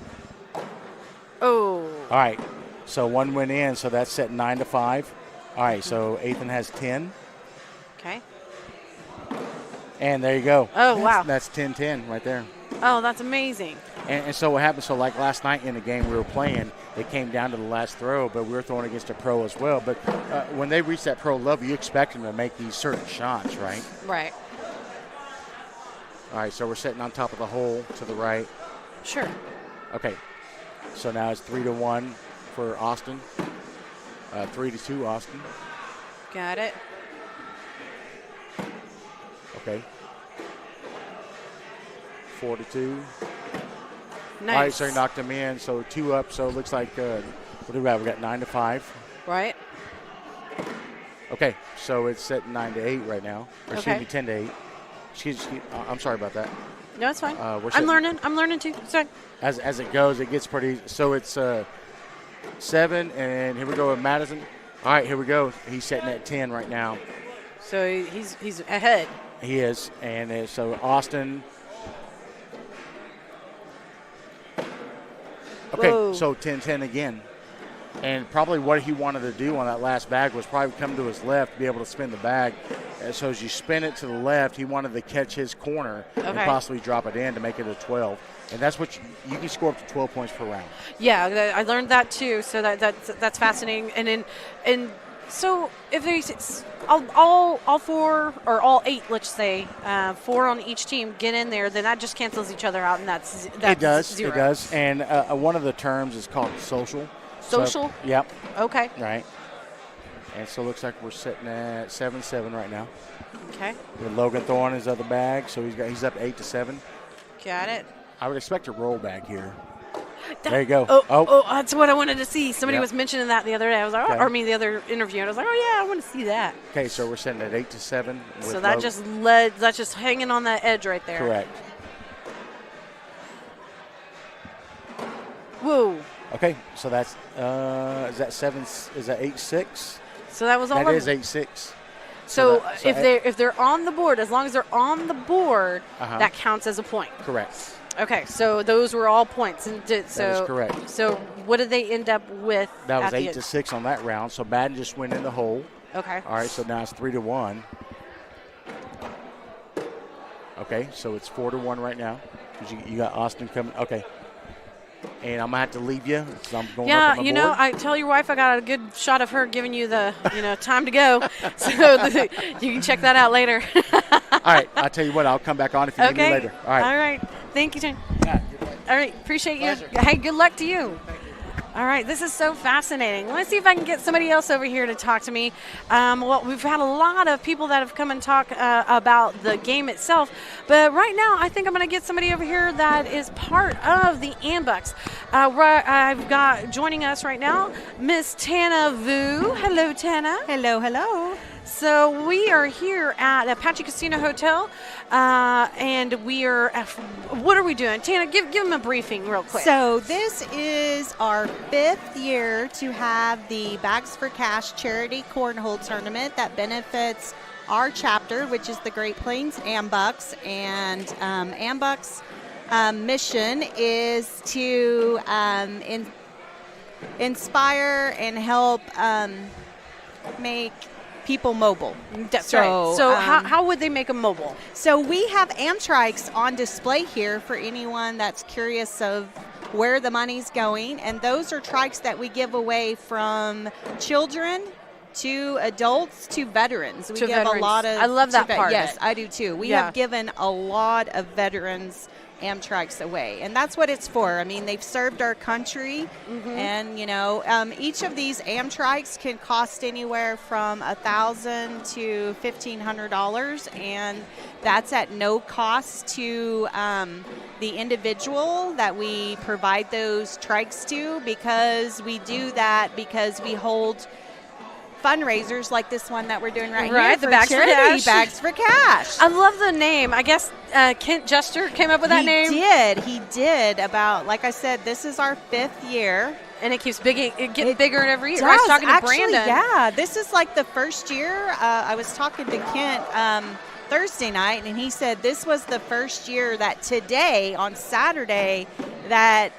Oh. All right. So 1 went in. So that's set 9-5. All right. So Ethan has 10. Okay. And there you go. Oh, wow. That's 10-10 right there. Oh, that's amazing. And so what happened, so like last night in the game we were playing, it came down to the last throw, but we were throwing against a pro as well. But when they reach that pro level, you expect them to make these certain shots, right? Right. All right, so we're sitting on top of the hole to the right. Sure. Okay. So now it's 3-1 for Austin. 3-2, Austin. Got it. Okay. 4-2. Nice. All right, so he knocked him in. So 2 up. So it looks like what do we have? We got 9-5. Right. Okay, so it's set 9-8 right now. Or Okay. Excuse me, 10-8. Excuse me. I'm sorry about that. No, it's fine. We're I'm learning. I'm learning too. Sorry. As it goes, it gets pretty. So it's 7, and here we go with Madison. All right, here we go. He's setting at 10 right now. So he's ahead. He is, and so Austin. Okay, Whoa. so 10-10 again. And probably what he wanted to do on that last bag was probably come to his left, be able to spin the bag. And so as you spin it to the left, he wanted to catch his corner and Okay. possibly drop it in to make it a 12. And that's what you can score up to 12 points per round. Yeah, I learned that too. So that's fascinating. And so if there's all 4 or all 8, let's say, 4 on each team get in there, then that just cancels each other out, and that's It does. 0. It does. And one of the terms is called social. Social? So, yep. Okay. Right. And so it looks like we're sitting at 7-7 right now. Okay. With Logan Thorne is other bag, so he's up 8-7. Got it. I would expect a roll bag here. There you go. Oh, that's what I wanted to see. Somebody Yep. was mentioning that the other day. I was like, Okay. or I mean the other interview. And I was like, oh yeah, I want to see that. Okay, so we're sitting at 8-7. So that's just hanging on that edge right there. Correct. Whoa. Okay, so that's is that 7? Is that 8-6? So that was all. That is 8-6. So, So if they're on the board, as long as they're on the board, Uh-huh. that counts as a point. Correct. Okay, so those were all points, and That is correct. So what did they end up with? That was at the 8-6 on that round. So Madden just went in the hole. Okay. All right, so now it's 3-1. Okay, so it's 4-1 right now because you got Austin coming. Okay. And I'm gonna have to leave you because I'm going up Yeah, on the you know, board. I tell your wife I got a good shot of her giving you the, time to go. So you can check that out later. All right, I'll tell you what, I'll come back on if you need me later. All right. All right. Thank you, Jen. Yeah, All right. Appreciate you. Pleasure. Hey, good luck to you. All right, this is so fascinating. Let's see if I can get somebody else over here to talk to me. Well, we've had a lot of people that have come and talk about the game itself, but right now I think I'm going to get somebody over here that is part of the Ambucs. I've got joining us right now, Miss Tana Vu. Hello, Tana. Hello, hello. So we are here at Apache Casino Hotel, and we are. What are we doing, Tana? Give them a briefing real quick. So this is our 5th year to have the Bags for Cash charity cornhole tournament that benefits our chapter, which is the Great Plains Ambucs, and Ambucs' mission is to inspire and help make people mobile. That's right. So how would they make them mobile? So we have Amtrikes on display here for anyone that's curious of where the money's going, and those are trikes that we give away from children to adults to veterans. We To give veterans. a lot of. I love that part of Yes, it. I do too. We Yeah. have given a lot of veterans Amtrikes away, and that's what it's for. I mean, they've served our country, and each of these Amtrikes can cost anywhere from $1,000 to $1,500, and that's at no cost to the individual that we provide those trikes to, because we do that because we hold fundraisers like this one that we're doing right here the for Bags for charity, Cash. Bags for Cash. I love the name. I guess Kent Jester came up with that name. He did. About, like I said, this is our 5th year. And it keeps getting bigger every year. Does, I was talking to actually, Brandon. Yeah, this is like the first year. I was talking to Kent Thursday night, and he said this was the first year that today, on Saturday, that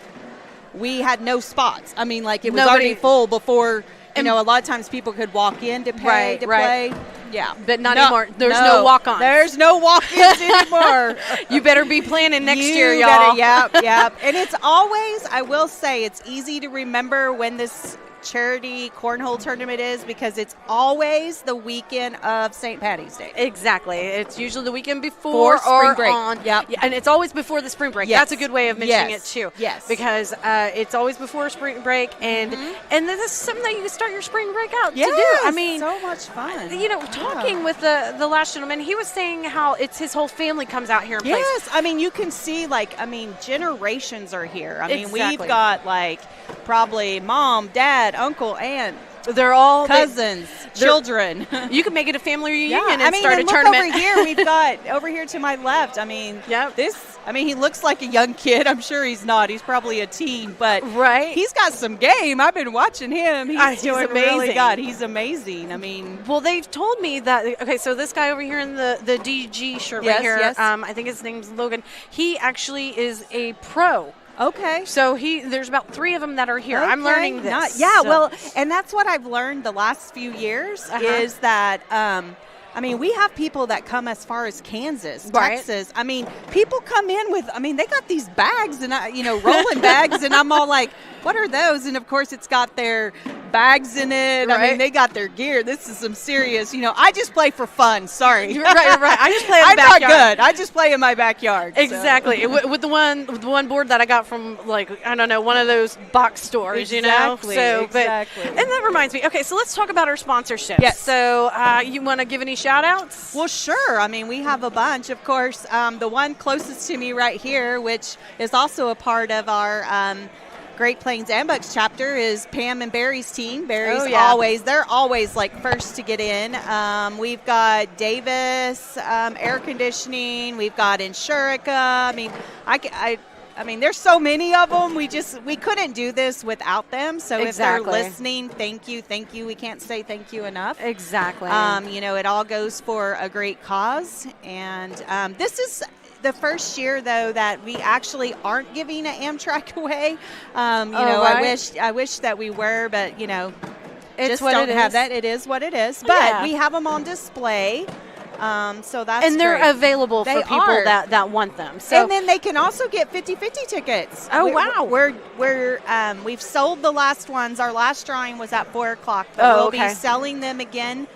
we had no spots. I mean, like it was already full before. A lot of times people could walk in to pay to play. Yeah. But not anymore. There's no walk-ons. There's no walk-ins anymore. You better be planning next year, You y'all. better, yep. And it's always, I will say, it's easy to remember when this charity cornhole tournament is because it's always the weekend of St. Patty's Day. Exactly. It's usually the weekend before spring or break. on. Yep. Yeah, and it's always before the spring break. Yes. That's a good way of mentioning Yes. it too. Yes. Because it's always before spring break, and this is something that you can start your spring break out Yes, to do. I mean, so much fun. You know, talking with the last gentleman, he was saying how it's his whole family comes out here and plays. Yes, I mean, you can see, like, I mean, generations are here. I mean, Exactly. we've got, like, probably mom, dad, uncle, aunt. They're all cousins, children. You can make it a family reunion and I mean, start and a look tournament. over here. We've got over here to my left. I mean, I mean, he looks like a young kid. I'm sure he's not. He's probably a teen, but he's got some game. I've been watching him. He's doing really amazing. good. He's amazing. I mean, well, they've told me that. Okay, so this guy over here in the DG shirt Yes, right here, yes. I think his name's Logan. He actually is a pro. Okay. So there's about 3 of them that are here. I'm learning this. Well, and that's what I've learned the last few years is that, I mean, we have people that come as far as Kansas, Texas. I mean, people come in with, I mean, they got these bags and, rolling bags, and I'm all like, what are those? And, of course, it's got their bags in it. I mean, they got their gear. This is some serious, I just play for fun. Sorry. You're right. I just play in the I'm backyard. not good. I just play in my backyard. Exactly. With the one board that I got from, like, I don't know, one of those box stores, Exactly, So, exactly. and that reminds me. Okay, so let's talk about our sponsorships. Yes. So, you want to give any shout outs? Well, sure. I mean, we have a bunch. Of course, the one closest to me right here, which is also a part of our Great Plains Ambucs chapter, is Pam and Barry's team. Barry's they're always like first to get in. We've got Davis Air Conditioning. We've got Insurica. I mean, I mean, there's so many of them. We couldn't do this without them. So if they're listening, thank you. We can't say thank you enough. Exactly. It all goes for a great cause. And this is the first year, though, that we actually aren't giving an Amtrak away. I wish that we were, but It's just what don't it have is. that. It is what it is. But we have them on display. So that's and they're great. available for They people are. that want them. So And then they can also get 50/50 tickets. Oh, wow. We've sold the last ones. Our last drawing was at 4 o'clock, but we'll be selling them again.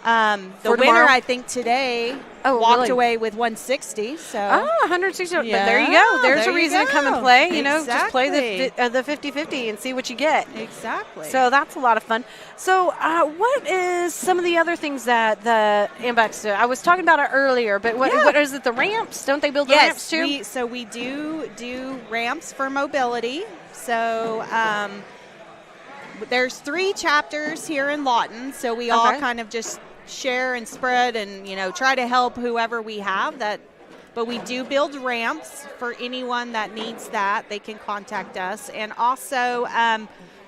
The For winner, tomorrow? I think today walked away with 160. So 160. But there you go. There's a reason to come and play. Just play Exactly. the 50/50 and see what you get. Exactly. So that's a lot of fun. So what is some of the other things that the Ambucs do? I was talking about it earlier, but what is it? The ramps? Don't they build the ramps too? We do ramps for mobility. So there's 3 chapters here in Lawton. So we all kind of just share and spread and try to help whoever we have that. But we do build ramps for anyone that needs that. They can contact us. And also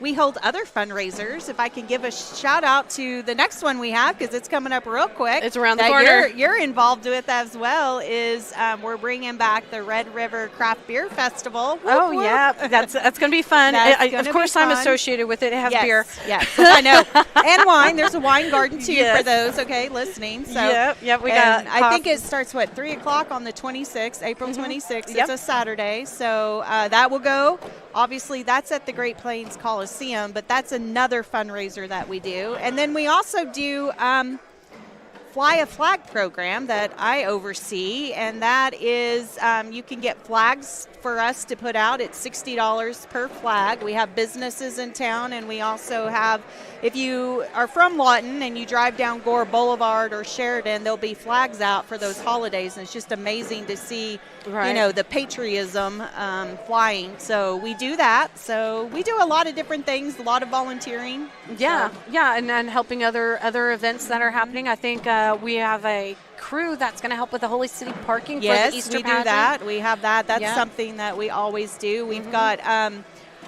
we hold other fundraisers. If I can give a shout out to the next one we have, because it's coming up real quick. It's around the that corner. You're involved with as well, is we're bringing back the Red River Craft Beer Festival. Oh, yeah. That's going to be fun. Of course, I'm associated with it. It has beer. Yes, I know. And wine. There's a wine garden, too, for those, listening. So, Yep, we got I think it starts, 3 o'clock on the 26th, April 26th. It's a Saturday. So that will go. Obviously, that's at the Great Plains Coliseum, but that's another fundraiser that we do. And then we also do Fly a Flag program that I oversee, and that is you can get flags for us to put out. It's $60 per flag. We have businesses in town, and we also have, if you are from Lawton and you drive down Gore Boulevard or Sheridan, there'll be flags out for those holidays, and it's just amazing to see the patriotism flying. So we do that. So we do a lot of different things, a lot of volunteering. And helping other events that are happening. I think we have a crew that's going to help with the Holy City parking for the Easter we do pageant. that. We have that. That's something that we always do. We've got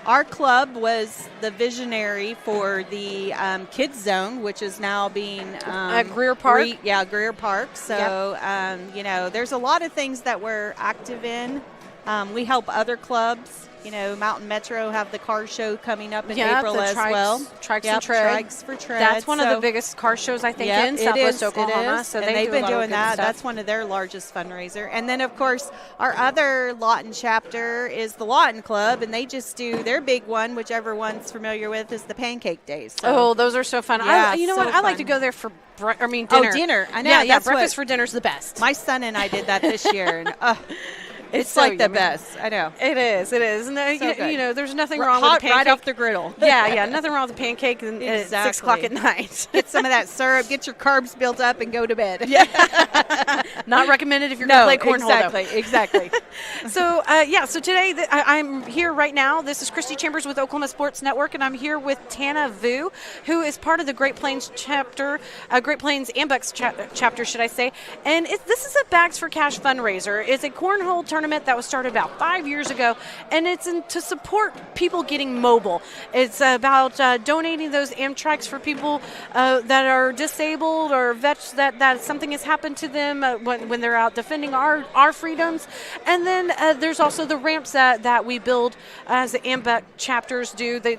our club was the visionary for the kids zone, which is now being at Greer Park. Greer Park. So there's a lot of things that we're active in. We help other clubs. Mountain Metro have the car show coming up in April as well. Trikes and Tread. Trikes for Tread. That's one of the biggest car shows, I think, in Southwest Oklahoma. So they've been doing that. That's one of their largest fundraiser. And then, of course, our other Lawton chapter is the Lawton Club, and they just do their big one, whichever one's familiar with, is the Pancake Days. So, those are so fun. Yeah, you know so what? I like to go there for dinner. Oh, dinner. I know. Yeah, breakfast for dinner's the best. My son and I did that this year, and it's so like the yummy. best. I know. It is. And there's nothing wrong Hot with a pancake. right off the griddle. Yeah, nothing wrong with a pancake at 6 o'clock at night. Get some of that syrup, get your carbs built up, and go to bed. Yeah. Not recommended if you're going to play cornhole. Exactly. So, so today I'm here right now. This is Christy Chambers with Oklahoma Sports Network, and I'm here with Tana Vu, who is part of the Great Plains chapter, Great Plains Ambucs chapter, should I say. And this is a Bags for Cash fundraiser. It's a cornhole tournament that was started about 5 years ago, and it's to support people getting mobile. It's about donating those Amtrikes for people that are disabled or vets that something has happened to them when they're out defending our freedoms. And then there's also the ramps that we build as the Ambuc chapters do. They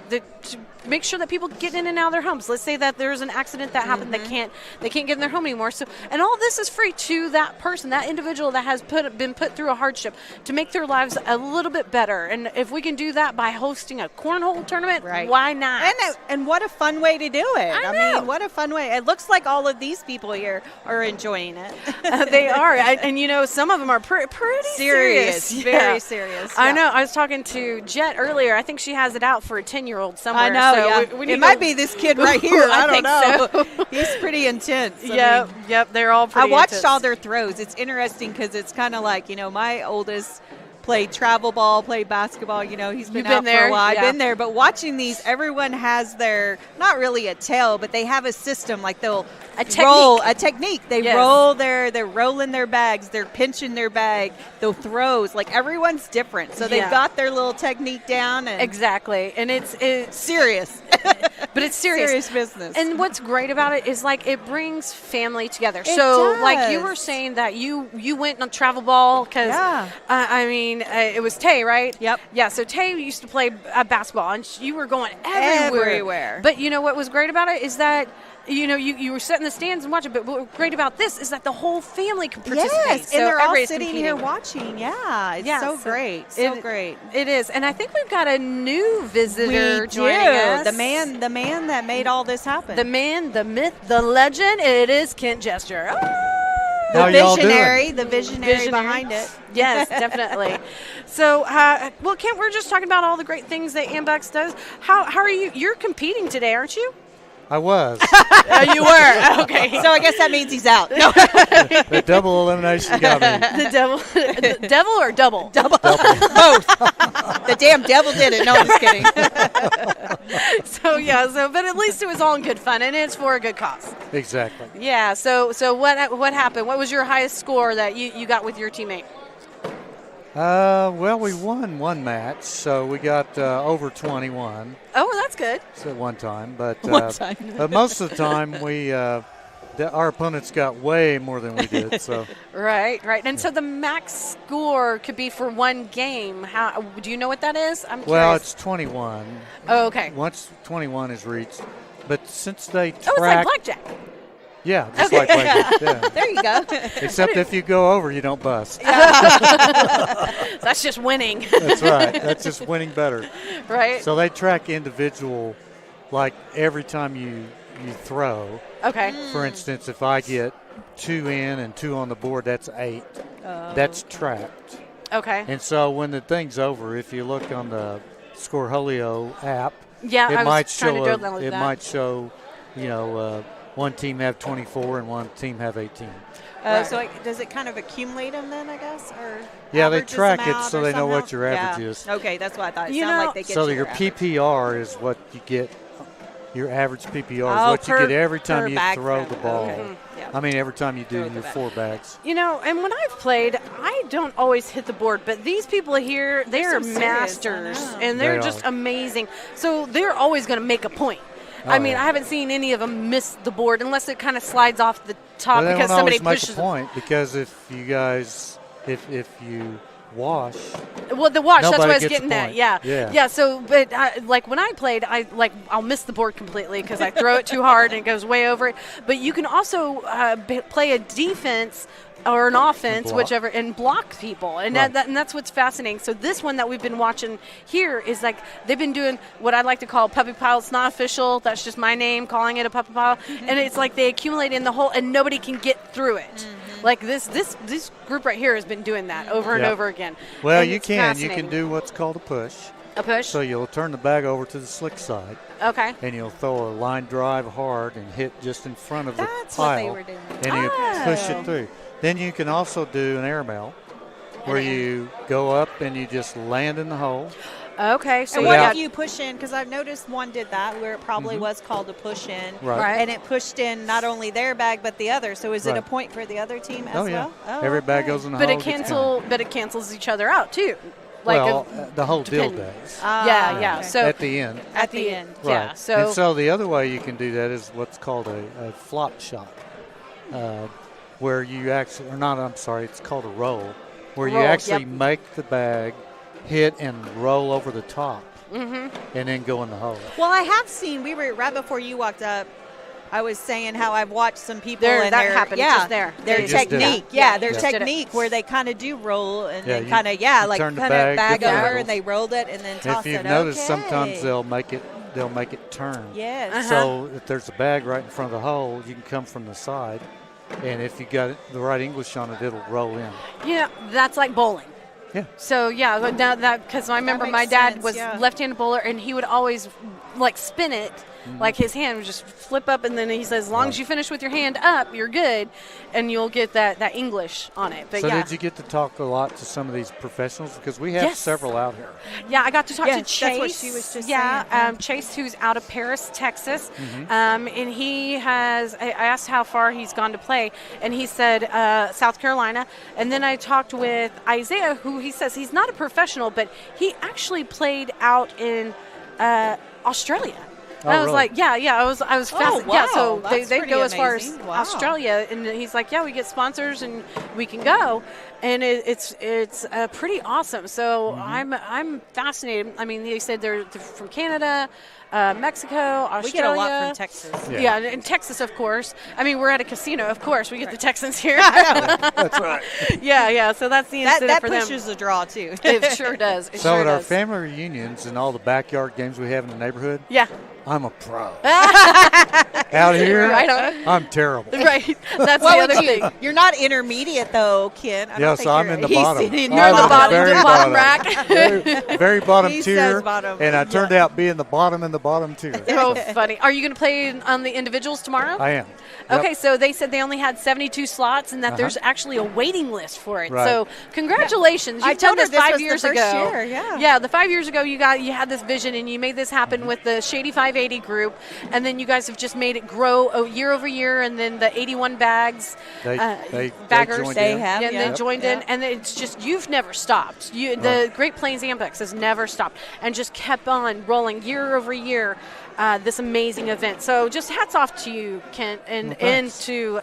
make sure that people get in and out of their homes. Let's say that there's an accident that happened, they can't get in their home anymore. So, and all this is free to that person, that individual that has been put through a hardship, to make their lives a little bit better. And if we can do that by hosting a cornhole tournament, why not? And what a fun way to do it. I mean, what a fun way. It looks like all of these people here are enjoying it. They are. And some of them are pretty serious. Very serious. I know. I was talking to Jet earlier. I think she has it out for a 10-year-old somewhere. I know. So it might be this kid right here. I don't know. So. He's pretty intense. Yep. They're all pretty I watched intense. all their throws. It's interesting because it's kind of like, my oldest played travel ball, played basketball. He's been out there for a while. yeah. I've been there. But watching these, everyone has their, not really a tail, but they have a system. Like they'll roll a technique. They roll they're rolling their bags. They're pinching their bag. The throws, like everyone's different. So they've got their little technique down. And exactly. And it's serious. But it's serious. Serious business. And what's great about it is it brings family together. It so does. you were saying that you went on travel ball because it was Tay, right? Yep. Yeah. So Tay used to play basketball, and you were going everywhere. But what was great about it is that you were sitting in the stands and watching. But what's great about this is that the whole family can participate. Yes, so and they're all everybody's sitting competing. here watching. Yeah, it's so great. So great. It is, and I think we've got a new visitor We joining do. us. The man that made all this happen. The man, the myth, the legend. It is Kent Jester. How y'all doing? The visionary behind it. Yes, definitely. So, Kent, we're just talking about all the great things that Ambucs does. How are you? You're competing today, aren't you? I was. You were. Okay. So I guess that means he's out. No. The double elimination got me. The devil or double? Double. Both. The damn devil did it. No, I'm just kidding. But at least it was all in good fun, and it's for a good cause. Exactly. Yeah. So what happened? What was your highest score that you got with your teammate? Well, we won one match, so we got over 21. Oh, that's good. At one time, but time. Most of the time our opponents got way more than we did. So right, and so the max score could be for one game. How do you know what that is? I'm curious. Well, it's 21. Oh, okay. Once 21 is reached, but since they track, it's like blackjack. Yeah, just like blackjack. Yeah. There you go. Except if you go over, you don't bust. That's just winning. That's right. That's just winning better. Right. So they track individual, like every time you throw. Okay. For instance, if I get 2 in and 2 on the board, that's 8. That's tracked. Okay. And so when the thing's over, if you look on the Corhole app, it might show, one team have 24 and one team have 18. So does it kind of accumulate them then, I guess? Or yeah, they averages track them it out so or they know somehow? what your average is. Okay, that's what I thought. It sounded like they get so your your average. PPR is what you get. Your average PPR is what you get every time you throw the ball. Okay. Yeah. I mean, every time you do your 4 bags. And when I've played, I don't always hit the board, but these people here, they're masters, and they're just amazing. So they're always going to make a point. I haven't seen any of them miss the board unless it kind of slides off the top because somebody pushes. Make a point because if you guys, if you wash. Well, the wash, that's Nobody what I was gets getting a at. point. Yeah. Yeah. Yeah, so, but like when I played, I'll miss the board completely because I throw it too hard and it goes way over it. But you can also play a defense or an offense, block. whichever, and block people. And, Right. and that's what's fascinating. So this one that we've been watching here is like they've been doing what I like to call puppy pile. It's not official. That's just my name, calling it a puppy pile. And it's like they accumulate in the hole and nobody can get through it. Like this group right here has been doing that over and Yeah. over again. Well, And you it's can fascinating. do what's called a push. A push? So you'll turn the bag over to the slick side. Okay. And you'll throw a line drive hard and hit just in front of That's the what pile. they were doing. And you push Oh. it through. Then you can also do an airmail where you go up and you just land in the hole. Okay, so And Yeah. what if you push in? Because I've noticed one did that where it probably was called a push in. Right. And it pushed in not only their bag but the other. So is it a Right. point for the other team as Oh, yeah. well? Oh, Every bag okay. goes in the But hole. it gets cancels each other out too. Like well, the whole deal depending. does. Yeah. So at the end. At the end. Right. Yeah. And so the other way you can do that is what's called a flop shot, where you actually, or not, I'm sorry, it's called a roll, where you Roll, actually yep. make the bag hit and roll over the top Mm-hmm. and then go in the hole. Well, I have seen, we were right before you walked up, I was saying how I've watched some people There, and that their, happened just there. their They just did it. technique, their just did it. technique where they kind of do roll and Yeah, then you- kind of, you like turn kind the of bag, bag get the over handle. and they rolled it and then toss If you've it. noticed, Okay. sometimes they'll make it turn. Yes. So if there's a bag right in front of the hole, you can come from the side, and if you got the right English on it, it'll roll in. Yeah, that's like bowling. Yeah. So yeah, now that because I remember my makes dad sense, was yeah. left-handed bowler, and he would always like spin it. Like his hand would just flip up, and then he says, as long as you finish with your hand up, you're good, and you'll get that English on it. But So yeah. did you get to talk a lot to some of these professionals? Because we have Yes. several out here. Yeah, I got to talk to Yes, Chase. that's what she was just yeah, saying. Chase, who's out of Paris, Texas, Mhm. and he has. I asked how far he's gone to play, and he said South Carolina. And then I talked with Isaiah, who he says he's not a professional, but he actually played out in Australia. And Oh, I was really? like, yeah, I was fascinated. wow, Yeah, so that's they pretty go as far as amazing. Wow. Australia, and he's like, yeah, we get sponsors and we can go, and it's pretty awesome. So Mm-hmm. I'm fascinated. I mean, they said they're from Canada, Mexico, Australia. We get a lot from Texas. Yeah, and Texas, of course. I mean, we're at a casino, of course. We get the Texans here. That's right. yeah. So that's the incentive That for them. pushes the draw too. It sure does. It So sure at our does. family reunions and all the backyard games we have in the neighborhood, Yeah. I'm a pro. Out here, Right on. I'm terrible. Right. That's What the would other you? thing. You're not intermediate though, Ken. I don't Yeah, think so I'm you're- in the he's bottom. sitting- You're I'm the at bottom, very the bottom rack. very bottom He tier. says bottom. And I turned out being the bottom in the bottom tier. Oh, funny. Are you going to play on the individuals tomorrow? I am. Yep. Okay, so they said they only had 72 slots and that Uh-huh. there's actually a waiting list for it. Right. So congratulations. I You've done told her this this 5 was the years first ago. year, yeah. Yeah, the 5 years ago you had this vision and you made this happen Mm-hmm. with the Shady 580 group, and then you guys have just made it grow year over year, and then the 81 bags, They baggers, joined They in. have, and yeah. then joined in, and it's just you've never stopped. The Great Plains Ambucs has never stopped and just kept on rolling year over year. This amazing event. So just hats off to you, Kent, and to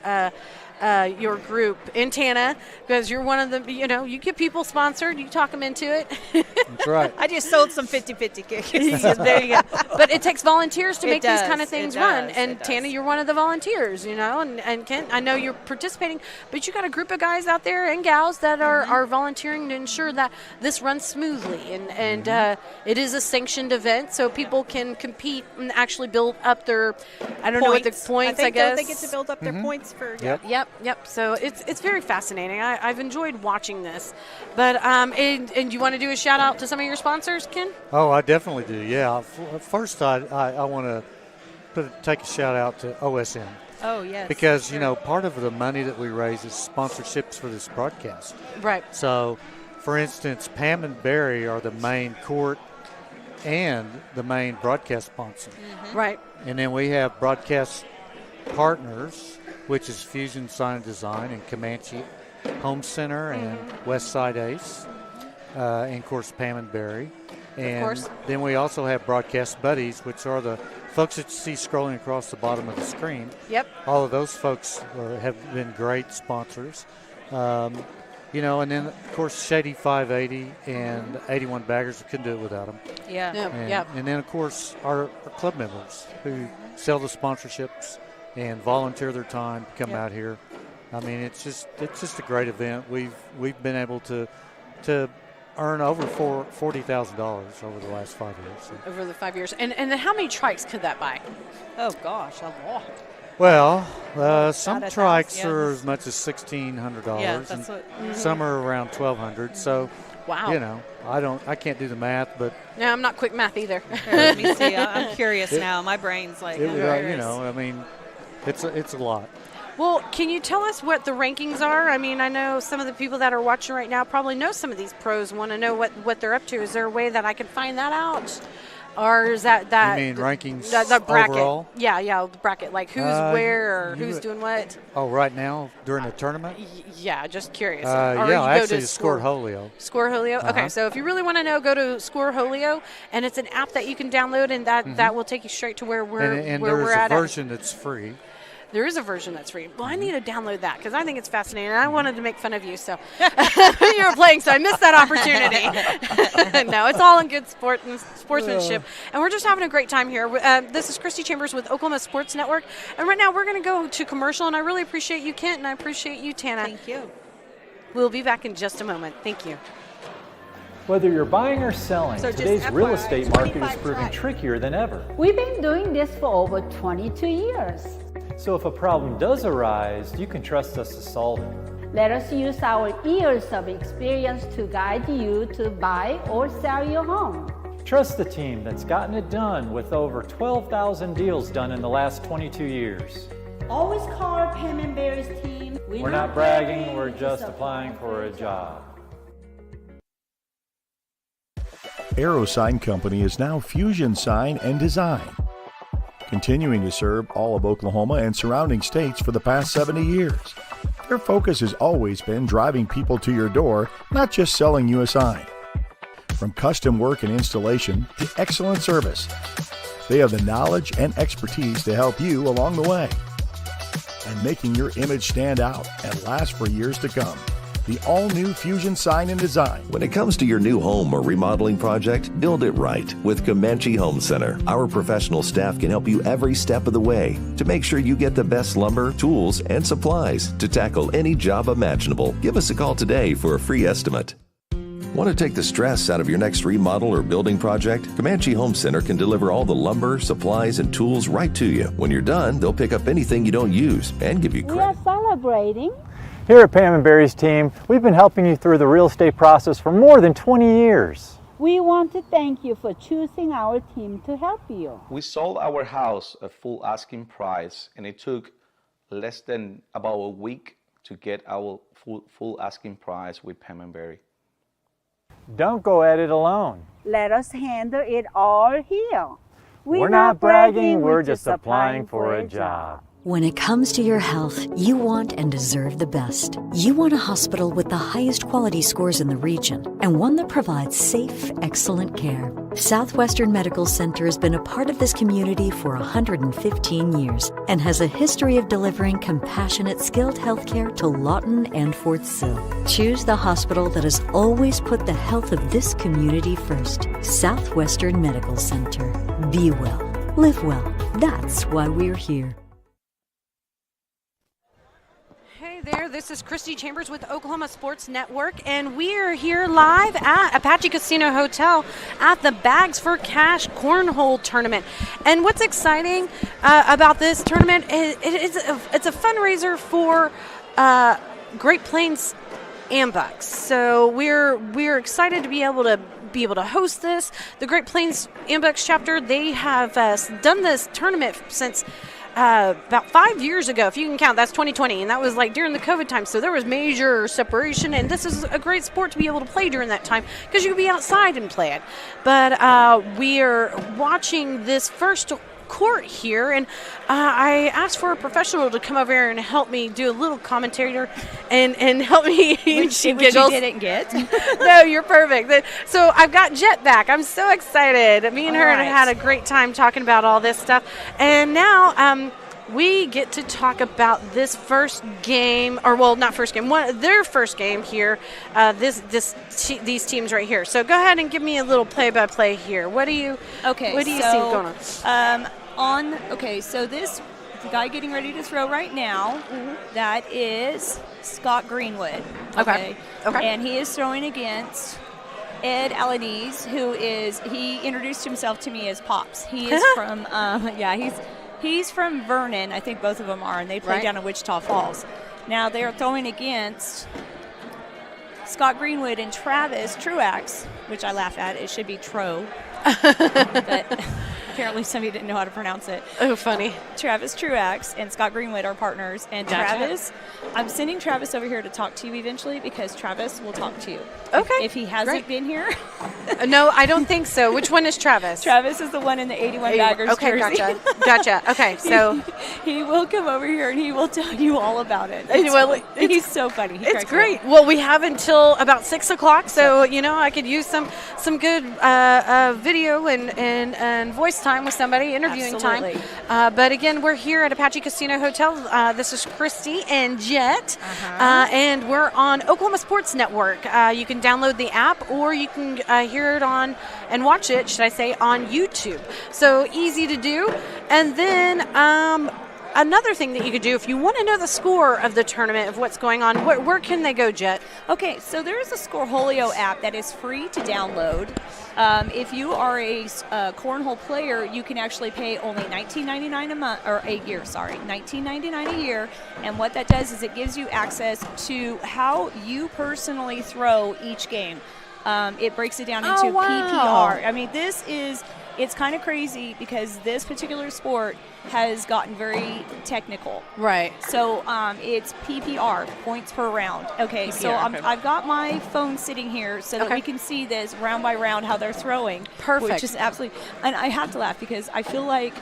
your group in Tana, because you're one of the, you get people sponsored, you talk them into it. That's right. I just sold some 50-50 kicks. There you go. But it takes volunteers to It make these does, kind of it things does, run. it And does. Tana, you're one of the volunteers, and Kent, I know you're participating, but you got a group of guys out there and gals that are volunteering to ensure that this runs smoothly. And it is a sanctioned event, so people can compete and actually build up their, I don't know what the points, I guess. They get to build up their points for. Yep. Yep. So it's very fascinating. I've enjoyed watching this. But and you want to do a shout out to some of your sponsors, Ken? Oh, I definitely do. Yeah. First, I want to take a shout out to OSM. Oh yes. Because part of the money that we raise is sponsorships for this broadcast. Right. So, for instance, Pam and Barry are the main court and the main broadcast sponsor. Right. And then we have broadcast partners, which is Fusion Sign and Design and Comanche Home Center and Westside Ace, and of course Pam and Barry. And course. then we also have broadcast buddies, which are the folks that you see scrolling across the bottom of the screen. Yep. All of those folks have been great sponsors. you know, and then of course Shady 580 and 81 Baggers, we couldn't do it without them. Yeah. And then of course our club members who sell the sponsorships and volunteer their time to come out here. I mean, it's just a great event. We've been able to earn over $40,000 over the last 5 years. So. Over the 5 years. And then how many trikes could that buy? Oh, gosh, a lot. Well, some trikes are as much as $1,600, Yeah, that's and some are around $1,200. So, wow. You know, I can't do the math, but no, I'm not quick math either. Let me see. I'm curious now. My brain's like, you know, I mean, it's a lot. Well, can you tell us what the rankings are? I mean, I know some of the people that are watching right now probably know some of these pros, want to know what they're up to. Is there a way that I can find that out? Or is that you mean rankings the bracket? Overall? Yeah, the bracket. Like who's where or who's doing what? Oh, right now during the tournament? Yeah, just curious. Actually it's Corhole. Scoreholio? Okay, so if you really want to know, go to Scoreholio, and it's an app that you can download, and that will take you straight to where we're and where there's we're at. A version that's free. There is a version that's free. Well, I need to download that because I think it's fascinating. I wanted to make fun of you, so you were playing, so I missed that opportunity. No, it's all in good sportsmanship. And we're just having a great time here. This is Christy Chambers with Oklahoma Sports Network. And right now we're going to go to commercial, and I really appreciate you, Kent, and I appreciate you, Tana. Thank you. We'll be back in just a moment. Thank you. Whether you're buying or selling, So just today's real FYI, estate market is 25 proving tracks. trickier than ever. We've been doing this for over 22 years. So if a problem does arise, you can trust us to solve it. Let us use our years of experience to guide you to buy or sell your home. Trust the team that's gotten it done with over 12,000 deals done in the last 22 years. Always call our Payment Berries team. We're not bragging, we're just applying for a job. Arrow Sign Company is now Fusion Sign and Design, continuing to serve all of Oklahoma and surrounding states for the past 70 years. Their focus has always been driving people to your door, not just selling you a sign. From custom work and installation to excellent service, they have the knowledge and expertise to help you along the way and making your image stand out and last for years to come. The all-new Fusion Sign and Design. When it comes to your new home or remodeling project, build it right with Comanche Home Center. Our professional staff can help you every step of the way to make sure you get the best lumber, tools, and supplies to tackle any job imaginable. Give us a call today for a free estimate. Want to take the stress out of your next remodel or building project? Comanche Home Center can deliver all the lumber, supplies, and tools right to you. When you're done, they'll pick up anything you don't use and give you We credit. are celebrating. Here at Pam and Barry's team, we've been helping you through the real estate process for more than 20 years. We want to thank you for choosing our team to help you. We sold our house at full asking price, and it took less than about a week to get our full asking price with Pam and Barry. Don't go at it alone. Let us handle it all here. We're not bragging, we're just applying for a job. When it comes to your health, you want and deserve the best. You want a hospital with the highest quality scores in the region and one that provides safe, excellent care. Southwestern Medical Center has been a part of this community for 115 years and has a history of delivering compassionate, skilled health care to Lawton and Fort Sill. Choose the hospital that has always put the health of this community first. Southwestern Medical Center. Be well. Live well. That's why we're here. There, this is Christy Chambers with Oklahoma Sports Network, and we are here live at Apache Casino Hotel at the Bags for Cash Cornhole Tournament. And what's exciting about this tournament is it's a fundraiser for Great Plains Ambucs. So we're excited to be able to host this. The Great Plains Ambucs chapter, they have done this tournament since about 5 years ago, if you can count. That's 2020, and that was like during the COVID time, so there was major separation, and this is a great sport to be able to play during that time because you can be outside and play it. But we are watching this first court here, and I asked for a professional to come over here and help me do a little commentary and help me. Which you didn't get. No, you're perfect. So I've got Jet back. I'm so excited. Me and her All right. had a great time talking about all this stuff. And now we get to talk about this first game, or well, not first game, their first game here. These teams right here. So go ahead and give me a little play-by-play here. What do you see going on? So this the guy getting ready to throw right now, that is Scott Greenwood. Okay. And he is throwing against Ed Alanis, he introduced himself to me as Pops. He is from, he's from Vernon. I think both of them are, and they play down in Wichita Falls. Now they are throwing against Scott Greenwood and Travis Truax, which I laugh at. It should be Tro. But apparently somebody didn't know how to pronounce it. Oh, funny. Travis Truax and Scott Greenwood are partners. And Travis, I'm sending Travis over here to talk to you eventually because Travis will talk to you. Okay. If he hasn't been here. No, I don't think so. Which one is Travis? Travis is the one in the 81 Baggers Okay, jersey. Gotcha. Okay, so. He will come over here and he will tell you all about it. He's so funny. It's great. Well, we have until about 6 o'clock, so, I could use some good video and voice time with somebody, interviewing time. But again, we're here at Apache Casino Hotel. This is Christy and Jet, and we're on Oklahoma Sports Network. You can download the app, or you can hear it on and watch it, should I say, on YouTube. So easy to do. And then another thing that you could do if you want to know the score of the tournament, of what's going on, where can they go, Jet? Okay, so there is a Corhole app that is free to download. If you are a cornhole player, you can actually pay only $19.99 a month, or a year, $19.99 a year. And what that does is it gives you access to how you personally throw each game. It breaks it down into PPR. I mean, it's kind of crazy because this particular sport has gotten very technical. Right. So it's PPR, points per round. Okay, so I've got my phone sitting here so that we can see this round by round how they're throwing. Perfect. Which is absolutely, and I have to laugh because I feel like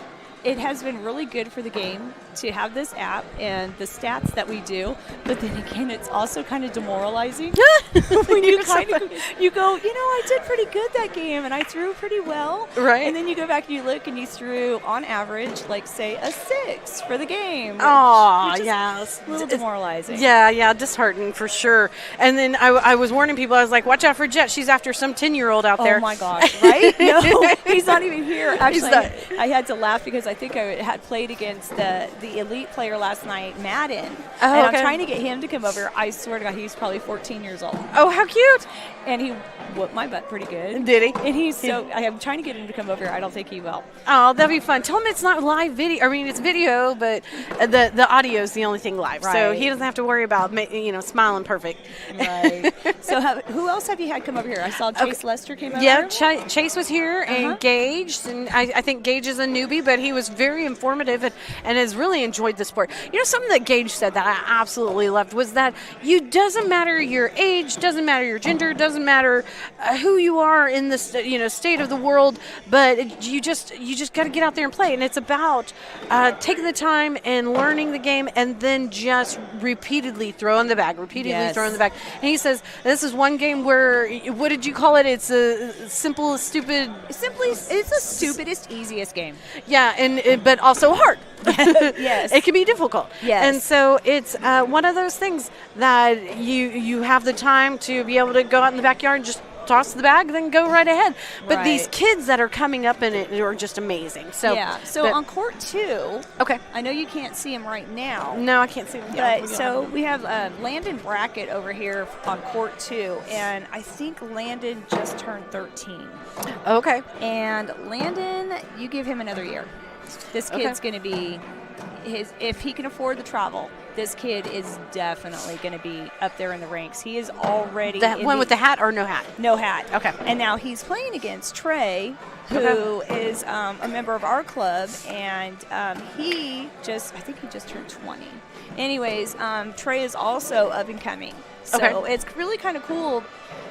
it has been really good for the game to have this app and the stats that we do, but then again, it's also kind of demoralizing when you go, I did pretty good that game and I threw pretty well. Right. And then you go back and you look and you threw, on average, like, say, a 6 for the game. Oh, yeah. It's a little demoralizing. Yeah, disheartening for sure. And then I was warning people, I was like, watch out for Jet. She's after some 10-year-old out there. Oh, my gosh, right? No, he's not even here. Actually, I had to laugh because I think I had played against the elite player last night, Madden. And I'm trying to get him to come over. I swear to God, he's probably 14 years old. Oh, how cute. And he whooped my butt pretty good. Did he? And I'm trying to get him to come over here. I don't think he will. Oh, that'd be fun. Tell him it's not live video. I mean, it's video, but the audio is the only thing live. Right. So he doesn't have to worry about, smiling perfect. Right. So who else have you had come over here? I saw Chase Lester came over. Yeah, Chase was here and Gage. And I think Gage is a newbie, but he was very informative and has really enjoyed the sport. Something that Gage said that I absolutely loved was that doesn't matter your age, doesn't matter your gender, doesn't matter who you are in the state of the world, but you just got to get out there and play. And it's about taking the time and learning the game, and then just repeatedly throwing the bag, throwing the bag. And he says this is one game where, what did you call it? It's a simple, stupid. It's the stupidest, easiest game. Yeah, but also hard. Yes. It can be difficult. Yes. And so it's one of those things that you have the time to be able to go out in the backyard and just toss the bag, then go right ahead. But these kids that are coming up in it are just amazing. So on court 2, I know you can't see him right now. No, I can't see him. But so we have Landon Brackett over here on court 2, and I think Landon just turned 13. Okay. And Landon, you give him another year. This kid's going to be if he can afford the travel, this kid is definitely going to be up there in the ranks. He is already that one with the hat or no hat? No hat. Okay. And now he's playing against Trey, who is a member of our club, and I think he just turned 20. Anyways, Trey is also up and coming. So it's really kind of cool.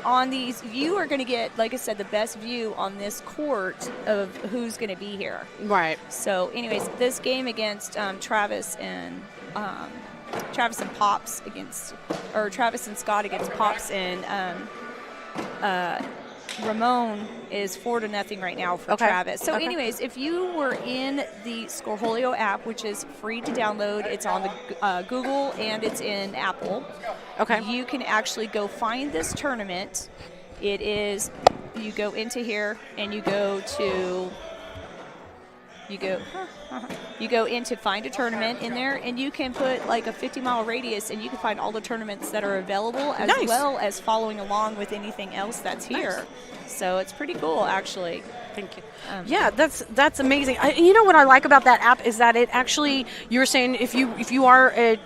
On these, you are going to get, like I said, the best view on this court of who's going to be here. Right. So, anyways, this game against Travis and Pops Travis and Scott against Pops and Ramon is 4-0 right now for Travis. So anyways, if you were in the Corhole app, which is free to download, it's on the Google and it's in Apple. You can actually go find this tournament. It is, you go into here and you go into find a tournament in there, and you can put like a 50-mile radius, and you can find all the tournaments that are available, as well as following along with anything else that's here. So it's pretty cool, actually. Thank you. Yeah, that's amazing. You know what I like about that app is that it actually, you were saying if you are a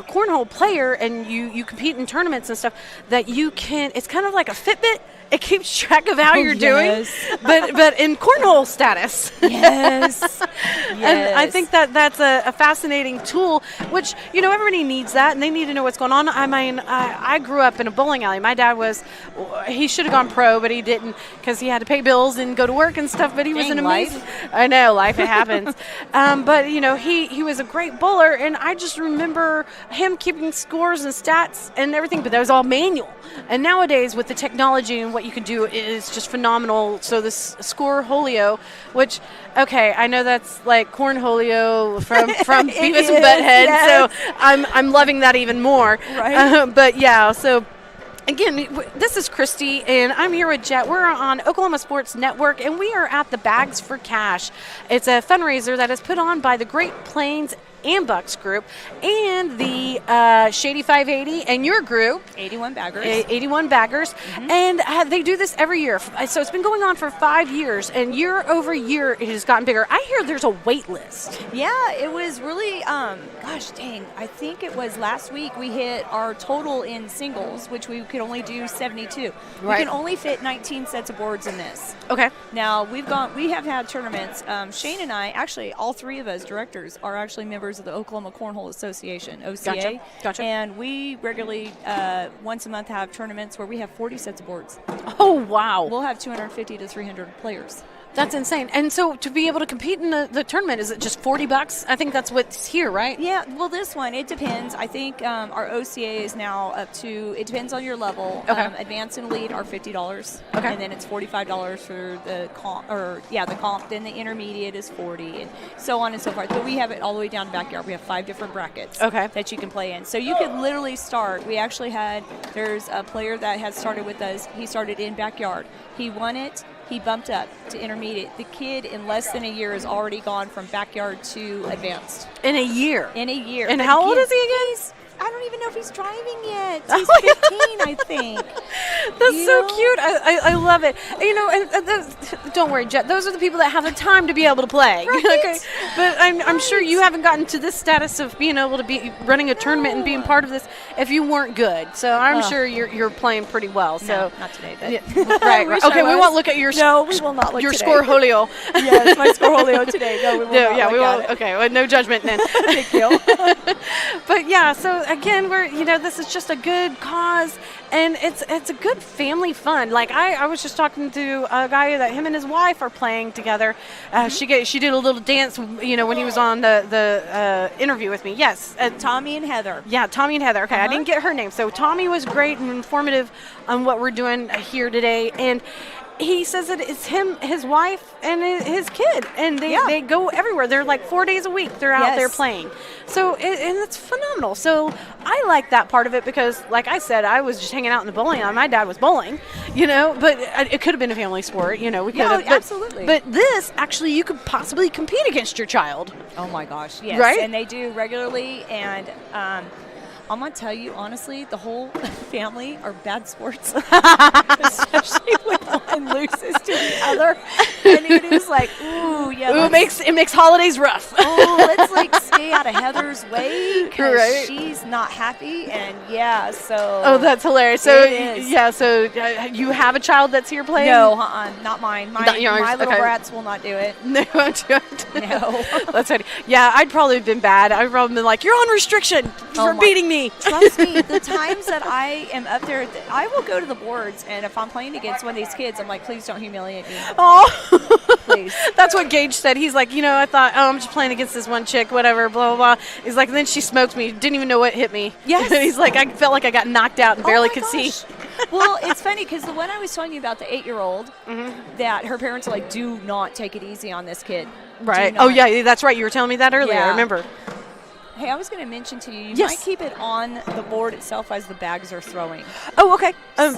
cornhole player and you compete in tournaments and stuff, that you can, it's kind of like a Fitbit. It keeps track of how you're doing, but in cornhole status. Yes. And I think that's a fascinating tool, which, you know, everybody needs that, and they need to know what's going on. I mean, I grew up in a bowling alley. My dad he should have gone pro, but he didn't because he had to pay bills and go to work and stuff, but he was an amazing. I know, life, it happens. But, you know, he was a great bowler, and I just remember him keeping scores and stats and everything, but that was all manual. And nowadays, with the technology and what you can do, is just phenomenal. So this Corhole, which, okay, I know that's like cornholio from Beavis and Butthead, so I'm loving that even more. Right. But yeah, so again, this is Christy, and I'm here with Jet. We're on Oklahoma Sports Network, and we are at the Bags for Cash. It's a fundraiser that is put on by the Great Plains Ambucs group and the Shady 580 and your group 81 Baggers and they do this every year, so it's been going on for 5 years, and year over year it has gotten bigger. I hear there's a wait list. Yeah, it was really gosh dang, I think it was last week we hit our total in singles, which we could only do 72. We can only fit 19 sets of boards in this. Now we have had tournaments. Shane and I, actually all three of us directors, are actually members of the Oklahoma Cornhole Association, OCA. Gotcha. And we regularly, once a month, have tournaments where we have 40 sets of boards. Oh, wow. We'll have 250 to 300 players. That's insane. And so to be able to compete in the tournament, is it just $40? I think that's what's here, right? Yeah, well, this one, it depends. I think our OCA is now up to, it depends on your level. Advanced and Elite are $50. And then it's $45 for the comp, the comp. Then the intermediate is $40, and so on and so forth. But we have it all the way down to backyard. We have 5 different brackets that you can play in. So you could literally start. We actually there's a player that had started with us. He started in backyard. He won it. He bumped up to intermediate. The kid in less than a year has already gone from backyard to advanced. In a year? In a year. And how old is he again? I don't even know if he's driving yet. He's 15, I think. That's so cute. I love it. You know, and don't worry, Jet. Those are the people that have the time to be able to play. Right. But I'm sure you haven't gotten to this status of being able to be running a tournament and being part of this if you weren't good. So I'm sure you're playing pretty well. So no, not today. But right. Okay, we won't look at your No, we will not look your today. Scorholio. Yes, my Scorholio today. No, we will not. Yeah, we won't. Okay, well, no judgment then. Thank you. But yeah, so again, this is just a good cause, and it's a good family fun. Like I was just talking to a guy that him and his wife are playing together. She did a little dance, when he was on the interview with me. Yes, Tommy and Heather. Yeah, Tommy and Heather. Okay, I didn't get her name. So Tommy was great and informative on what we're doing here today, and he says that it's him, his wife, and his kid, and they go everywhere. They're like 4 days a week. They're out there playing. So, and it's phenomenal. So I like that part of it because, like I said, I was just hanging out in the bowling alley. My dad was bowling, but it could have been a family sport. We could have. Absolutely. But this, actually, you could possibly compete against your child. Oh, my gosh. Yes. Right? And they do regularly, and I'm going to tell you, honestly, the whole family are bad sports, especially when one loses to the other. And it is like, ooh, yeah. Ooh, it makes holidays rough. Let's like stay out of Heather's way because she's not happy. And so. Oh, that's hilarious. So, so you have a child that's here playing? No, not mine. My little brats will not do it. No, no. That's funny. Yeah, I'd probably have been bad. I'd probably been like, you're on restriction for beating me. Trust me, the times that I am up there, I will go to the boards, and if I'm playing against one of these kids, I'm like, please don't humiliate me. Oh, please. That's what Gage said. He's like, I thought, I'm just playing against this one chick, whatever, blah, blah, blah. He's like, and then she smoked me. Didn't even know what hit me. Yes. He's like, I felt like I got knocked out and barely could see. Well, it's funny because the one I was telling you about, the 8-year-old, that her parents are like, do not take it easy on this kid. Right. Oh, yeah, that's right. You were telling me that earlier. Yeah. I remember. Hey, I was going to mention to you, you Yes. might keep it on the board itself as the bags are throwing. Oh, okay.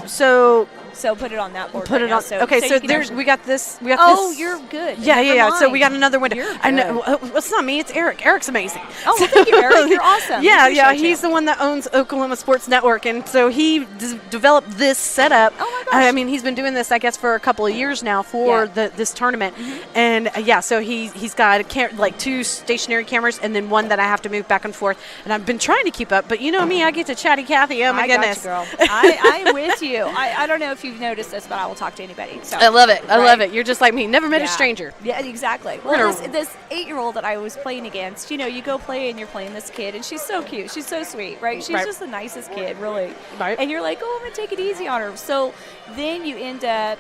So put it on that board. Put right it now. on. So Okay, so you can there's actually- we got this. Oh, you're good. Yeah, Never yeah. So mind. we got another window. You're I know. good. Well, it's not me. It's Eric. Eric's amazing. Oh, well, thank you, Eric. You're awesome. Yeah, We yeah. appreciate He's you. the one that owns Oklahoma Sports Network, and so he developed this setup. Oh my gosh. I mean, he's been doing this, I guess, for a couple of years now for this tournament, and so he's got like 2 stationary cameras and then one that I have to move back and forth, and I've been trying to keep up, but you know me, I get to chatty Cathy. Oh my goodness, got you, girl. I'm with you. I don't know if you've noticed this, but I will talk to anybody. So I love it. I right? love it. You're just like me. Never met a Yeah. stranger. Yeah, exactly. Well, this 8-year-old that I was playing against, you go play and you're playing this kid, and she's so cute. She's so sweet, right? She's just the nicest kid, really. Right. And you're like, oh, I'm going to take it easy on her. So then you end up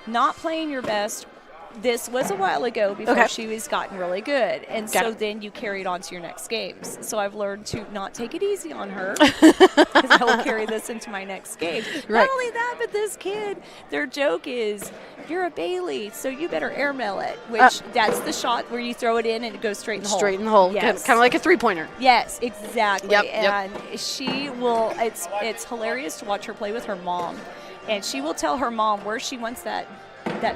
not playing your best. This was a while ago before she was gotten really good. And so then you carry it on to your next games. So I've learned to not take it easy on her because I will carry this into my next game. Right. Not only that, but this kid, their joke is, you're a Bailey, so you better airmail it, which that's the shot where you throw it in and it goes straight in the hole. Straight in the hole. Yes. Kind of like a 3-pointer. Yes, exactly. Yep, and she will, it's hilarious to watch her play with her mom. And she will tell her mom where she wants that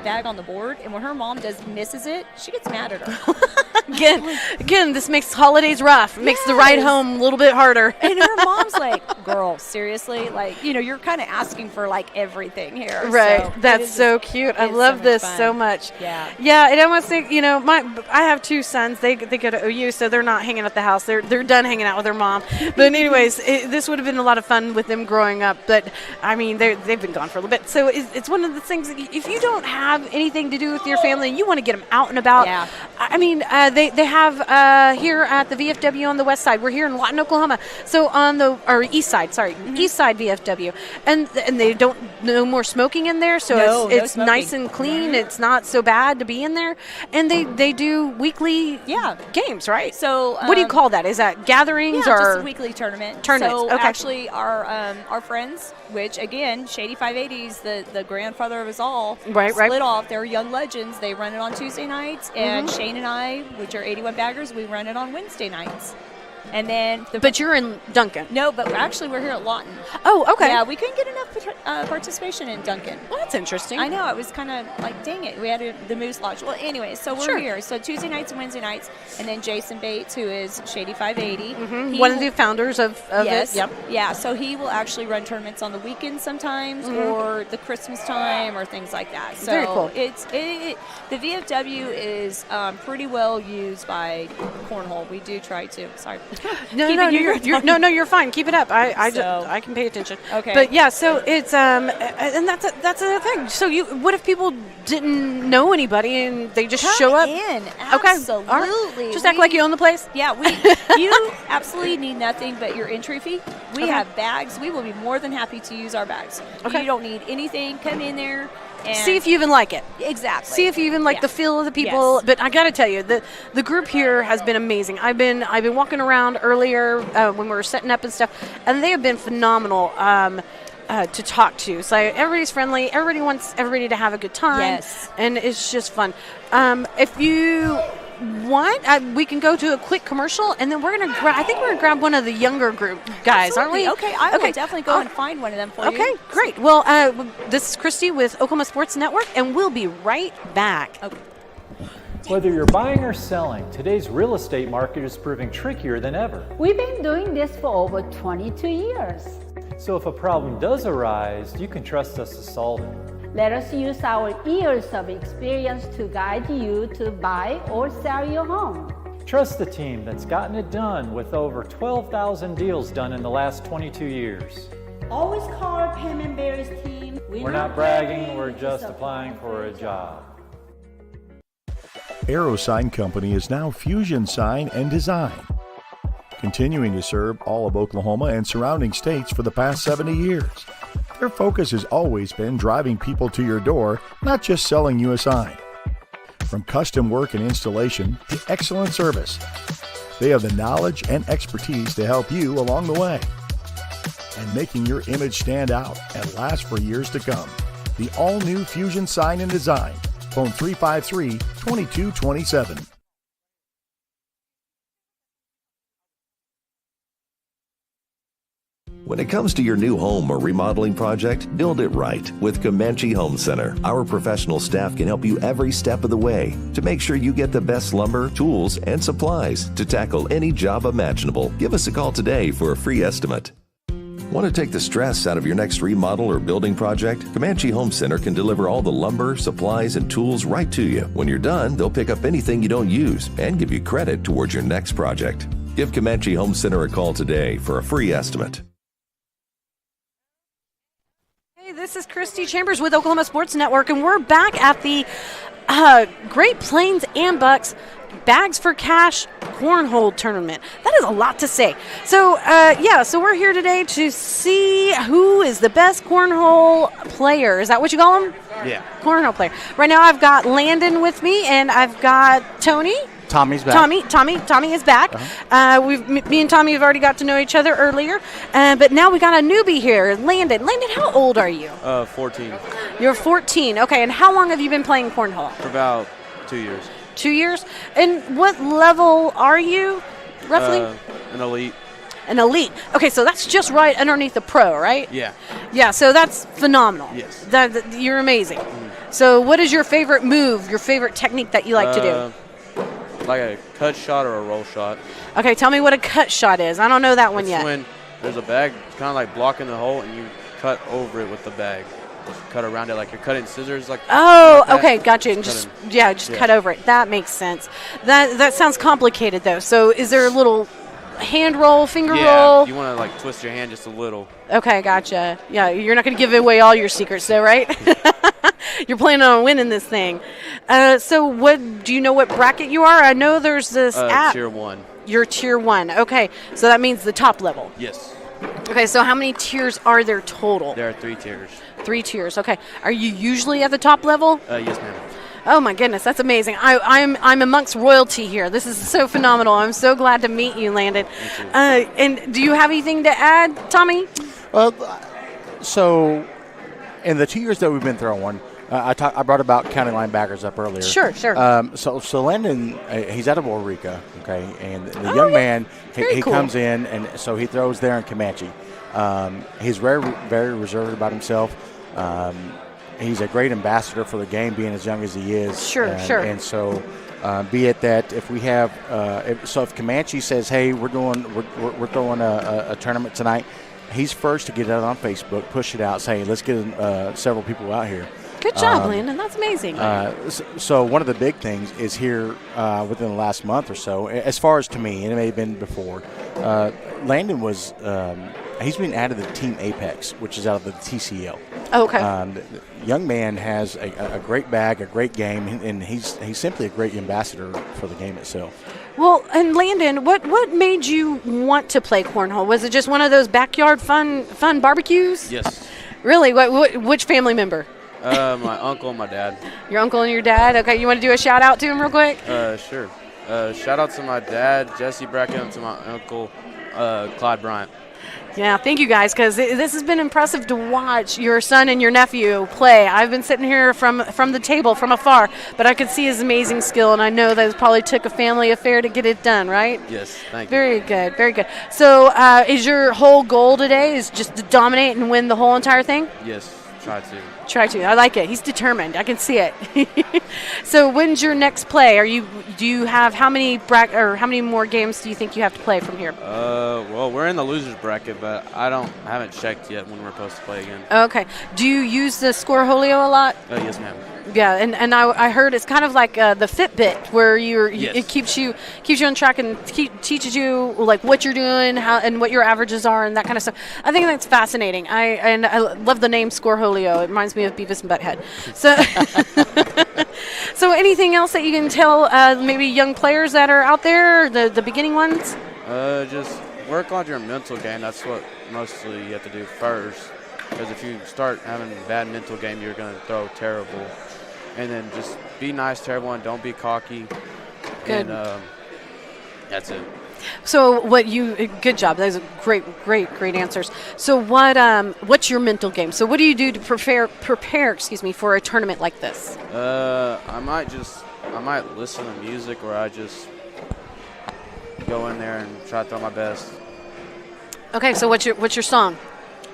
bag on the board, and when her mom misses it, she gets mad at her. Again, this makes holidays rough. It makes the ride home a little bit harder. And her mom's like, girl, seriously? Like, you're kind of asking for, like, everything here. Right. So That's so cute. I love this so much. Yeah. Yeah, and I want to say, I have 2 sons. They go to OU, so they're not hanging at the house. They're done hanging out with their mom. But anyways, this would have been a lot of fun with them growing up. But, I mean, they've been gone for a little bit. So it's one of the things, if you don't have anything to do with your family and you want to get them out and about, I mean, they have here at the VFW on the west side. We're here in Lawton, Oklahoma. So on the east side, east side VFW, and they don't no more smoking in there. So it's nice and clean. It's not so bad to be in there, and they do weekly games, right? So what do you call that? Is that gatherings or just a weekly tournament? Tournaments. So okay. actually, our friends, which again, Shady 580s, the grandfather of us all, split off. They're young legends. They run it on Tuesday nights, and Shane and I, which are 81 baggers, we run it on Wednesday nights. And then, but you're in Duncan. No, but actually we're here at Lawton. Oh, okay. Yeah, we couldn't get enough participation in Duncan. Well, that's interesting. I know, it was kind of like, dang it, we had the Moose Lodge. Well, anyway, so we're here. So Tuesday nights and Wednesday nights, and then Jason Bates, who is Shady 580, one of the founders of yes, it. Yep. Yeah, so he will actually run tournaments on the weekends sometimes, or the Christmas time, or things like that. So very cool. The VFW is pretty well used by Cornhole. We do try to. Sorry. You're fine. Keep it up. I can pay attention. Okay. But yeah, so it's and that's another thing. So what if people didn't know anybody and they just show up? In. Okay. Absolutely. All right. Just act like you own the place. Yeah. You absolutely need nothing but your entry fee. We have bags. We will be more than happy to use our bags. Okay. You don't need anything. Come in there. And see if you even like it. Exactly. See if you even like the feel of the people. Yes. But I got to tell you, the group here has been amazing. I've been walking around earlier when we were setting up and stuff, and they have been phenomenal to talk to. So everybody's friendly. Everybody wants everybody to have a good time. Yes. And it's just fun. If you want, we can go to a quick commercial, and then I think we're gonna grab one of the younger group guys, Absolutely. aren't we? Okay, I will definitely go and find one of them for you. Okay, great. Well, this is Christy with Oklahoma Sports Network, and we'll be right back. Okay. Whether you're buying or selling, today's real estate market is proving trickier than ever. We've been doing this for over 22 years. So if a problem does arise, you can trust us to solve it. Let us use our years of experience to guide you to buy or sell your home. Trust the team that's gotten it done with over 12,000 deals done in the last 22 years. Always call our Payment Berries team. We're not bragging, we're just applying for a job. Arrow Sign Company is now Fusion Sign and Design, continuing to serve all of Oklahoma and surrounding states for the past 70 years. Their focus has always been driving people to your door, not just selling you a sign. From custom work and installation to excellent service, they have the knowledge and expertise to help you along the way. and making your image stand out and last for years to come. The all-new Fusion Sign and Design. Phone 353-2227. When it comes to your new home or remodeling project, build it right with Comanche Home Center. Our professional staff can help you every step of the way to make sure you get the best lumber, tools, and supplies to tackle any job imaginable. Give us a call today for a free estimate. Want to take the stress out of your next remodel or building project? Comanche Home Center can deliver all the lumber, supplies, and tools right to you. When you're done, they'll pick up anything you don't use and give you credit towards your next project. Give Comanche Home Center a call today for a free estimate. This is Christy Chambers with Oklahoma Sports Network, and we're back at the Great Plains Ambucs Bags for Cash Cornhole Tournament. That is a lot to say. So, so we're here today to see who is the best cornhole player. Is that what you call him? Yeah. Cornhole player. Right now I've got Landon with me, and I've got Tony. Tommy's back. Tommy is back. Me and Tommy have already got to know each other earlier, but now we got a newbie here, Landon. Landon, how old are you? 14. You're 14. Okay, and how long have you been playing cornhole? For about 2 years. 2 years? And what level are you, roughly? An elite. An elite. Okay, so that's just right underneath the pro, right? Yeah. Yeah, so that's phenomenal. Yes. You're amazing. So what is your favorite move, your favorite technique that you like to do? Like a cut shot or a roll shot. Okay, tell me what a cut shot is. I don't know that one It's yet. when there's a bag kind of like blocking the hole and you cut over it with the bag. Just cut around it like you're cutting scissors. Oh, like okay, gotcha. And just cut over it. That makes sense. That sounds complicated though. So is there a little hand roll, finger roll? You want to like twist your hand just a little. Okay, gotcha. Yeah, you're not going to give away all your secrets though, right? You're planning on winning this thing. So do you know what bracket you are? I know there's this app. Tier 1. You're tier 1. Okay, so that means the top level. Yes. Okay, so how many tiers are there total? There are 3 tiers. 3 tiers. Okay. Are you usually at the top level? Yes, ma'am. Oh my goodness, that's amazing. I'm amongst royalty here. This is so phenomenal. I'm so glad to meet you, Landon. And do you have anything to add, Tommy? So in the 2 years that we've been throwing, I brought about county linebackers up earlier. Sure. So Landon, he's out of Orica, okay, and the young man, he cool. comes in, and so he throws there in Comanche. He's very reserved about himself. He's a great ambassador for the game, being as young as he is. Sure. And so, be it that if we have, if Comanche says, "Hey, we're throwing a tournament tonight," he's first to get it out on Facebook, push it out, say, "Let's get several people out here." Good job, Landon. That's amazing. So one of the big things is here within the last month or so, as far as to me, and it may have been before, Landon was he's been added to Team Apex, which is out of the TCL. Oh, okay. The young man has a great bag, a great game, and he's simply a great ambassador for the game itself. Well, and Landon, what made you want to play cornhole? Was it just one of those backyard fun barbecues? Yes. Really? Which family member? My uncle and my dad. Your uncle and your dad? Okay, you want to do a shout out to him real quick? Sure. Shout out to my dad, Jesse Brackett, and to my uncle, Clyde Bryant. Yeah, thank you guys, because this has been impressive to watch your son and your nephew play. I've been sitting here from the table from afar, but I could see his amazing skill, and I know that it probably took a family affair to get it done, right? Yes, thank you. Very good, very good. So is your whole goal today is just to dominate and win the whole entire thing? Yes, try to. I like it. He's determined. I can see it. So when's your next play? Do you have how many more games do you think you have to play from here? Well, we're in the losers bracket, but I haven't checked yet when we're supposed to play again. Okay. Do you use the Corhole a lot? Yes, ma'am. Yeah, and I heard it's kind of like the Fitbit, where it keeps you on track and teaches you like what you're doing, how and what your averages are, and that kind of stuff. I think that's fascinating. I love the name Corholeo. It reminds me of Beavis and Butthead. So anything else that you can tell maybe young players that are out there, the beginning ones? Just work on your mental game. That's what mostly you have to do first. Because if you start having a bad mental game, you're going to throw terrible. And then just be nice to everyone. Don't be cocky. Good. And that's it. So good job. Those are great answers. So what's your mental game? So what do you do to prepare, for a tournament like this? I might listen to music, or I just go in there and try to throw my best. Okay, so what's your song?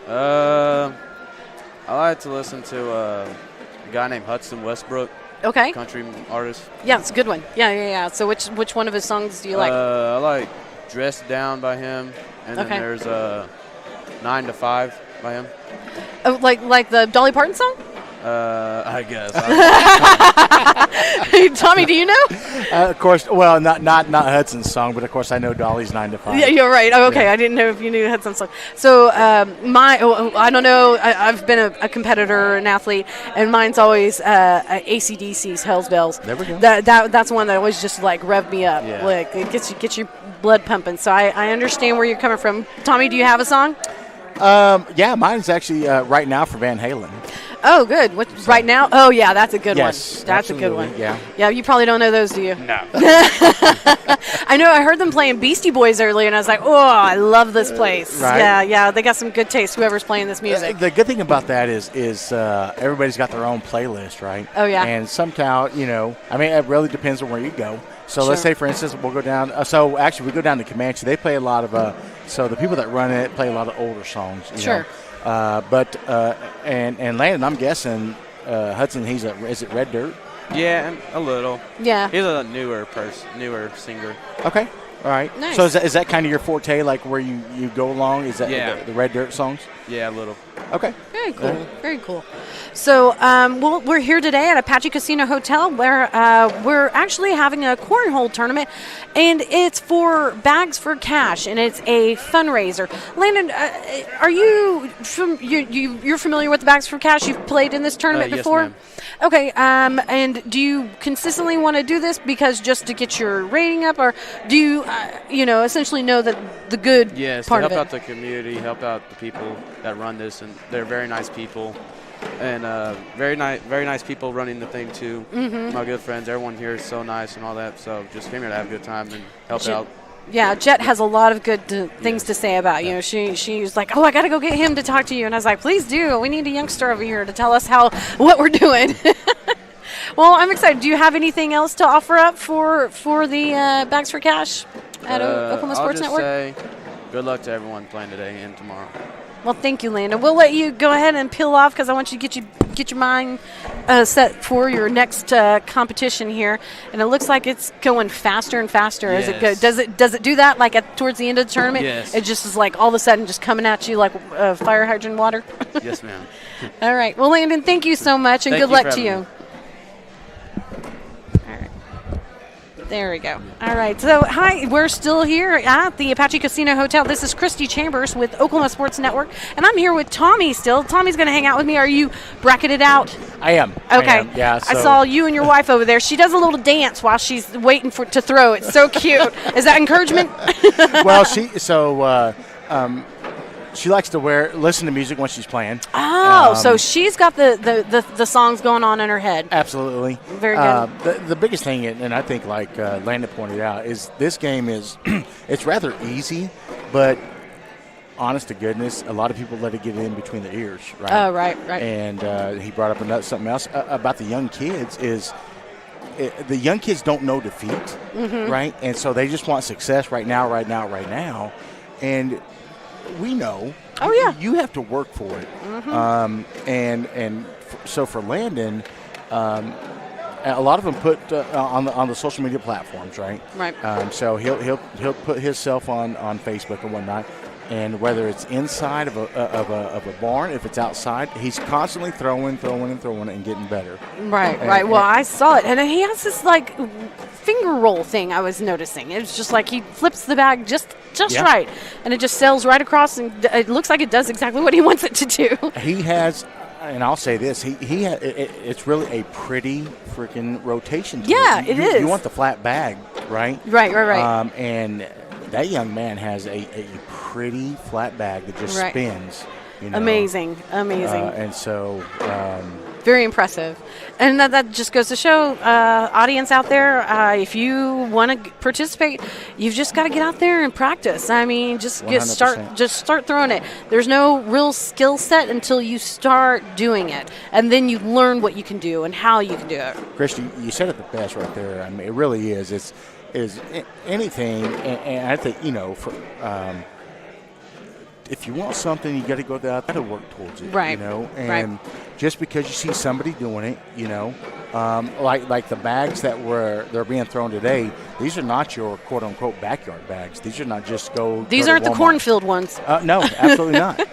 I like to listen to a guy named Hudson Westbrook. Okay. Country artist. Yeah, it's a good one. Yeah. So which one of his songs do you like? I like Dressed Down by him, and then there's 9 to 5 by him. Oh, like the Dolly Parton song? I guess. Tommy, do you know? Of course, well, not Hudson's song, but of course I know Dolly's 9 to 5. Yeah, you're right. Oh, okay, Yeah. I didn't know if you knew Hudson song. So I don't know. I've been a competitor, an athlete, and mine's always AC/DC's Hell's Bells. There we go. That's one that always just like rev me up. Yeah. Like it gets your blood pumping. So I understand where you're coming from. Tommy, do you have a song? Yeah, mine's actually right now for Van Halen. Oh, good. Right now? Oh, yeah, that's a good Yes, one. That's a good absolutely, one. yeah. Yeah, you probably don't know those, do you? No. I know. I heard them playing Beastie Boys earlier, and I was like, oh, I love this place. Right. Yeah. They got some good taste, whoever's playing this music. The good thing about that is everybody's got their own playlist, right? Oh, yeah. And somehow, it really depends on where you go. So let's Sure. say, for instance, we'll go down. We go down to Comanche. They play a lot of. So the people that run it play a lot of older songs. Sure. And Landon, I'm guessing Hudson. Is it Red Dirt? Yeah, a little. Yeah. He's a newer singer. Okay. All right. Nice. So is that kind of your forte, like where you go along? Is that the Red Dirt songs? Yeah, a little. Okay. Very cool. Very cool. So we're here today at Apache Casino Hotel where we're actually having a cornhole tournament, and it's for Bags for Cash, and it's a fundraiser. Landon, are you you're familiar with the Bags for Cash? You've played in this tournament Yes, before? ma'am. Okay. And do you consistently want to do this because just to get your rating up, or do you essentially know that the good Yes, part to of help it? out the community, help out the people that run this, and they're very nice people, and very nice people running the thing too. Mhm. My good friends, everyone here is so nice and all that. So just came here to have a good time and help out. Yeah, Jet has a lot of good things to say about you. She's like, oh, I got to go get him to talk to you. And I was like, please do. We need a youngster over here to tell us what we're doing. Well, I'm excited. Do you have anything else to offer up for the Bags for Cash at Oklahoma Sports Network? I'll just say good luck to everyone playing today and tomorrow. Well, thank you, Landon. We'll let you go ahead and peel off because I want you to get your mind set for your next competition here. And it looks like it's going faster and faster as it goes. Does it do that like towards the end of the tournament? Yes. It just is like all of a sudden just coming at you like fire hydrant water? Yes, ma'am. All right. Well, Landon, thank you so much, and Thank good you luck for to having you. All right. There we go. All right. So, hi, we're still here at the Apache Casino Hotel. This is Christy Chambers with Oklahoma Sports Network, and I'm here with Tommy still. Tommy's going to hang out with me. Are you bracketed out? I am. Okay. I am, yeah. I So saw you and your wife over there. She does a little dance while she's waiting to throw. It's so cute. Is that encouragement? well, she likes to listen to music when she's playing. Oh, so she's got the songs going on in her head. Absolutely. Very good. The biggest thing, and I think like Landon pointed out, is this game is it's rather easy, but honest to goodness, a lot of people let it get in between their ears, right? Oh, right. And he brought up something else about the young kids is the young kids don't know defeat, Mhm. right? And so they just want success right now. And we know. Oh, yeah. You have to work for it. Mhm. So for Landon, a lot of them put on the social media platforms, right? Right. So he'll put himself on Facebook and whatnot, and whether it's inside of a barn, if it's outside, he's constantly throwing and getting better. Right. Well, I saw it, and he has this like finger roll thing. I was noticing. It's just like he flips the bag just Yeah. right, and it just sails right across, and it looks like it does exactly what he wants it to do. He has, and I'll say this: it's really a pretty freaking rotation. To Yeah, it it is. You want the flat bag, right? Right. And that young man has a pretty flat bag that just Right. spins. Amazing. And so. Very impressive. And that just goes to show, audience out there, if you want to participate, you've just got to get out there and practice. I mean, just 100%. start throwing it. There's no real skill set until you start doing it, and then you learn what you can do and how you can do it. Chris, you said it the best right there. I mean, it really is. It's anything, and I think, for if you want something, you got to go out there to work towards it. Right. And just because you see somebody doing it, like the bags that they're being thrown today, these are not your quote unquote backyard bags. These are not just These aren't the cornfield ones. No, absolutely not.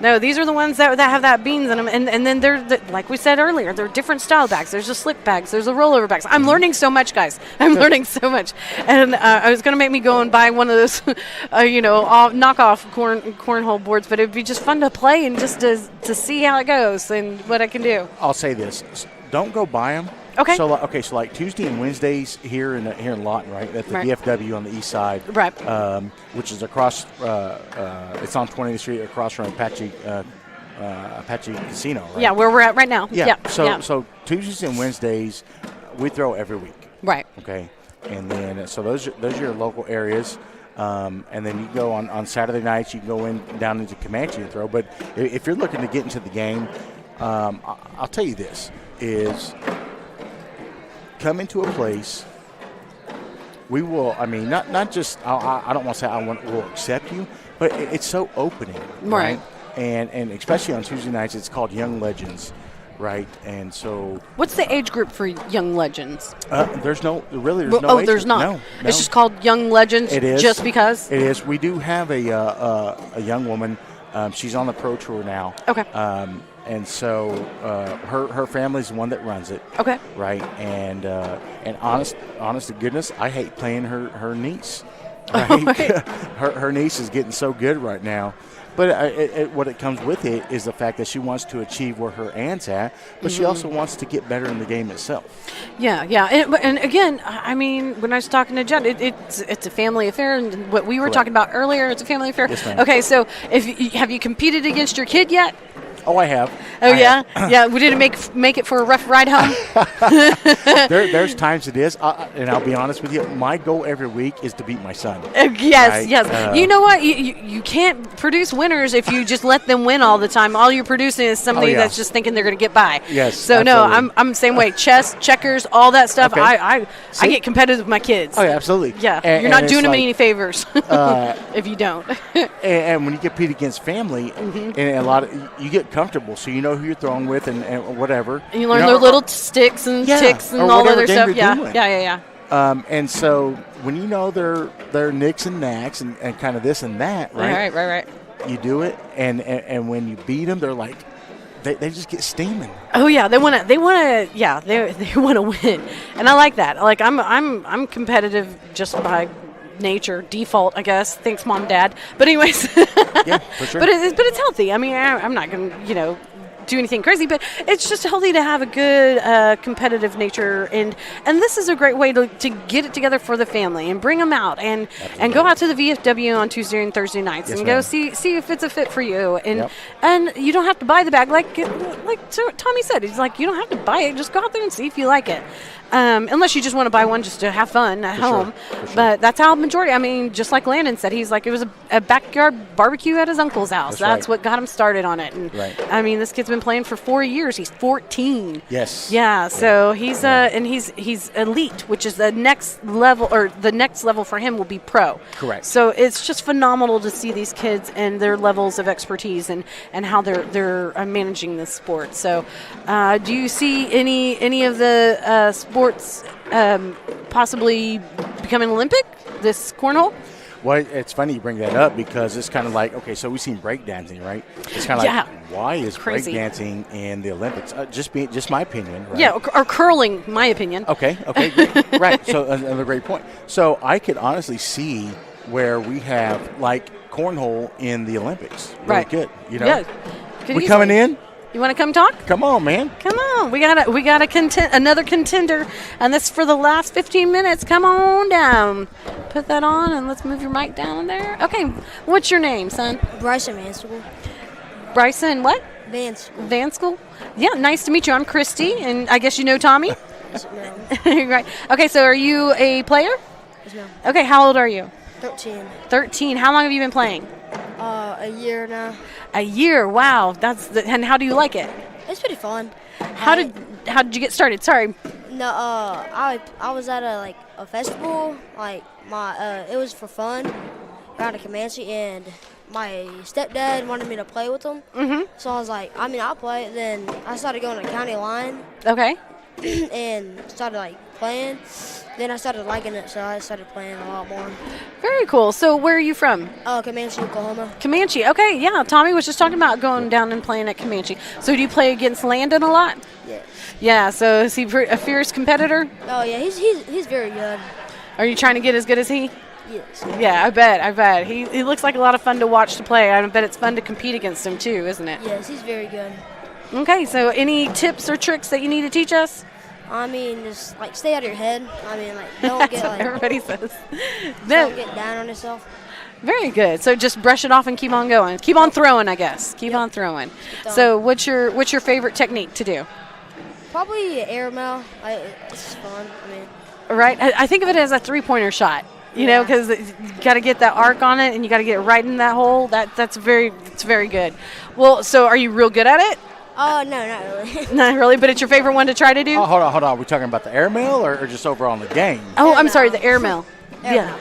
No, these are the ones that have that beans in them, and then they're like we said earlier, they're different style bags. There's the slick bags, there's the rollover bags. I'm learning so much, guys. I'm learning so much, and I was gonna make me go and buy one of those, knockoff cornhole boards, but it'd be just fun to play and just to see how it goes and what I can do. I'll say this: don't go buy them. Okay. So like Tuesday and Wednesdays here in Lawton, right, at the VFW on the east side, right, which is across. It's on 20th Street across from Apache Casino. Right? Yeah, where we're at right now. Yeah. So Tuesdays and Wednesdays, we throw every week. Right. Okay. And then so those are your local areas. And then you go on Saturday nights. You can go down into Comanche and throw. But if you're looking to get into the game, I'll tell you this is. Come into a place, we will, not just, I don't want to say we'll accept you, but it's so opening, right? And especially on Tuesday nights, it's called Young Legends, right? And so. What's the age group for Young Legends? There's no age there's group. not. No. It's just called Young Legends. It is. Just because? It is. We do have a young woman. She's on the pro tour now. Okay. And so her family's the one that runs it. Okay. Right. And honest to goodness, I hate playing her niece. Right? her niece is getting so good right now. But what it comes with it is the fact that she wants to achieve where her aunt's at, but she also wants to get better in the game itself. Yeah. And again, I mean, when I was talking to Jen, it's a family affair, and what we were talking about earlier, it's a family affair. Yes, ma'am. Okay, so have you competed against your kid yet? Oh, I have. Oh, yeah? Yeah, we didn't make it for a rough ride home? There's times it is, and I'll be honest with you, my goal every week is to beat my son. Yes. Right? You know what? You can't produce winners if you just let them win all the time. All you're producing is somebody that's just thinking they're going to get by. Yes, so, absolutely. no, I'm the same way. Chess, checkers, all that stuff, Okay. I get competitive with my kids. Oh, yeah, absolutely. Yeah, and you're not doing them like, any favors if you don't. and when you compete against family, and you get comfortable, so you know who you're throwing with and whatever. And you learn their little sticks and ticks and all other stuff. Yeah. And so when you know their nicks and knacks and kind of this and that, right? Right. You do it, and when you beat them, they're like, they just get steaming. Oh yeah, they want to win, and I like that. Like I'm competitive just by nature, default, I guess. Thanks, Mom, Dad. But anyways, yeah, for sure. but it's healthy. I mean, I'm not gonna do anything crazy, but it's just healthy to have a good competitive nature, and this is a great way to get it together for the family and bring them out and go out to the VFW on Tuesday and Thursday nights and go see if it's a fit for you, and you don't have to buy the bag like Tommy said. He's like, you don't have to buy it, just go out there and see if you like it. Unless you just want to buy one just to have fun at home. Sure. But that's how majority, I mean, just like Landon said, he's like, it was a backyard barbecue at his uncle's house. That's what got him started on it. And I mean, this kid's been playing for 4 years. He's 14. Yes. Yeah, so he's and he's elite, which is the next level, or the next level for him will be pro. Correct. So it's just phenomenal to see these kids and their levels of expertise and how they're managing this sport. So do you see any of the sports possibly becoming Olympic, this cornhole? Well, it's funny you bring that up because it's kind of like, okay, so we've seen breakdancing, right? It's kind of like, why is breakdancing in the Olympics? Just my opinion, right? Yeah, or curling, my opinion. Okay, right. So another great point. So I could honestly see where we have like cornhole in the Olympics. Really good, Yeah. We coming in? You want to come talk? Come on, man. Come on. We got another contender, and this for the last 15 minutes. Come on down. Put that on, and let's move your mic down there. Okay. What's your name, son? Bryson Mansell. Bryson, what? Van School. Van School? Yeah, nice to meet you. I'm Christy, and I guess you know Tommy? Yes, ma'am. Right. Okay, so are you a player? Yes, ma'am. Okay, how old are you? 13. 13. How long have you been playing? A year now. A year. Wow. And how do you like it? It's pretty fun. How did you get started? Sorry. No, I was at a festival, it was for fun, around a Comanche, and my stepdad wanted me to play with him. Mm-hmm. So I was like, I'll play. Then I started going to county line. Okay. And started playing. Then I started liking it, so I started playing a lot more. Very cool. So where are you from? Comanche, Oklahoma. Comanche. Okay, yeah. Tommy was just talking about going down and playing at Comanche. So do you play against Landon a lot? Yes. Yeah. So is he a fierce competitor? Oh yeah, he's very good. Are you trying to get as good as he? Yes. Yeah, I bet. He looks like a lot of fun to watch to play. I bet it's fun to compete against him too, isn't it? Yes, he's very good. Okay, so any tips or tricks that you need to teach us? Just stay out of your head. Don't get everybody says. Don't get down on yourself. Very good. So just brush it off and keep on going. Keep on throwing, I guess. Keep on throwing. So what's your favorite technique to do? Probably airmail. It's fun. Right. I think of it as a 3-pointer shot. You know, because you got to get that arc on it, and you got to get it right in that hole. It's very good. Well, so are you real good at it? Oh, no, not really. Not really, but it's your favorite one to try to do? Oh, hold on. Are we talking about the airmail or just overall in the game? Oh, I'm sorry, the airmail. Yeah.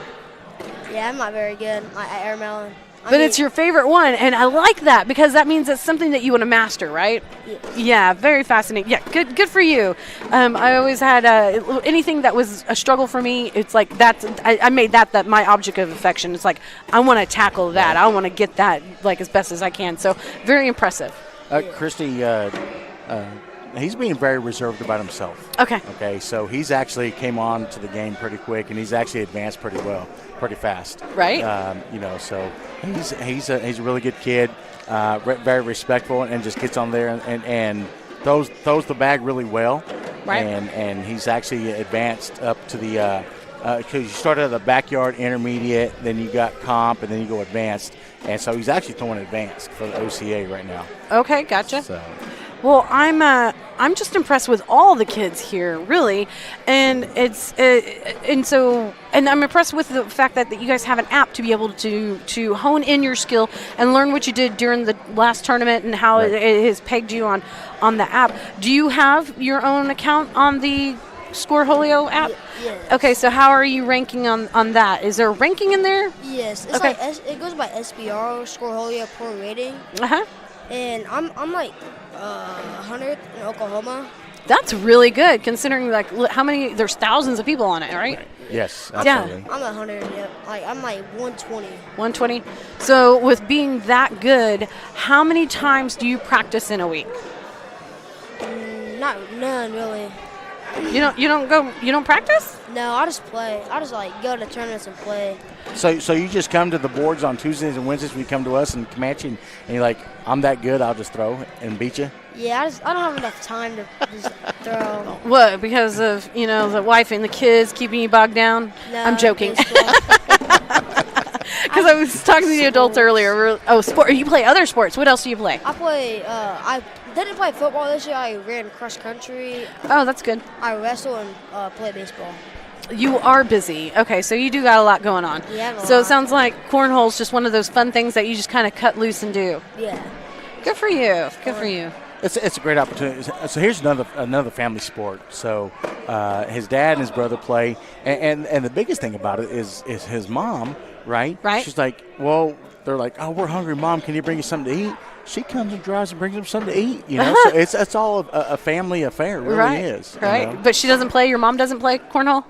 Yeah, I'm not very good at airmail. But it's your favorite one, and I like that because that means it's something that you want to master, right? Yes. Yeah, very fascinating. Yeah, good for you. I always had anything that was a struggle for me. It's like I made that my object of affection. It's like I want to tackle that. I want to get that as best as I can. So very impressive. Christy, he's being very reserved about himself. Okay. Okay, so he's actually came on to the game pretty quick, and he's actually advanced pretty fast. Right. So he's a really good kid, very respectful, and just gets on there and throws the bag really well. Right. And he's actually advanced up to the because you started at the backyard intermediate, then you got comp, and then you go advanced. And so he's actually throwing advanced for the OCA right now. Okay, gotcha. So. Well, I'm just impressed with all the kids here, really, and and I'm impressed with the fact that you guys have an app to be able to hone in your skill and learn what you did during the last tournament and how it has pegged you on the app. Do you have your own account on the Corhole app? Yes. Okay, so how are you ranking on that? Is there a ranking in there? Yes. It's okay. It goes by SBR, Corhole Pro Rating. Uh-huh. And I'm 100th in Oklahoma. That's really good, considering how many. There's thousands of people on it, right? Yes, absolutely. Yeah. I'm 100. Yep. I'm 120. 120. So with being that good, how many times do you practice in a week? None really. You don't practice? No, I just play. I just go to tournaments and play. So you just come to the boards on Tuesdays and Wednesdays when you come to us in Comanche, and you're like, I'm that good, I'll just throw and beat you? Yeah, I don't have enough time to just throw. What, because of, the wife and the kids keeping you bogged down? No, I'm joking. Because I was talking to the adults earlier. Sport. You play other sports. What else do you play? I play, I didn't play football this year. I ran cross country. Oh, that's good. I wrestle and play baseball. You are busy. Okay, so you do got a lot going on. Yeah, so it sounds like cornhole's just one of those fun things that you just kind of cut loose and do. Yeah. Good for you. Good for you. It's a great opportunity. So here's another family sport. So his dad and his brother play, and the biggest thing about it is his mom, right? Right. She's like, well, they're like, oh, we're hungry, Mom. Can you bring us something to eat? She comes and drives and brings them something to eat. So it's all a family affair. It really is. Right. But she doesn't play. Your mom doesn't play cornhole.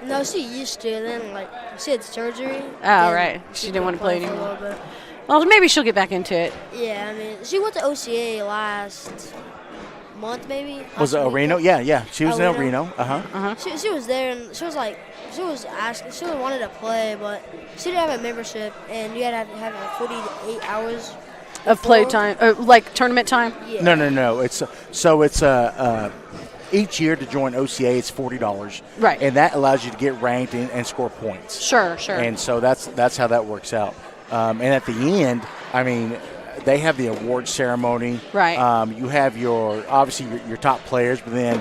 No, she used to. Then she had surgery. Oh, right. She didn't want to play anymore. Well, maybe she'll get back into it. Yeah, she went to OCA last month, maybe. Was it El Reno? Yeah. She was in El Reno. She was there, and she was asking. She wanted to play, but she didn't have a membership, and you had to have 48 hours of play time, like tournament time. Yeah. No. It's each year to join OCA, it's $40. Right. And that allows you to get ranked and score points. Sure. And so that's how that works out. And at the end, they have the award ceremony. Right. You have obviously your top players, but then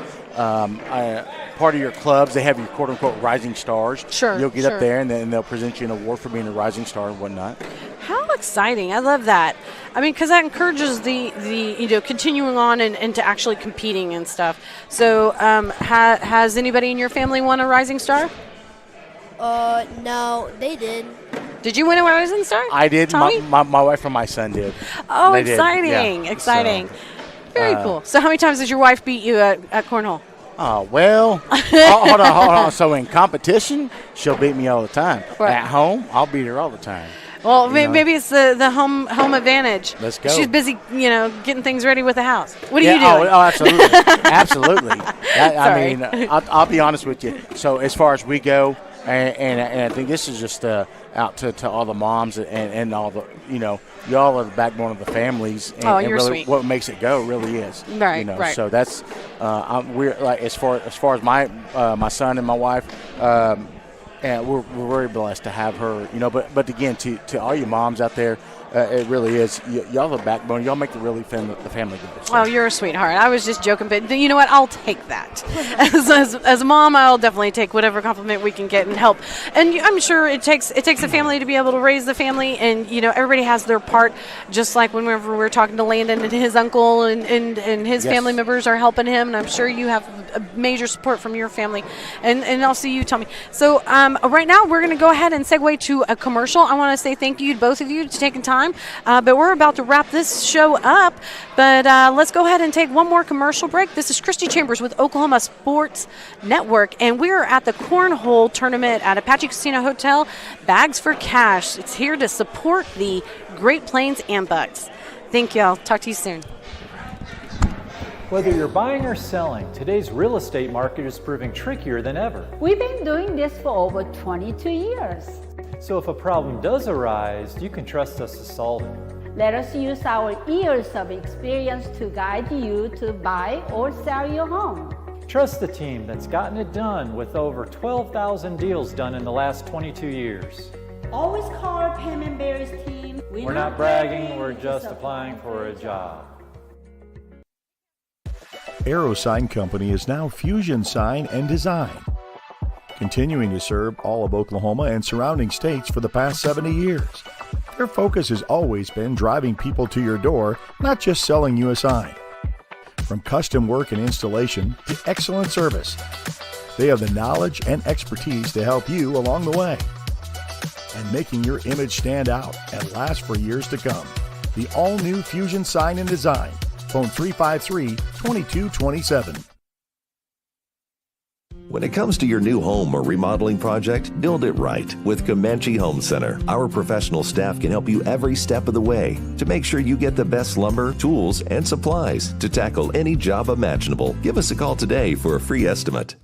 part of your clubs, they have your quote-unquote rising stars. Sure. You'll get up there, and then they'll present you an award for being a rising star and whatnot. How exciting. I love that. I mean, because that encourages the continuing on and to actually competing and stuff. So has anybody in your family won a rising star? No, they did. Did you win a rising star? I did. Tommy? My wife and my son did. Oh, They exciting. did. Yeah. Exciting. So, Very cool. So how many times did your wife beat you at Cornhole? Oh, well, hold on. So in competition, she'll beat me all the time. Right. At home, I'll beat her all the time. Well, maybe it's the home advantage. Let's go. She's busy, getting things ready with the house. What are you doing? Oh, absolutely. Absolutely. I Sorry. mean, I'll be honest with you. So as far as we go, and I think this is just out to all the moms and all the, y'all are the backbone of the families. And, you're really sweet. What makes it go really is. Right, right. So that's, we're like, as far as my son and my wife, and we're very blessed to have her, But again, to all you moms out there, it really is. Y'all are the backbone. Y'all make the family go. So. Oh, you're a sweetheart. I was just joking, but you know what? I'll take that. As a mom, I'll definitely take whatever compliment we can get and help. And I'm sure it takes a family to be able to raise the family, and everybody has their part. Just like whenever we're talking to Landon and his uncle and his family members are helping him, and I'm sure you have a major support from your family. And also you, Tommy. So right now we're going to go ahead and segue to a commercial. I want to say thank you to both of you for taking time. But we're about to wrap this show up. But let's go ahead and take one more commercial break. This is Christy Chambers with Oklahoma Sports Network, and we are at the Cornhole Tournament at Apache Casino Hotel. Bags for Cash. It's here to support the Great Plains Ambucs. Thank you all. Talk to you soon. Whether you're buying or selling, today's real estate market is proving trickier than ever. We've been doing this for over 22 years. So if a problem does arise, you can trust us to solve it. Let us use our years of experience to guide you to buy or sell your home. Trust the team that's gotten it done with over 12,000 deals done in the last 22 years. Always call our Payment Berries team. We're not bragging, we're just applying for a job. Arrow Sign Company is now Fusion Sign and Design, continuing to serve all of Oklahoma and surrounding states for the past 70 years. Their focus has always been driving people to your door, not just selling you a sign. From custom work and installation to excellent service, they have the knowledge and expertise to help you along the way and making your image stand out and last for years to come. The all-new Fusion Sign and Design. Phone 353-2227. When it comes to your new home or remodeling project, build it right with Comanche Home Center. Our professional staff can help you every step of the way to make sure you get the best lumber, tools, and supplies to tackle any job imaginable. Give us a call today for a free estimate.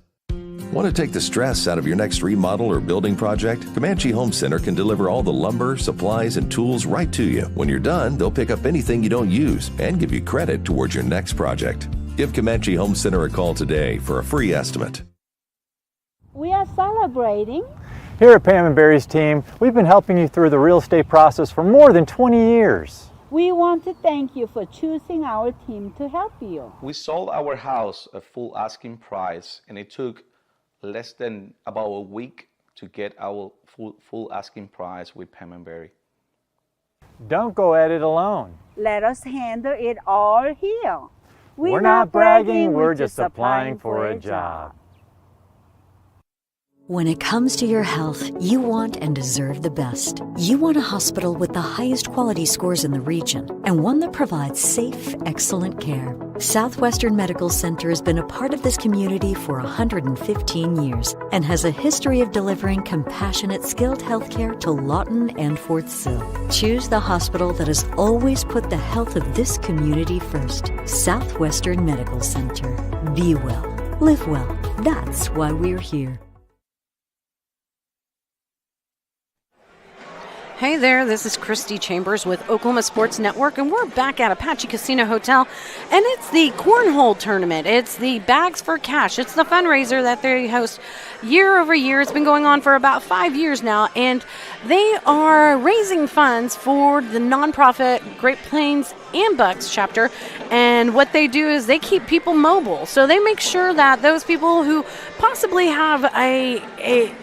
Want to take the stress out of your next remodel or building project? Comanche Home Center can deliver all the lumber, supplies, and tools right to you. When you're done, they'll pick up anything you don't use and give you credit towards your next project. Give Comanche Home Center a call today for a free estimate. We are celebrating. Here at Pam and Barry's team, we've been helping you through the real estate process for more than 20 years. We want to thank you for choosing our team to help you. We sold our house at full asking price, and it took less than about a week to get our full asking price with Pam and Barry. Don't go at it alone. Let us handle it all here. We're not bragging, we're just applying for a job. When it comes to your health, you want and deserve the best. You want a hospital with the highest quality scores in the region and one that provides safe, excellent care. Southwestern Medical Center has been a part of this community for 115 years and has a history of delivering compassionate, skilled health care to Lawton and Fort Sill. Choose the hospital that has always put the health of this community first. Southwestern Medical Center. Be well. Live well. That's why we're here. Hey there, this is Christy Chambers with Oklahoma Sports Network, and we're back at Apache Casino Hotel, and it's the Cornhole Tournament. It's the Bags for Cash. It's the fundraiser that they host year over year. It's been going on for about 5 years now, and they are raising funds for the nonprofit Great Plains Ambucs chapter, and what they do is they keep people mobile. So they make sure that those people who possibly have a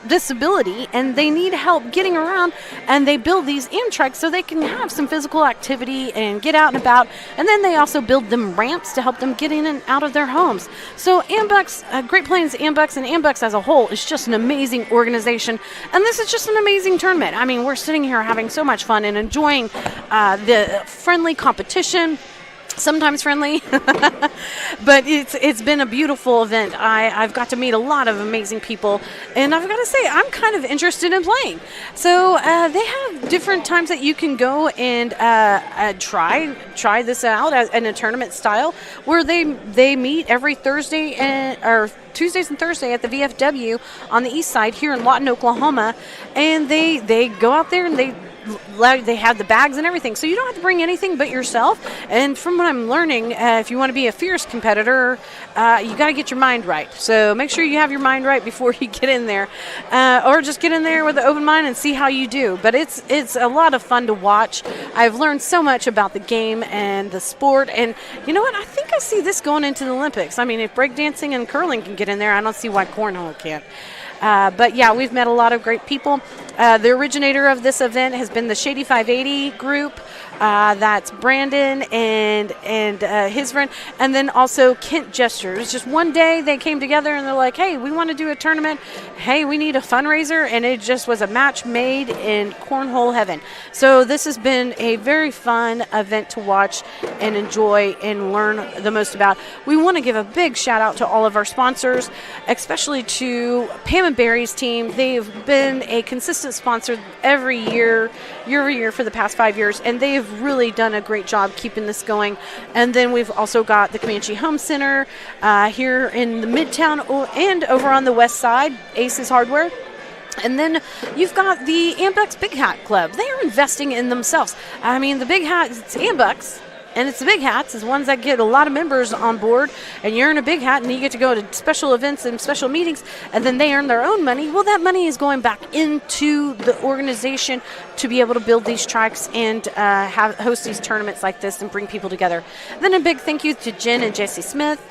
disability and they need help getting around, and they build these Amtrucks so they can have some physical activity and get out and about, and then they also build them ramps to help them get in and out of their homes. So Ambucs, Great Plains Ambucs, and Ambucs as a whole is just an amazing organization, and this is just an amazing tournament. I mean, we're sitting here having so much fun and enjoying the friendly competition. Sometimes friendly, but it's been a beautiful event. I've got to meet a lot of amazing people, and I've got to say I'm kind of interested in playing. So they have different times that you can go and try this out in a tournament style, where they meet every Thursday or Tuesdays and Thursday at the VFW on the east side here in Lawton, Oklahoma, and they go out there and they have the bags and everything, so you don't have to bring anything but yourself. And from what I'm learning, if you want to be a fierce competitor, you got to get your mind right. So make sure you have your mind right before you get in there, or just get in there with an open mind and see how you do. But it's a lot of fun to watch. I've learned so much about the game and the sport, and you know what? I think I see this going into the Olympics. I mean, if breakdancing and curling can get in there, I don't see why cornhole can't. But yeah, we've met a lot of great people. The originator of this event has been the Shady 580 group. That's Brandon and his friend, and then also Kent Gestures. Just one day they came together and they're like, hey, we want to do a tournament. Hey, we need a fundraiser, and it just was a match made in cornhole heaven. So this has been a very fun event to watch and enjoy and learn the most about. We want to give a big shout out to all of our sponsors, especially to Pam and Barry's team. They've been a consistent sponsor every year over year for the past 5 years, and they've really done a great job keeping this going. And then we've also got the Comanche Home Center here in the Midtown and over on the west side, Aces Hardware. And then you've got the Ambucs Big Hat Club. They are investing in themselves. I mean, the Big Hat, it's Ambucs, and it's the Big Hats, is ones that get a lot of members on board, and you're in a Big Hat, and you get to go to special events and special meetings, and then they earn their own money. Well, that money is going back into the organization to be able to build these tracks and host these tournaments like this and bring people together. Then a big thank you to Jen and Jesse Smith,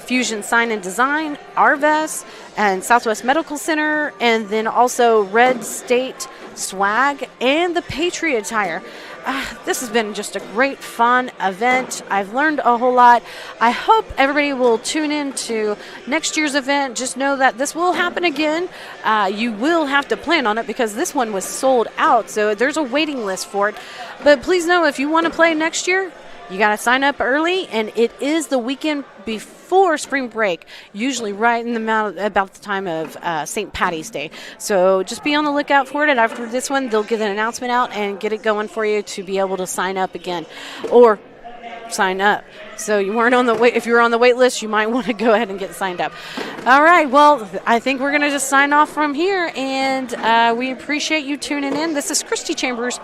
Fusion Sign and Design, Arvest, and Southwest Medical Center, and then also Red State Swag and the Patriot Tire. This has been just a great, fun event. I've learned a whole lot. I hope everybody will tune in to next year's event. Just know that this will happen again. You will have to plan on it because this one was sold out, so there's a waiting list for it. But please know, if you want to play next year, you got to sign up early, and it is the weekend before spring break, usually right in about the time of St. Patty's Day. So just be on the lookout for it. After this one, they'll get an announcement out and get it going for you to be able to sign up again, or sign up. So you weren't on the wait. If you were on the wait list, you might want to go ahead and get signed up. All right. Well, I think we're going to just sign off from here, and we appreciate you tuning in. This is Christy Chambers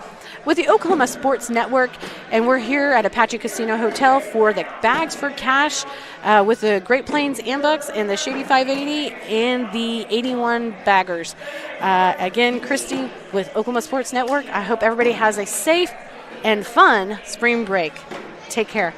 with the Oklahoma Sports Network, and we're here at Apache Casino Hotel for the Bags for Cash with the Great Plains Ambucs and the Shady 580 and the 81 Baggers. Again, Christy with Oklahoma Sports Network. I hope everybody has a safe and fun spring break. Take care.